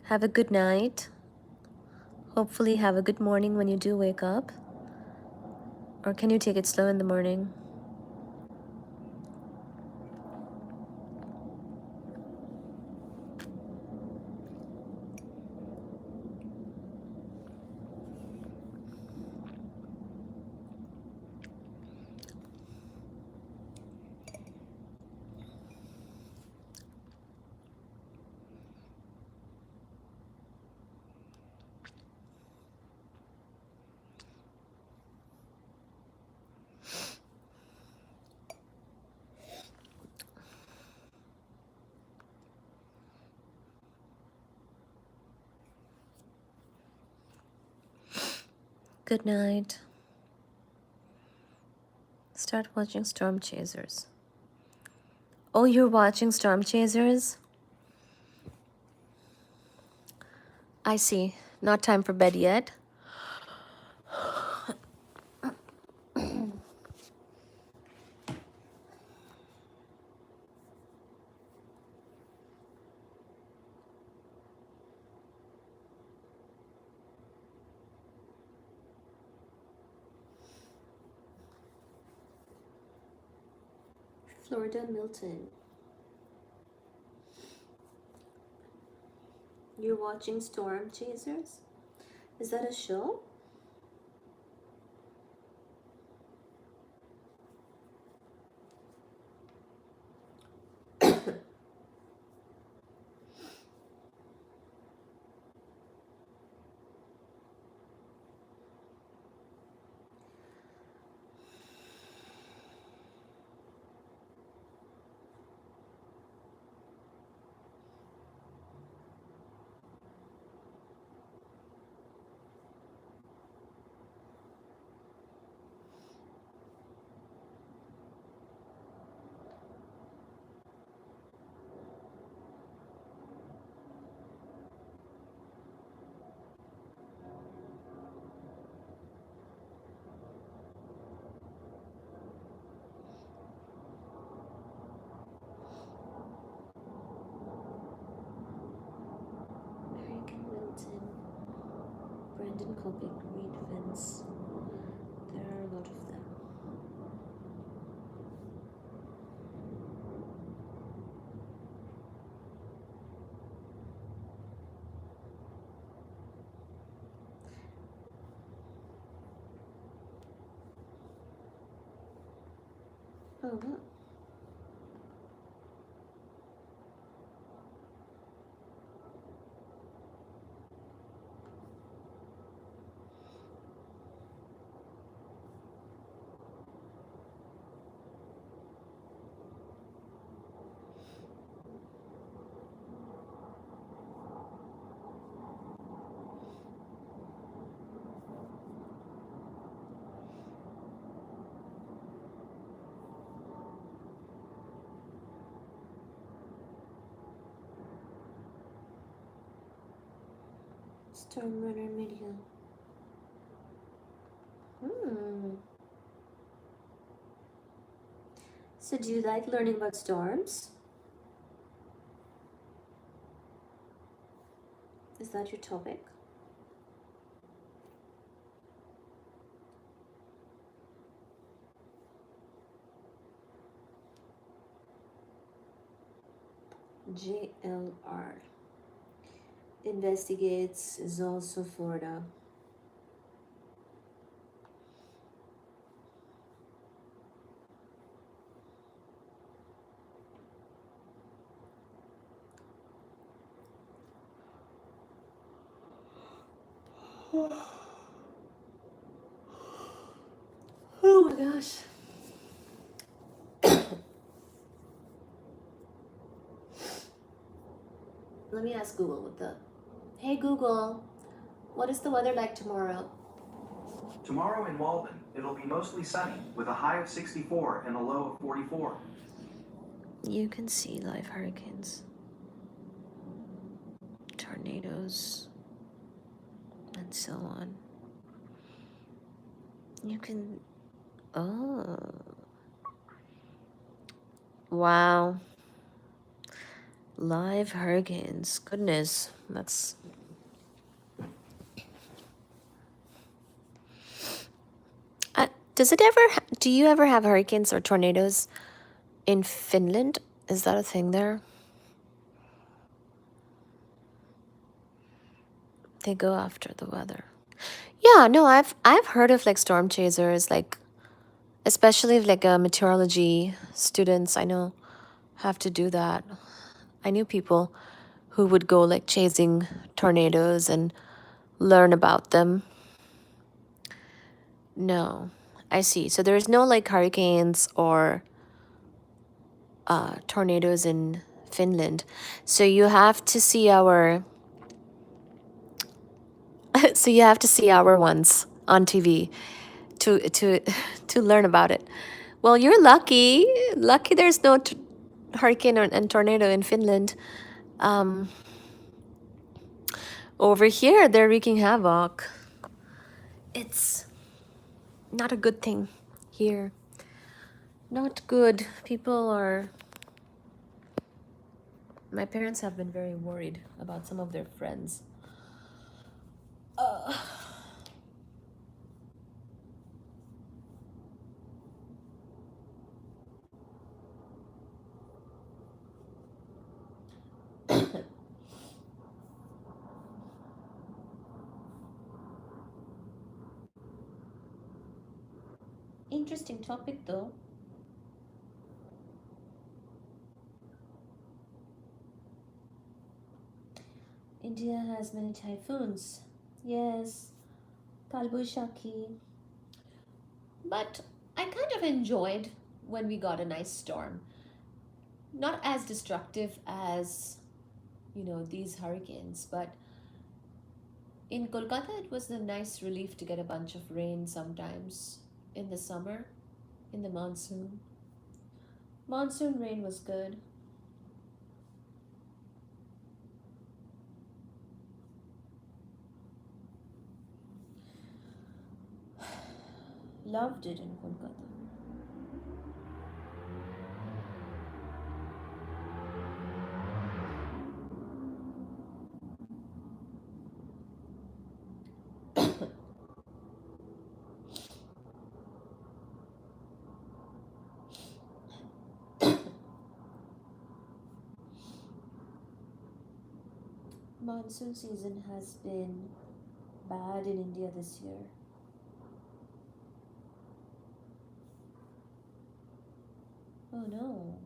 Have a good night. Hopefully have a good morning when you do wake up. Or can you take it slow in the morning? Good night. Start watching Storm Chasers. Oh, you're watching Storm Chasers? I see. Not time for bed yet. Florida Milton. You're watching Storm Chasers? Is that a show? American Milton, Brendan Copic, Reed Vince. There are a lot of them. Oh, wow. Storm Runner Media. So do you like learning about storms? Is that your topic? JLR investigates is also Florida. Oh my gosh. Let me ask Google what the. Hey Google, what is the weather like tomorrow? Tomorrow in Malden, it'll be mostly sunny with a high of 64 and a low of 44. You can see live hurricanes, tornadoes, and so on. You can. Oh. Wow. Live hurricanes. Goodness. That's. Does it ever. Do you ever have hurricanes or tornadoes in Finland? Is that a thing there? They go after the weather. Yeah, no, I've heard of like storm chasers, like especially if like meteorology students I know have to do that. I knew people who would go like chasing tornadoes and learn about them. No, I see. So there's no like hurricanes or tornadoes in Finland. So you have to see our so you have to see our ones on TV to to learn about it. Well, you're lucky. Lucky there's no hurricane and tornado in Finland. Um, Over here, they're wreaking havoc. It's not a good thing here. Not good. People are. My parents have been very worried about some of their friends. Uh, Interesting topic though. India has many typhoons. Yes, Kalbushaki. But I kind of enjoyed when we got a nice storm. Not as destructive as, these hurricanes, but in Kolkata it was a nice relief to get a bunch of rain sometimes in the summer, in the monsoon. Monsoon rain was good. Loved it in Kolkata. Monsoon season has been bad in India this year. Oh no.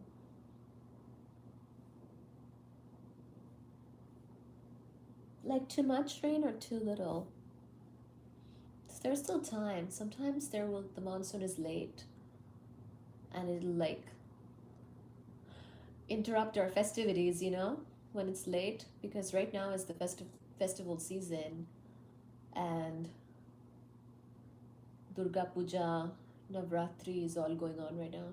Like too much rain or too little? There's still time. Sometimes the monsoon is late and it'll like interrupt our festivities, when it's late because right now is the festival season and Durga Puja, Navratri is all going on right now.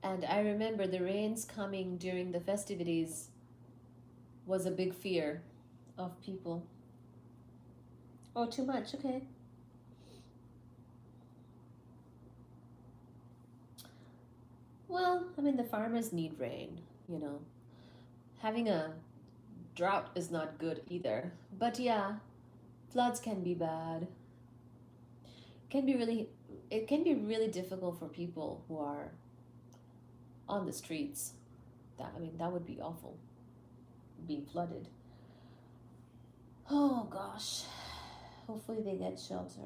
And I remember the rains coming during the festivities was a big fear of people. Oh, too much. Okay. Well, I mean, the farmers need rain, you know. Having a drought is not good either. But yeah, floods can be bad. Can be really it can be really difficult for people who are on the streets. That would be awful being flooded. Oh gosh. Hopefully they get shelter.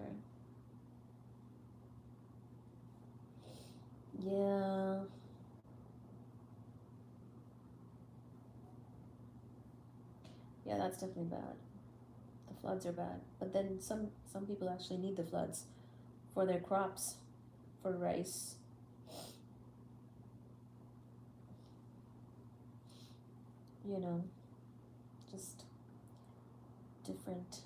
Yeah. Yeah, that's definitely bad. The floods are bad. But then some people actually need the floods for their crops, for rice. You know, just different.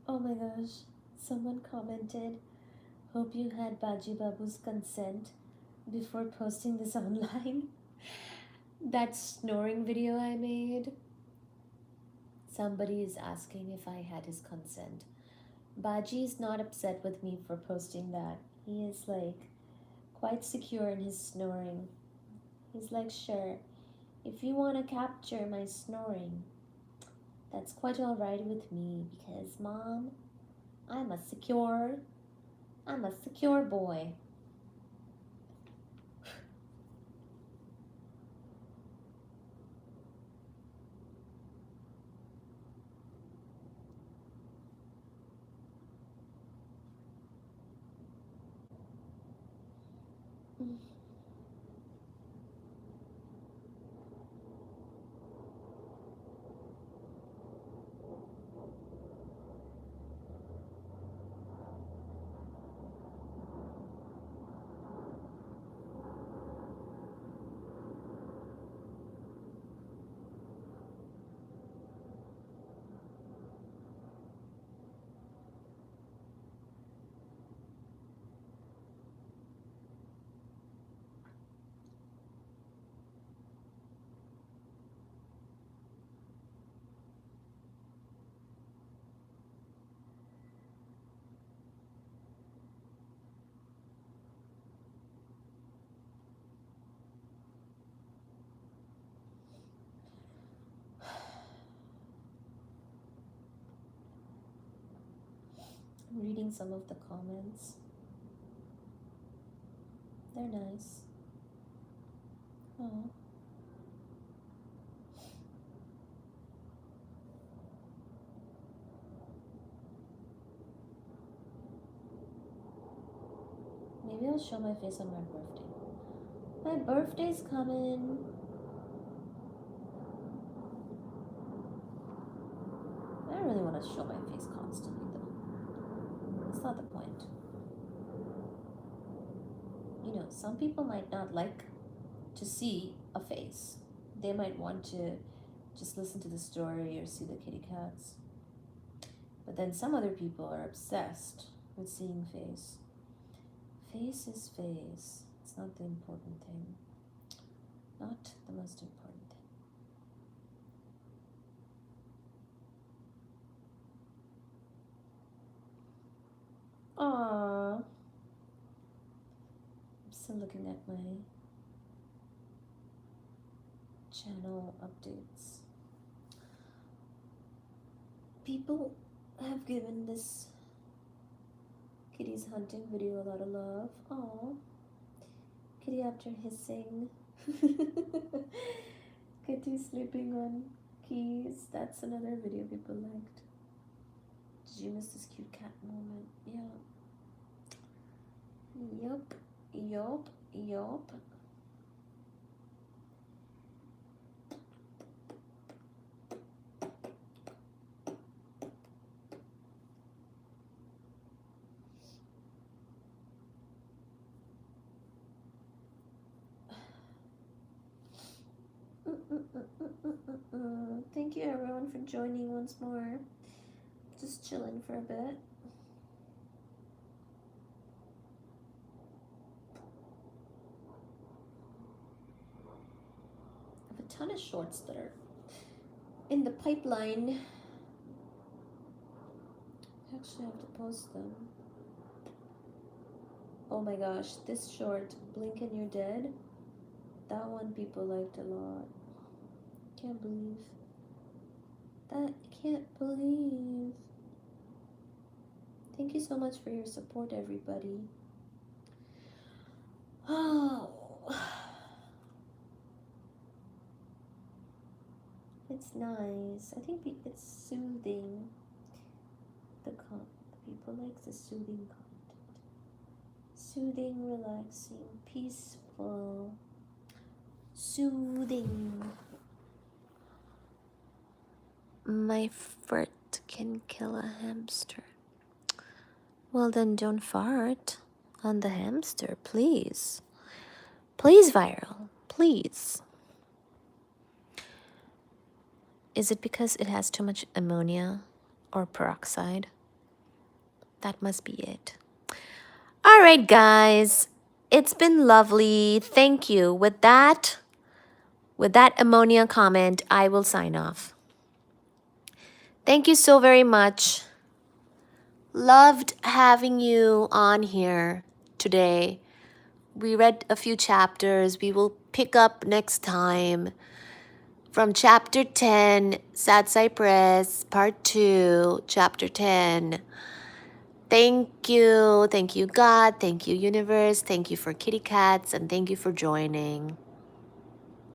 Oh my gosh. Someone commented, hope you had Baji Babu's consent before posting this online. That snoring video I made. Somebody is asking if I had his consent. Baji is not upset with me for posting that. He is like quite secure in his snoring. He's like, sure, if you want to capture my snoring, that's quite alright with me because, Mom, I'm a secure, I'm a secure boy. I'm reading some of the comments. They're nice. Oh. Maybe I'll show my face on my birthday. My birthday's coming. I don't really want to show my face constantly though. That's not the point. You know, some people might not like to see a face. They might want to just listen to the story or see the kitty cats. But then some other people are obsessed with seeing face. Face is face. It's not the important thing. Not the most important thing. Aww. I'm still looking at my channel updates. People have given this Kitty's hunting video a lot of love. Aww. Kitty after hissing. Kitty sleeping on keys. That's another video people liked. Did you miss this cute cat moment? Yeah. Yup. Thank you everyone for joining once more. Just chilling for a bit. I have a ton of shorts that are in the pipeline. I actually have to post them. Oh my gosh, this short, Blink and You're Dead, that one people liked a lot. Can't believe that. Can't believe. Thank you so much for your support, everybody. Oh, it's nice. I think it's soothing. The people like the soothing content. Soothing, relaxing, peaceful, soothing. My fart can kill a hamster. Well, then don't fart on the hamster, please. Please, Viral, please. Is it because it has too much ammonia or peroxide? That must be it. All right, guys. It's been lovely. Thank you. With that ammonia comment, I will sign off. Thank you so very much. Loved having you on here today. We read a few chapters. We will pick up next time from chapter 10, Sad Cypress, part 2, chapter 10. Thank you. Thank you, God. Thank you, universe. Thank you for kitty cats. And thank you for joining.